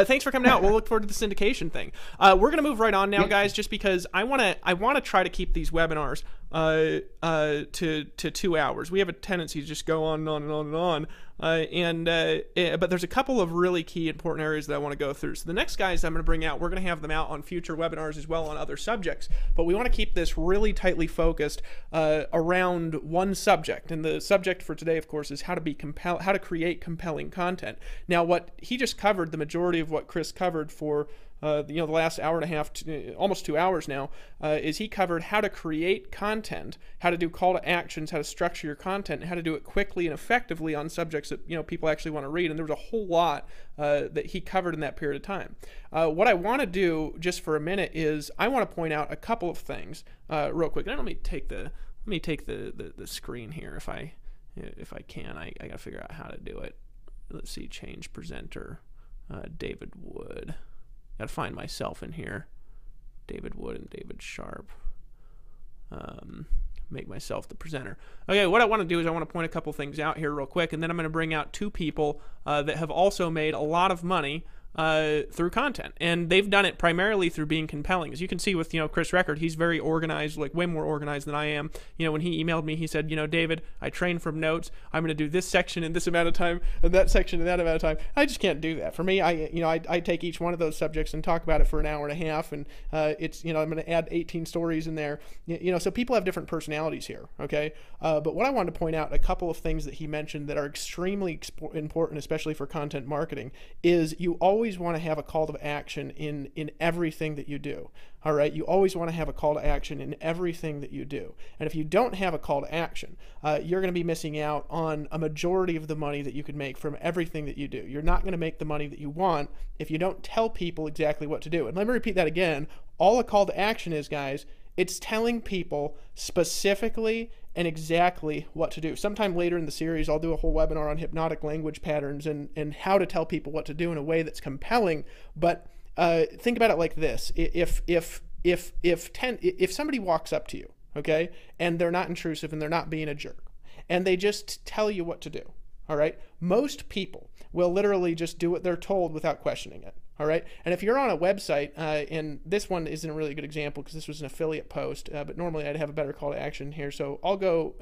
Thanks for coming out. We'll look forward to the syndication thing. We're gonna move right on now, guys, just because I wanna try to keep these webinars to 2 hours. We have a tendency to just go on and on and on and on. But there's a couple of really key important areas that I want to go through. So the next guys I'm going to bring out, we're going to have them out on future webinars as well on other subjects, but we want to keep this really tightly focused around one subject. And the subject for today, of course, is how to create compelling content. Now, what he just covered, the majority of what Chris covered for the last hour and a half, almost 2 hours now, is he covered how to create content, how to do call to actions, how to structure your content, and how to do it quickly and effectively on subjects that people actually want to read. And there was a whole lot that he covered in that period of time. What I want to do just for a minute is I want to point out a couple of things real quick. Now let me take the screen here if I can. I got to figure out how to do it. Let's see, change presenter, David Wood. Got to find myself in here. David Wood and David Sharp. Make myself the presenter. Okay, what I want to do is I want to point a couple things out here real quick, and then I'm going to bring out two people that have also made a lot of money through content, and they've done it primarily through being compelling. As you can see with Chris Record, he's very organized, like way more organized than I am. When he emailed me, he said, David, I train from notes. I'm going to do this section in this amount of time and that section in that amount of time. I just can't do that. For me, I take each one of those subjects and talk about it for an hour and a half, and it's I'm going to add 18 stories in there. So people have different personalities here. Okay, but what I wanted to point out, a couple of things that he mentioned that are extremely important, especially for content marketing, is you always want to have a call to action in everything that you do. All right, you always want to have a call to action in everything that you do. And if you don't have a call to action, you're going to be missing out on a majority of the money that you could make from everything that you do. You're not going to make the money that you want if you don't tell people exactly what to do. And let me repeat that again. All a call to action is, guys, it's telling people specifically and exactly what to do. Sometime later in the series, I'll do a whole webinar on hypnotic language patterns and how to tell people what to do in a way that's compelling. But think about it like this: if somebody walks up to you, okay, and they're not intrusive and they're not being a jerk, and they just tell you what to do, all right, most people will literally just do what they're told without questioning it. All right, and if you're on a website, and this one isn't a really good example because this was an affiliate post, but normally I'd have a better call to action here. So I'll go,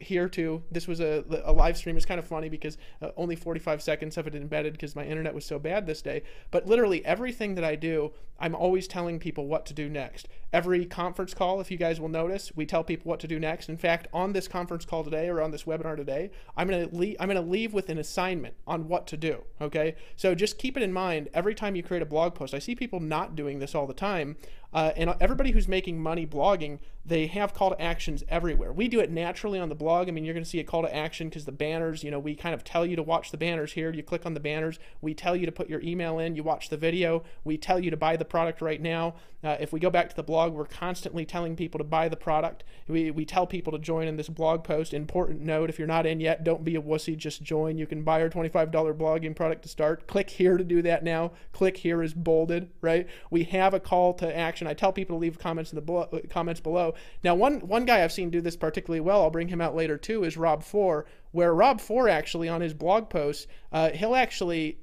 here too. This was a live stream. It's kind of funny because only 45 seconds of it embedded because my internet was so bad this day. But literally everything that I do, I'm always telling people what to do next. Every conference call, if you guys will notice, we tell people what to do next. In fact, on this conference call today or on this webinar today, I'm gonna leave with an assignment on what to do. Okay, so just keep it in mind. Every time you create a blog post, I see people not doing this all the time, and everybody who's making money blogging, they have call to actions everywhere. We do it naturally on the blog. I mean, you're going to see a call to action because the banners, we kind of tell you to watch the banners here. You click on the banners. We tell you to put your email in. You watch the video. We tell you to buy the product right now. If we go back to the blog, we're constantly telling people to buy the product. We tell people to join in this blog post. Important note, if you're not in yet, don't be a wussy, just join. You can buy our $25 blogging product to start. Click here to do that now. Click here is bolded, right? We have a call to action. I tell people to leave comments in the comments below. Now, one guy I've seen do this particularly well, I'll bring him out later too, is Rob 4, where Rob 4 actually on his blog posts, he'll actually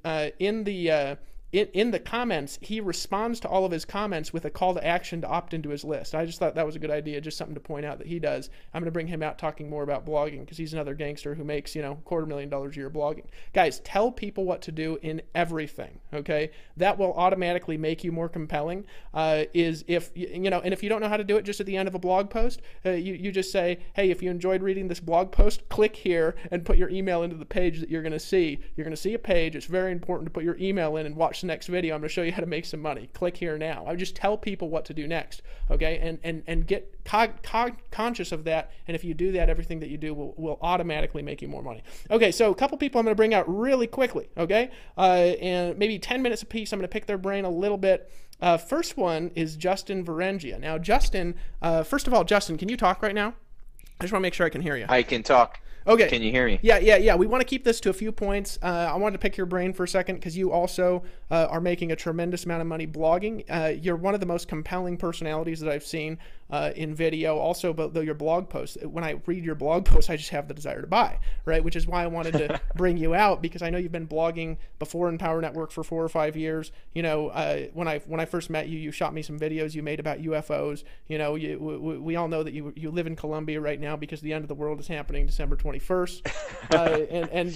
in the comments, he responds to all of his comments with a call to action to opt into his list. I just thought that was a good idea, just something to point out that he does. I'm going to bring him out talking more about blogging because he's another gangster who makes, $250,000 a year blogging. Guys, tell people what to do in everything, okay? That will automatically make you more compelling. And if you don't know how to do it just at the end of a blog post, you just say, hey, if you enjoyed reading this blog post, click here and put your email into the page that you're going to see. You're going to see a page. It's very important to put your email in and watch the next video. I'm going to show you how to make some money. Click here now. I just tell people what to do next, okay? And get conscious of that, and if you do that, everything that you do will automatically make you more money. Okay, so a couple people I'm going to bring out really quickly, okay? And maybe 10 minutes apiece. I'm going to pick their brain a little bit. First one is Justin Varengia. Now, Justin, first of all, Justin, can you talk right now? I just want to make sure I can hear you. I can talk. Okay. Can you hear me? Yeah. We want to keep this to a few points. I wanted to pick your brain for a second because you also are making a tremendous amount of money blogging. You're one of the most compelling personalities that I've seen in video. Also, but though your blog posts, when I read your blog posts, I just have the desire to buy, right? Which is why I wanted to bring you out, because I know you've been blogging before Empower Network for 4 or 5 years. You know, when I first met you, you shot me some videos you made about UFOs. You know, we all know that you live in Colombia right now because the end of the world is happening December 21st.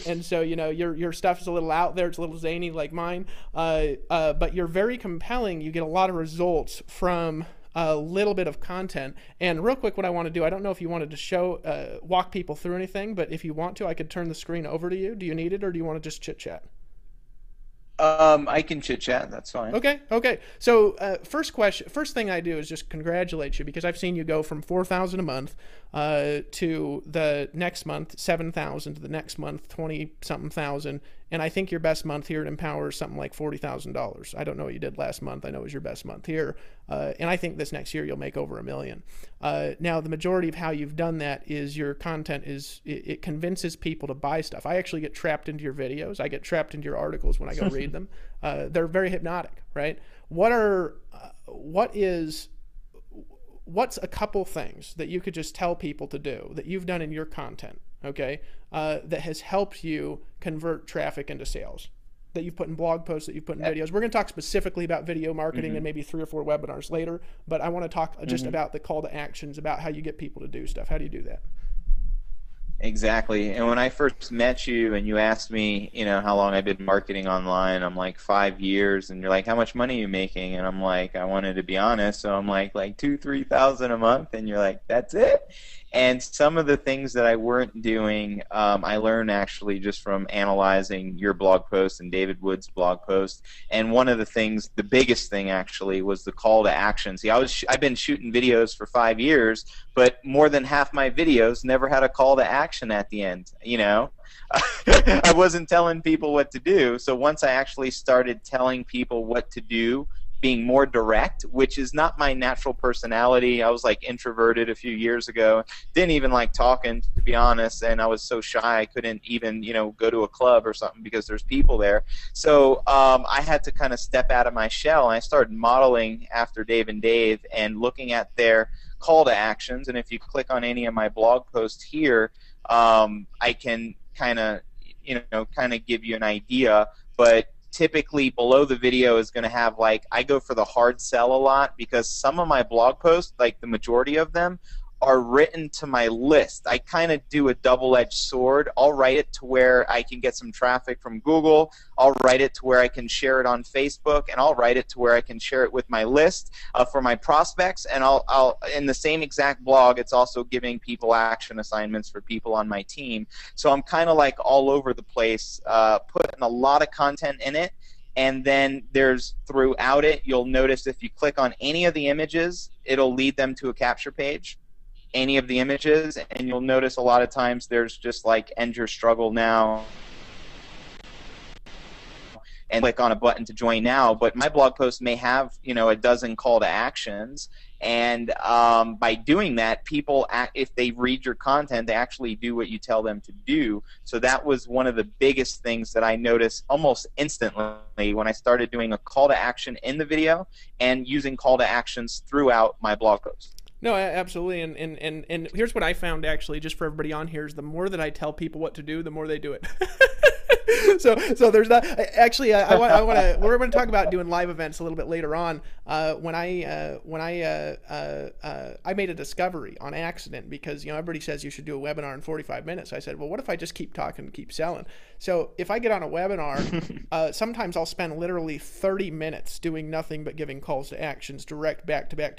And so, you know, your stuff is a little out there. It's a little zany like mine. But you're very compelling. You get a lot of results from a little bit of content. And real quick, what I want to do, I don't know if you wanted to show, walk people through anything, but if you want to, I could turn the screen over to you. Do you need it, or do you want to just chit chat? I can chit chat. That's fine. Okay. So first thing I do is just congratulate you, because I've seen you go from 4,000 a month to the next month 7,000, to the next month 20-something thousand, and I think your best month here at Empower is something like $40,000. I don't know what you did last month. I know it was your best month here, and I think this next year you'll make over $1 million. Now, the majority of how you've done that is your content it convinces people to buy stuff. I actually get trapped into your videos. I get trapped into your articles when I go read them. They're very hypnotic, right? What's a couple things that you could just tell people to do that you've done in your content, okay, that has helped you convert traffic into sales, that you've put in blog posts, that you've put in videos? We're going to talk specifically about video marketing and maybe 3 or 4 webinars later, but I want to talk just about the call to actions, about how you get people to do stuff. How do you do that? Exactly. And when I first met you and you asked me, you know, how long I've been marketing online, I'm like 5 years, and you're like, how much money are you making? And I'm like, I wanted to be honest, so I'm like 2,000-3,000 a month, and you're like, that's it? And some of the things that I weren't doing, I learned actually just from analyzing your blog post and David Wood's blog post. And one of the things, the biggest thing actually, was the call to action. See, I've been shooting videos for 5 years, but more than half my videos never had a call to action at the end, you know? I wasn't telling people what to do. So once I actually started telling people what to do, being more direct, which is not my natural personality. I was like introverted a few years ago, didn't even like talking, to be honest, and I was so shy I couldn't even, you know, go to a club or something because there's people there. So I had to kind of step out of my shell, and I started modeling after Dave and Dave and looking at their call to actions. And if you click on any of my blog posts here, I can kind of give you an idea, but typically below the video is going to have, like, I go for the hard sell a lot, because some of my blog posts, like the majority of them, are written to my list. I kind of do a double-edged sword. I'll write it to where I can get some traffic from Google. I'll write it to where I can share it on Facebook, and I'll write it to where I can share it with my list for my prospects. And I'll in the same exact blog, it's also giving people action assignments for people on my team. So I'm kind of like all over the place, putting a lot of content in it. And then there's, throughout it, you'll notice if you click on any of the images, it'll lead them to a capture page. Any of the images, and you'll notice a lot of times there's just like end your struggle now, and click on a button to join now. But my blog post may have, you know, a dozen call to actions, and by doing that, people, if they read your content, they actually do what you tell them to do. So that was one of the biggest things that I noticed almost instantly when I started doing a call to action in the video and using call to actions throughout my blog post. No, absolutely, and here's what I found, actually, just for everybody on here, is the more that I tell people what to do, the more they do it. So there's that. Actually, we're going to talk about doing live events a little bit later on. When I made a discovery on accident, because, you know, everybody says you should do a webinar in 45 minutes. I said, well, what if I just keep talking and keep selling? So if I get on a webinar, sometimes I'll spend literally 30 minutes doing nothing but giving calls to actions direct back to back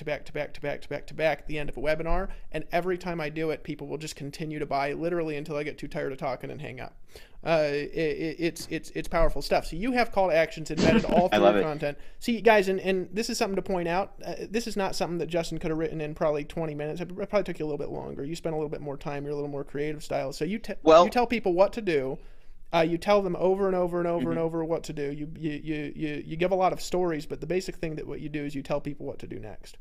at the end of a webinar, and every time I do it, people will just continue to buy, literally until I get too tired of talking and hang up. It's powerful stuff. So you have call to actions embedded all through your content. See, guys, and this is something to point out. This is not something that Justin could have written in probably 20 minutes. It probably took you a little bit longer. You spent a little bit more time. You're a little more creative style. So you tell people what to do. You tell them over and over and over and over what to do. You give a lot of stories, but the basic thing that what you do is you tell people what to do next.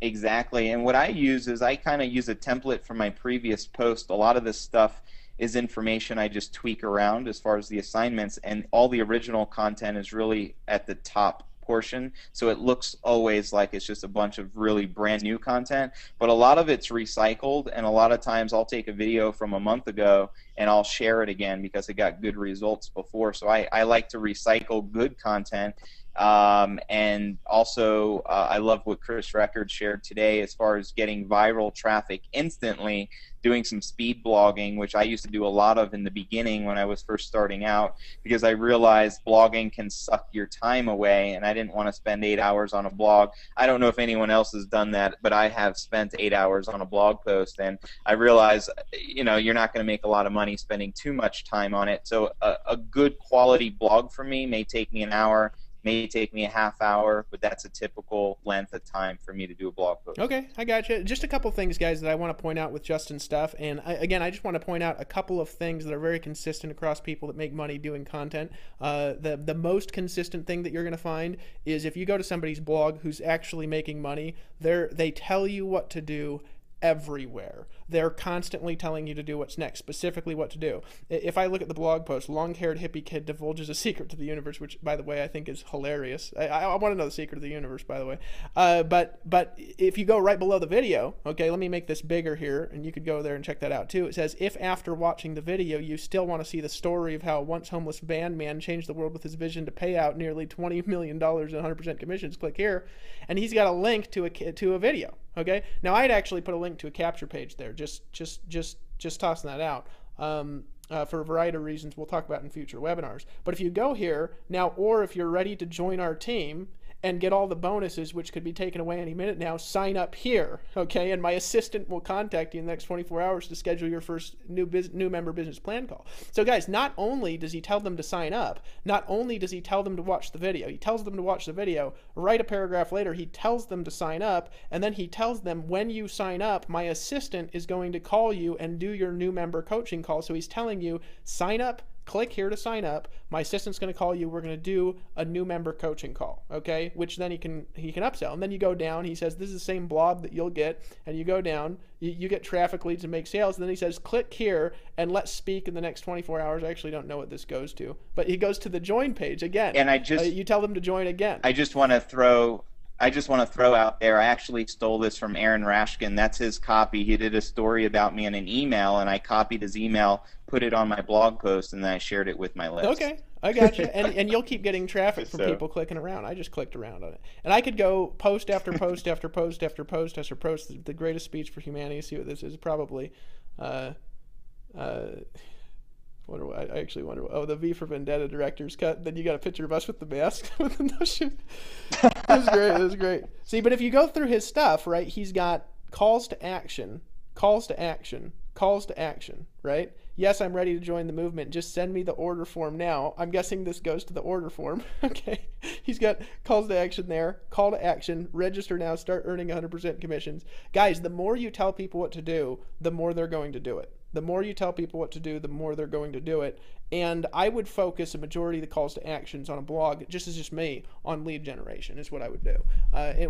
Exactly. And what I use is I kind of use a template from my previous post. A lot of this stuff is information I just tweak around as far as the assignments, and all the original content is really at the top portion, so it looks always like it's just a bunch of really brand new content, but a lot of it's recycled, and a lot of times I'll take a video from a month ago and I'll share it again because it got good results before. So I like to recycle good content. And also, I love what Chris Record shared today as far as getting viral traffic instantly, doing some speed blogging, which I used to do a lot of in the beginning when I was first starting out, because I realized blogging can suck your time away, and I didn't want to spend 8 hours on a blog. I don't know if anyone else has done that, but I have spent 8 hours on a blog post, and I realized, you know, you're not going to make a lot of money spending too much time on it. So a good quality blog for me may take me an hour, may take me a half hour, but that's a typical length of time for me to do a blog post. Okay, I got you. Just a couple things, guys, that I want to point out with Justin's stuff. And I just want to point out a couple of things that are very consistent across people that make money doing content. The most consistent thing that you're going to find is if you go to somebody's blog who's actually making money, they tell you what to do everywhere. They're constantly telling you to do what's next, specifically what to do. If I look at the blog post, long-haired hippie kid divulges a secret to the universe, which, by the way, I think is hilarious. I want to know the secret of the universe, by the way. But if you go right below the video, okay, let me make this bigger here, and you could go there and check that out too. It says, if after watching the video you still want to see the story of how a once homeless bandman changed the world with his vision to pay out nearly $20 million in 100% commissions, click here. And he's got a link to a video. Okay, now I'd actually put a link to a capture page there, just tossing that out for a variety of reasons we'll talk about in future webinars. But if you go here now, or if you're ready to join our team and get all the bonuses, which could be taken away any minute now, sign up here, okay? And my assistant will contact you in the next 24 hours to schedule your first new member business plan call. So guys, not only does he tell them to sign up, not only does he tell them to watch the video, he tells them to watch the video, right a paragraph later, he tells them to sign up, and then he tells them, when you sign up, my assistant is going to call you and do your new member coaching call. So he's telling you, sign up, click here to sign up. My assistant's going to call you. We're going to do a new member coaching call, okay? Which then he can upsell. And then you go down. He says, this is the same blog that you'll get. And you go down. You get traffic leads and make sales. And then he says, click here and let's speak in the next 24 hours. I actually don't know what this goes to. But he goes to the join page again. And you tell them to join again. I just want to throw out there, I actually stole this from Aaron Rashkin. That's his copy. He did a story about me in an email, and I copied his email, put it on my blog post, and then I shared it with my list. Okay, I got you. And you'll keep getting traffic from people clicking around. I just clicked around on it. And I could go post after post after post after post after post. The greatest speech for humanity. See what this is? Probably. I actually wonder. Oh, the V for Vendetta director's cut. Then you got a picture of us with the mask with the no shoes. That was great. That was great. See, but if you go through his stuff, right? He's got calls to action, calls to action, calls to action, right? Yes, I'm ready to join the movement. Just send me the order form now. I'm guessing this goes to the order form. Okay. He's got calls to action there. Call to action. Register now. Start earning 100% commissions. Guys, the more you tell people what to do, the more they're going to do it. The more you tell people what to do, the more they're going to do it. And I would focus a majority of the calls to actions on a blog, just me, on lead generation is what I would do.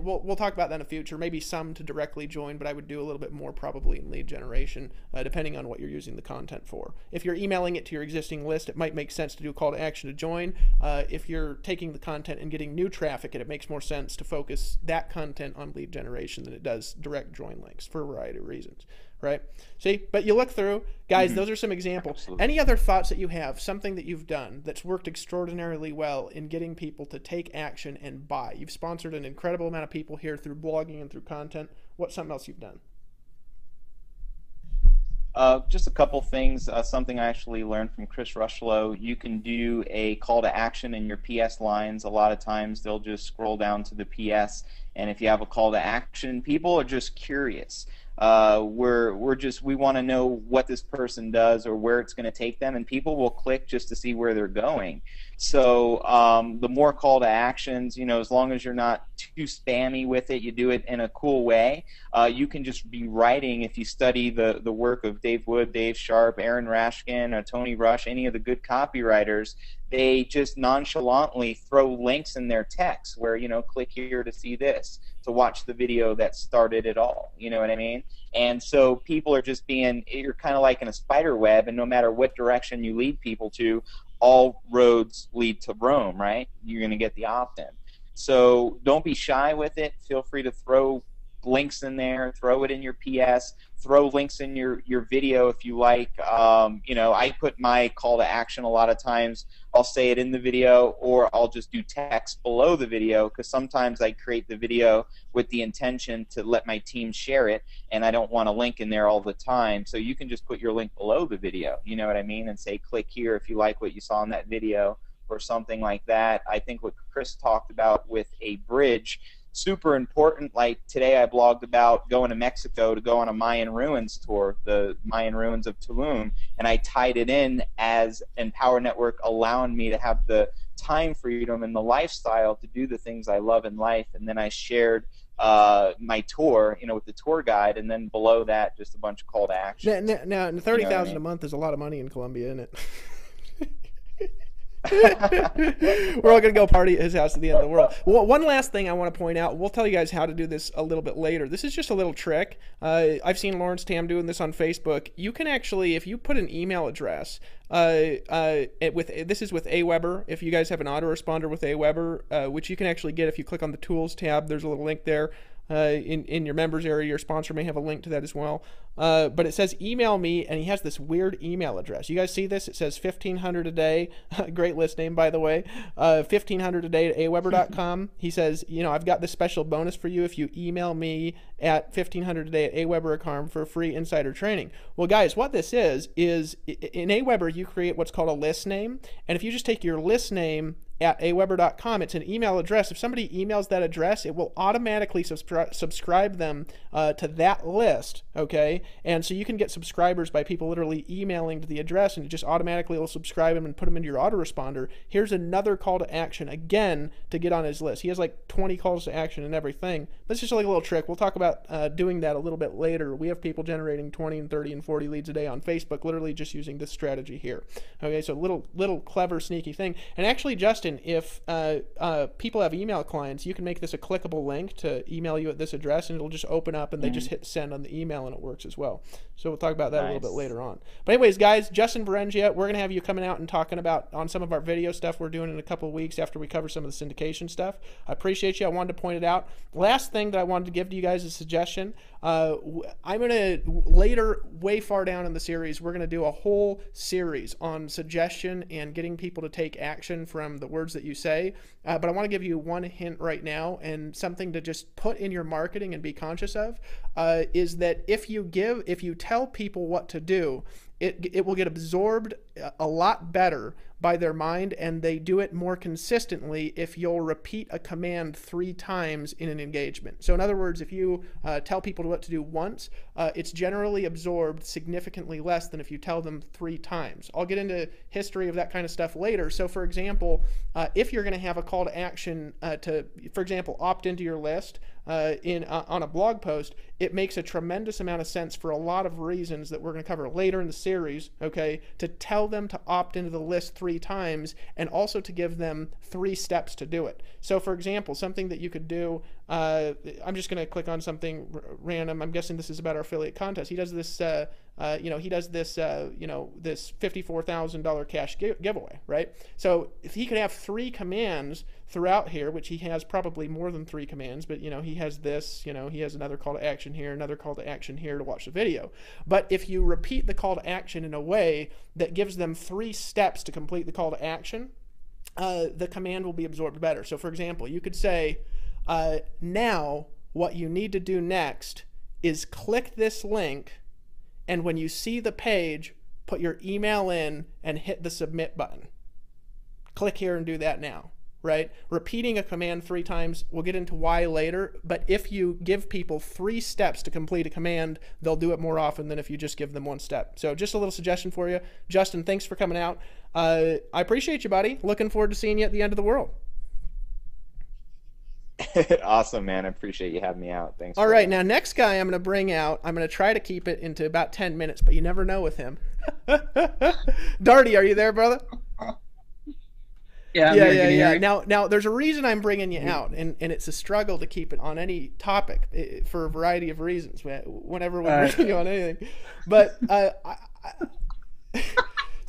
We'll talk about that in the future, maybe some to directly join, but I would do a little bit more probably in lead generation, depending on what you're using the content for. If you're emailing it to your existing list, it might make sense to do a call to action to join. If you're taking the content and getting new traffic, it makes more sense to focus that content on lead generation than it does direct join links for a variety of reasons. Right? See, but you look through, guys, those are some examples. Absolutely. Any other thoughts that you have, something that you've done that's worked extraordinarily well in getting people to take action and buy? You've sponsored an incredible amount of people here through blogging and through content. What's something else you've done? Just a couple things. Something I actually learned from Chris Rushlow. You can do a call to action in your PS lines. A lot of times they'll just scroll down to the PS, and if you have a call to action, people are just curious. We want to know what this person does or where it's going to take them, and people will click just to see where they're going. So the more call to actions, as long as you're not too spammy with it, you do it in a cool way. You can just be writing. If you study the work of Dave Wood, Dave Sharp, Aaron Rashkin, Tony Rush, any of the good copywriters, they just nonchalantly throw links in their text where, click here to see this, to watch the video that started it all. You know what I mean? And so people are just you're kind of like in a spider web, and no matter what direction you lead people to, all roads lead to Rome, right? You're going to get the opt-in. So don't be shy with it. Feel free to throw links in there, throw it in your PS, throw links in your video if you like. You know, I put my call to action a lot of times. I'll say it in the video, or I'll just do text below the video, because sometimes I create the video with the intention to let my team share it, and I don't want a link in there all the time. So you can just put your link below the video, you know what I mean, and say click here if you like what you saw in that video or something like that. I think what Chris talked about with a bridge, super important. Like today I blogged about going to Mexico to go on a Mayan ruins tour, the Mayan ruins of Tulum, and I tied it in as Empower Network allowing me to have the time freedom and the lifestyle to do the things I love in life. And then I shared my tour, you know, with the tour guide, and then below that just a bunch of call to action. Now, $30,000 a month is a lot of money in Colombia, isn't it? We're all gonna go party at his house at the end of the world. Well, one last thing I want to point out. We'll tell you guys how to do this a little bit later. This is just a little trick. I've seen Lawrence Tam doing this on Facebook. You can actually, if you put an email address, this is with Aweber. If you guys have an autoresponder with Aweber, which you can actually get if you click on the Tools tab, there's a little link there. In your members area, your sponsor may have a link to that as well. But it says email me, and he has this weird email address. You guys see this? It says 1500 a day. Great list name, by the way. 1500 a day at aweber.com. He says, you know, I've got this special bonus for you if you email me at 1500 a day at aweber.com for free insider training. Well, guys, what this is in Aweber you create what's called a list name, and if you just take your list name at aweber.com, it's an email address. If somebody emails that address, it will automatically subscribe them to that list, okay? And so you can get subscribers by people literally emailing to the address, and it just automatically will subscribe them and put them into your autoresponder. Here's another call to action, again, to get on his list. He has like 20 calls to action and everything, but it's just like a little trick. We'll talk about doing that a little bit later. We have people generating 20 and 30 and 40 leads a day on Facebook, literally just using this strategy here. Okay, so little clever, sneaky thing. And actually, Justin, if people have email clients, you can make this a clickable link to email you at this address, and it'll just open up, and they just hit send on the email, and it works as well. So we'll talk about that a little bit later on. But anyways, guys, Justin Varengia, we're going to have you coming out and talking about on some of our video stuff we're doing in a couple of weeks after we cover some of the syndication stuff. I appreciate you. I wanted to point it out. Last thing that I wanted to give to you guys is a suggestion. I'm going to later, way far down in the series, we're going to do a whole series on suggestion and getting people to take action from the words that you say. But I want to give you one hint right now, and something to just put in your marketing and be conscious of, is that if you tell people what to do, it will get absorbed a lot better by their mind, and they do it more consistently if you'll repeat a command 3 times in an engagement. So in other words, if you tell people what to do once, it's generally absorbed significantly less than if you tell them 3 times. I'll get into history of that kind of stuff later. So for example, if you're going to have a call to action to, for example, opt into your list on a blog post, it makes a tremendous amount of sense for a lot of reasons that we're going to cover later in the series, okay, to tell them to opt into the list 3 times, and also to give them 3 steps to do it. So for example, something that you could do, I'm just going to click on something random. I'm guessing this is about our affiliate contest. He does this, this $54,000 cash giveaway, right? So if he could have 3 commands throughout here, which he has probably more than 3 commands, but he has this, he has another call to action here, another call to action here to watch the video. But if you repeat the call to action in a way that gives them 3 steps to complete the call to action, the command will be absorbed better. So for example, you could say, now what you need to do next is click this link, and when you see the page, put your email in and hit the submit button. Click here and do that now, right? Repeating a command 3 times, we'll get into why later, but if you give people 3 steps to complete a command, they'll do it more often than if you just give them 1 step. So just a little suggestion for you. Justin, thanks for coming out. I appreciate you, buddy. Looking forward to seeing you at the end of the world. Awesome, man. I appreciate you having me out. Thanks. All right, now next guy I'm going to bring out, I'm going to try to keep it into about 10 minutes, but you never know with him. Darty, are you there, brother? Yeah. Now there's a reason I'm bringing you out, and it's a struggle to keep it on any topic for a variety of reasons whenever we bring you on anything. But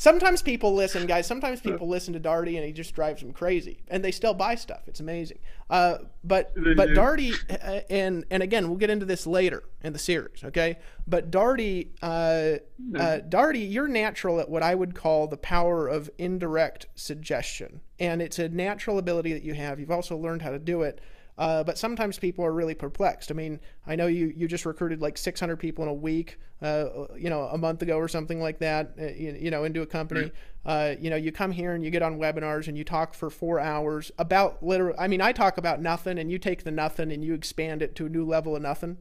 Sometimes people listen, guys. Sometimes people listen to Darty, and he just drives them crazy, and they still buy stuff. It's amazing. But Darty, and again, we'll get into this later in the series, okay? But Darty, Darty, you're natural at what I would call the power of indirect suggestion, and it's a natural ability that you have. You've also learned how to do it. But sometimes people are really perplexed. I mean, I know you just recruited like 600 people in a week, a month ago or something like that, into a company. You come here and you get on webinars and you talk for 4 hours about I talk about nothing, and you take the nothing and you expand it to a new level of nothing,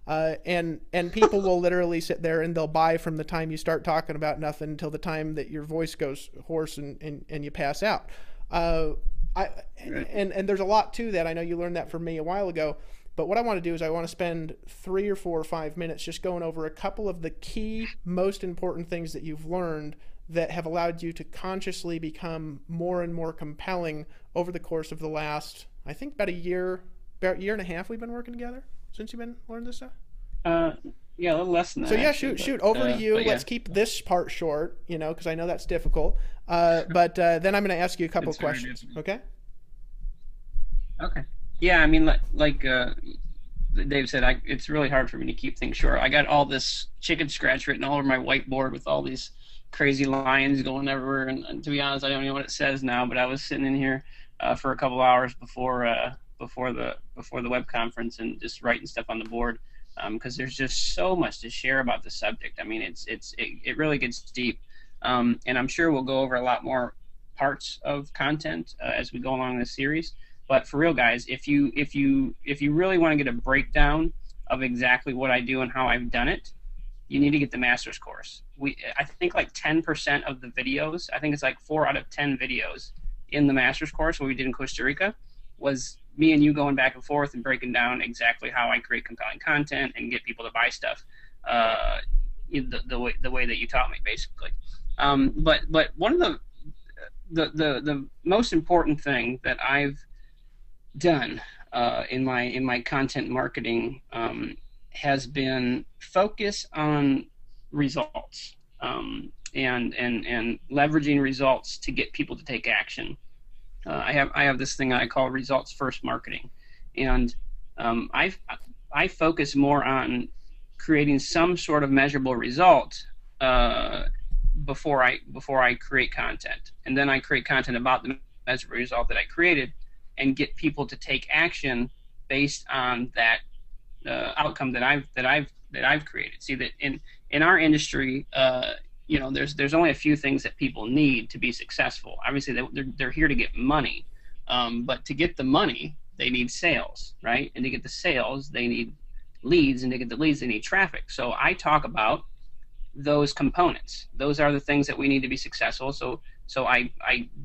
and people will literally sit there and they'll buy from the time you start talking about nothing until the time that your voice goes hoarse and you pass out. And there's a lot to that. I know you learned that from me a while ago, but what I want to do is I want to spend 3 or 4 or 5 minutes just going over a couple of the key, most important things that you've learned that have allowed you to consciously become more and more compelling over the course of the last, I think about a year and a half we've been working together since you've been learning this stuff. Yeah, a little less than that. So yeah, shoot over to you. Let's keep this part short, because I know that's difficult. But then I'm going to ask you a couple of questions. Okay. Okay. Yeah, I mean, like Dave said, it's really hard for me to keep things short. I got all this chicken scratch written all over my whiteboard with all these crazy lines going everywhere, and to be honest, I don't know what it says now. But I was sitting in here for a couple hours before the web conference and just writing stuff on the board. Because there's just so much to share about the subject. I mean, it really gets deep, and I'm sure we'll go over a lot more parts of content as we go along this series. But for real, guys, if you really want to get a breakdown of exactly what I do and how I've done it, you need to get the master's course. I think like 10% of the videos, I think it's like 4 out of 10 videos in the master's course, what we did in Costa Rica, was me and you going back and forth and breaking down exactly how I create compelling content and get people to buy stuff the way that you taught me, basically. But one of the most important thing that I've done in my content marketing has been focus on results and leveraging results to get people to take action. I have this thing I call results first marketing, and I focus more on creating some sort of measurable result before I create content, and then I create content about the measurable result that I created, and get people to take action based on that outcome that I've created. See that in our industry. There's only a few things that people need to be successful. Obviously, they're here to get money, but to get the money, they need sales, right? And to get the sales, they need leads, and to get the leads, they need traffic. So I talk about those components. Those are the things that we need to be successful. So I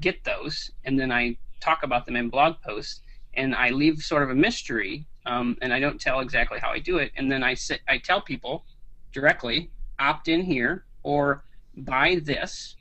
get those, and then I talk about them in blog posts, and I leave sort of a mystery, and I don't tell exactly how I do it. And then I tell people directly, opt in here, or buy this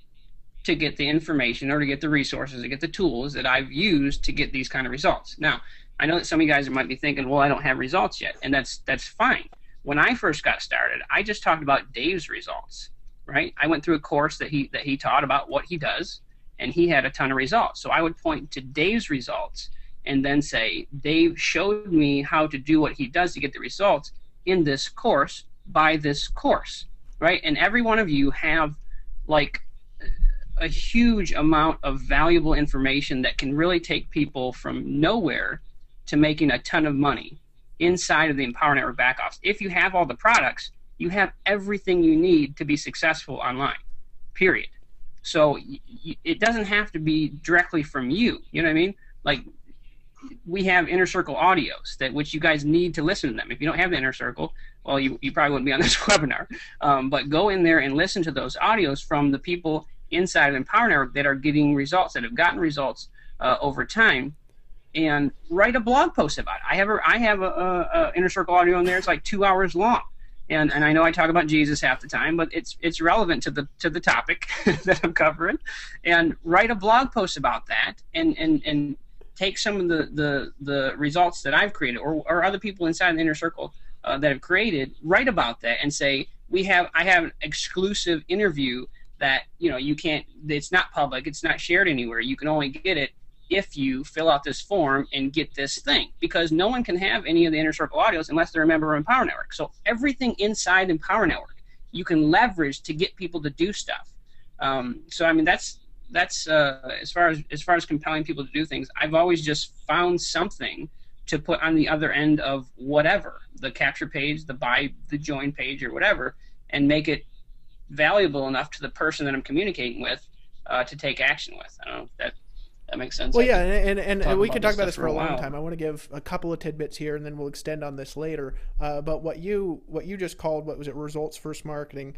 to get the information or to get the resources, to get the tools that I've used to get these kind of results. Now, I know that some of you guys might be thinking, well, I don't have results yet, and that's fine. When I first got started, I just talked about Dave's results, right? I went through a course that he taught about what he does, and he had a ton of results. So I would point to Dave's results and then say, Dave showed me how to do what he does to get the results in this course, buy this course, right? And every one of you have like a huge amount of valuable information that can really take people from nowhere to making a ton of money inside of the Empower Network back office. If you have all the products, you have everything you need to be successful online, period. So it doesn't have to be directly from you. You know what I mean? Like, we have Inner Circle audios which you guys need to listen to them. If you don't have the Inner Circle, well, you probably wouldn't be on this webinar. But go in there and listen to those audios from the people inside of Empower Network that are getting results, that have gotten results over time, and write a blog post about it. I have a Inner Circle audio in there. It's like 2 hours long. And I know I talk about Jesus half the time, but it's relevant to the topic that I'm covering. And write a blog post about that, and take some of the results that I've created, or other people inside the Inner Circle that have created, write about that and say, I have an exclusive interview that, you know, you can't, it's not public, it's not shared anywhere. You can only get it if you fill out this form and get this thing, because no one can have any of the Inner Circle audios unless they're a member of Empower Network. So everything inside Empower Network you can leverage to get people to do stuff. So I mean, that's as far as compelling people to do things, I've always just found something to put on the other end of whatever, the capture page, the buy, the join page, or whatever, and make it valuable enough to the person that I'm communicating with to take action with. I don't know if that makes sense. Well, yeah, and we can talk about this for a long time. I want to give a couple of tidbits here, and then we'll extend on this later. But what you just called, what was it, results first marketing?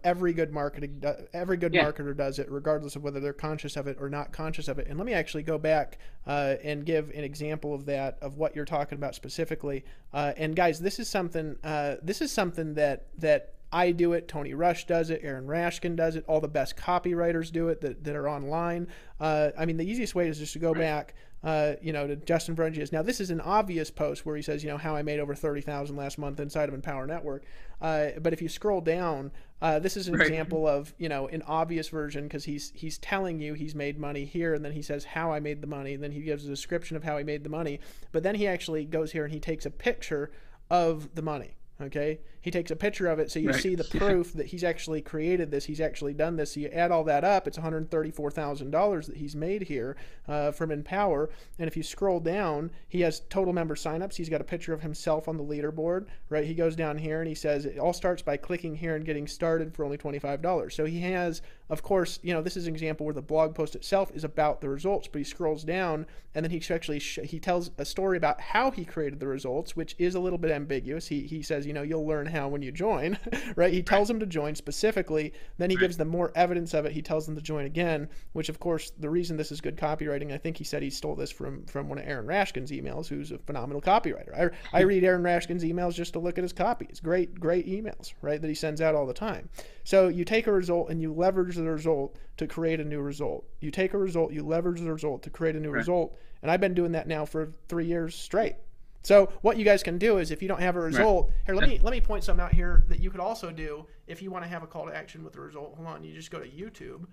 Every good marketer does it, regardless of whether they're conscious of it or not conscious of it. And let me actually go back and give an example of that, of what you're talking about specifically. And guys, this is something that I do it, Tony Rush does it, Aaron Rashkin does it, all the best copywriters do it that are online. I mean, the easiest way is just to go back, to Justin Brungia's. Now, this is an obvious post where he says, how I made over 30,000 last month inside of Empower Network. But if you scroll down, this is an example of, an obvious version, because he's telling you he's made money here, and then he says how I made the money, and then he gives a description of how he made the money. But then he actually goes here and he takes a picture of the money. Okay, he takes a picture of it, so you see the proof that he's actually created this, he's actually done this. So you add all that up, it's $134,000 that he's made here from Empower. And if you scroll down, he has total member signups. He's got a picture of himself on the leaderboard, right? He goes down here and he says it all starts by clicking here and getting started for only $25. So he has, of course, this is an example where the blog post itself is about the results, but he scrolls down and then he actually he tells a story about how he created the results, which is a little bit ambiguous. He says, you'll learn how when you join, right? He tells them to join specifically, then he gives them more evidence of it. He tells them to join again, which of course, the reason this is good copywriting, I think he said he stole this from one of Aaron Rashkin's emails, who's a phenomenal copywriter. I read Aaron Rashkin's emails just to look at his copy. It's great emails, right? That he sends out all the time. So you take a result and you leverage the result to create a new result. You take a result, you leverage the result to create a new result. And I've been doing that now for 3 years straight. So what you guys can do is, if you don't have a result, here, let me point some out here that you could also do if you want to have a call to action with a result. Hold on, you just go to YouTube,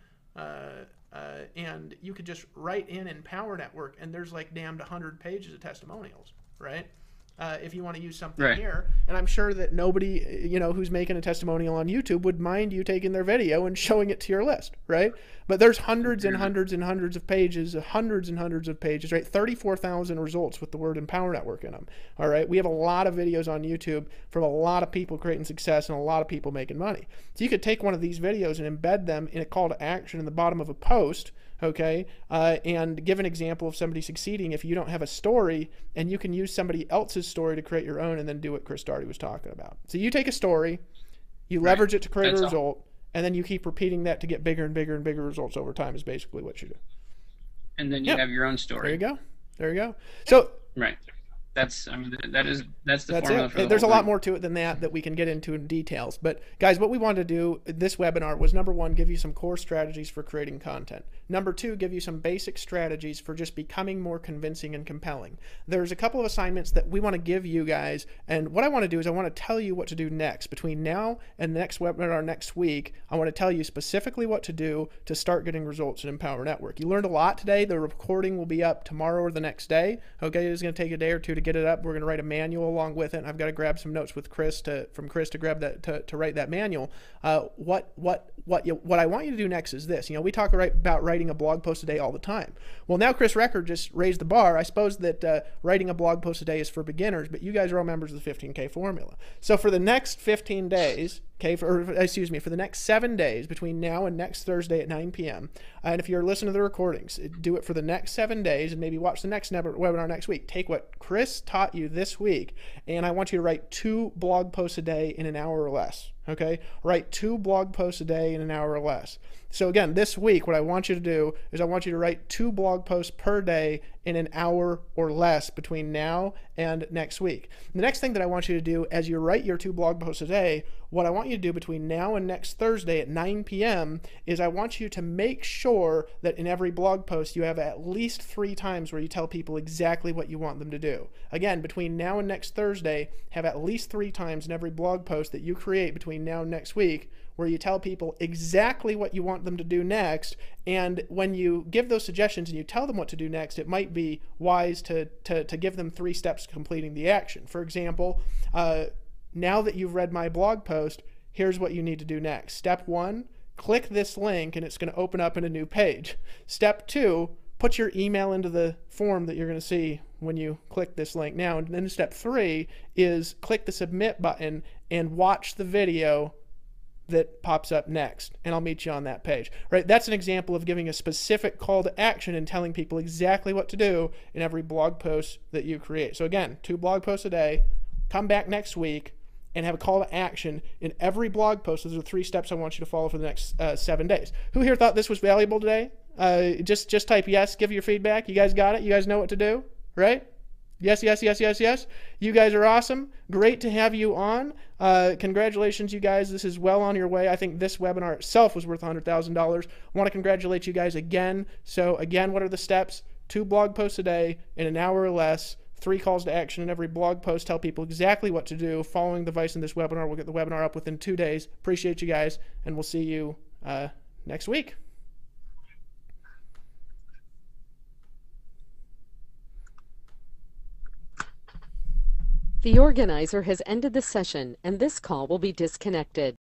and you could just write in Empower Network, and there's like damned 100 pages of testimonials, right? If you want to use something here. And I'm sure that nobody, who's making a testimonial on YouTube would mind you taking their video and showing it to your list, right? But there's hundreds and hundreds and hundreds of pages, right? 34,000 results with the word Empower Network in them, all right? We have a lot of videos on YouTube from a lot of people creating success and a lot of people making money. So you could take one of these videos and embed them in a call to action in the bottom of a post, okay, and give an example of somebody succeeding if you don't have a story, and you can use somebody else's story to create your own and then do what Chris Daugherty was talking about. So you take a story, you leverage it to create a result, and then you keep repeating that to get bigger and bigger and bigger results over time is basically what you do. And then you have your own story. There you go. So that's the formula for There's a lot more to it than that we can get into in details. But guys, what we wanted to do in this webinar was, number one, give you some core strategies for creating content. Number two, give you some basic strategies for just becoming more convincing and compelling. There's a couple of assignments that we want to give you guys, and what I want to do is I want to tell you what to do next. Between now and the next webinar next week, I want to tell you specifically what to do to start getting results in Empower Network. You learned a lot today. The recording will be up tomorrow or the next day. Okay, it's going to take a day or two to get it up. We're going to write a manual along with it, and I've got to grab some notes with Chris to grab that to write that manual. What I want you to do next is this. We talk about writing a blog post a day all the time. Well, now Chris Record just raised the bar. I suppose that writing a blog post a day is for beginners, but you guys are all members of the 15K formula. So for the next 15 days, okay, for the next 7 days between now and next Thursday at 9 p.m. And if you're listening to the recordings, do it for the next 7 days and maybe watch the next webinar next week. Take what Chris taught you this week, and I want you to write 2 blog posts a day in an hour or less. Okay, write 2 blog posts a day in an hour or less. So again, this week, what I want you to do is I want you to write 2 blog posts per day in an hour or less between now and next week. The next thing that I want you to do as you write your 2 blog posts a day, what I want you to do between now and next Thursday at 9 p.m. is I want you to make sure that in every blog post you have at least 3 times where you tell people exactly what you want them to do. Again, between now and next Thursday, have at least 3 times in every blog post that you create between between now and next week where you tell people exactly what you want them to do next. And when you give those suggestions and you tell them what to do next, it might be wise to give them 3 steps to completing the action. For example, now that you've read my blog post, here's what you need to do next. Step 1, click this link and it's going to open up in a new page. Step 2, put your email into the form that you're going to see when you click this link now. And then step 3 is click the submit button and watch the video that pops up next, and I'll meet you on that page. Right? That's an example of giving a specific call to action and telling people exactly what to do in every blog post that you create. So again, 2 blog posts a day. Come back next week and have a call to action in every blog post. Those are 3 steps I want you to follow for the next 7 days. Who here thought this was valuable today? Just type yes, give your feedback. You guys got it? You guys know what to do, right? Yes, yes, yes, yes, yes. You guys are awesome. Great to have you on. Congratulations, you guys. This is well on your way. I think this webinar itself was worth $100,000. I want to congratulate you guys again. So again, what are the steps? 2 blog posts a day in an hour or less. 3 calls to action in every blog post. Tell people exactly what to do. Following the advice in this webinar, we'll get the webinar up within 2 days. Appreciate you guys, and we'll see you next week. The organizer has ended the session, and this call will be disconnected.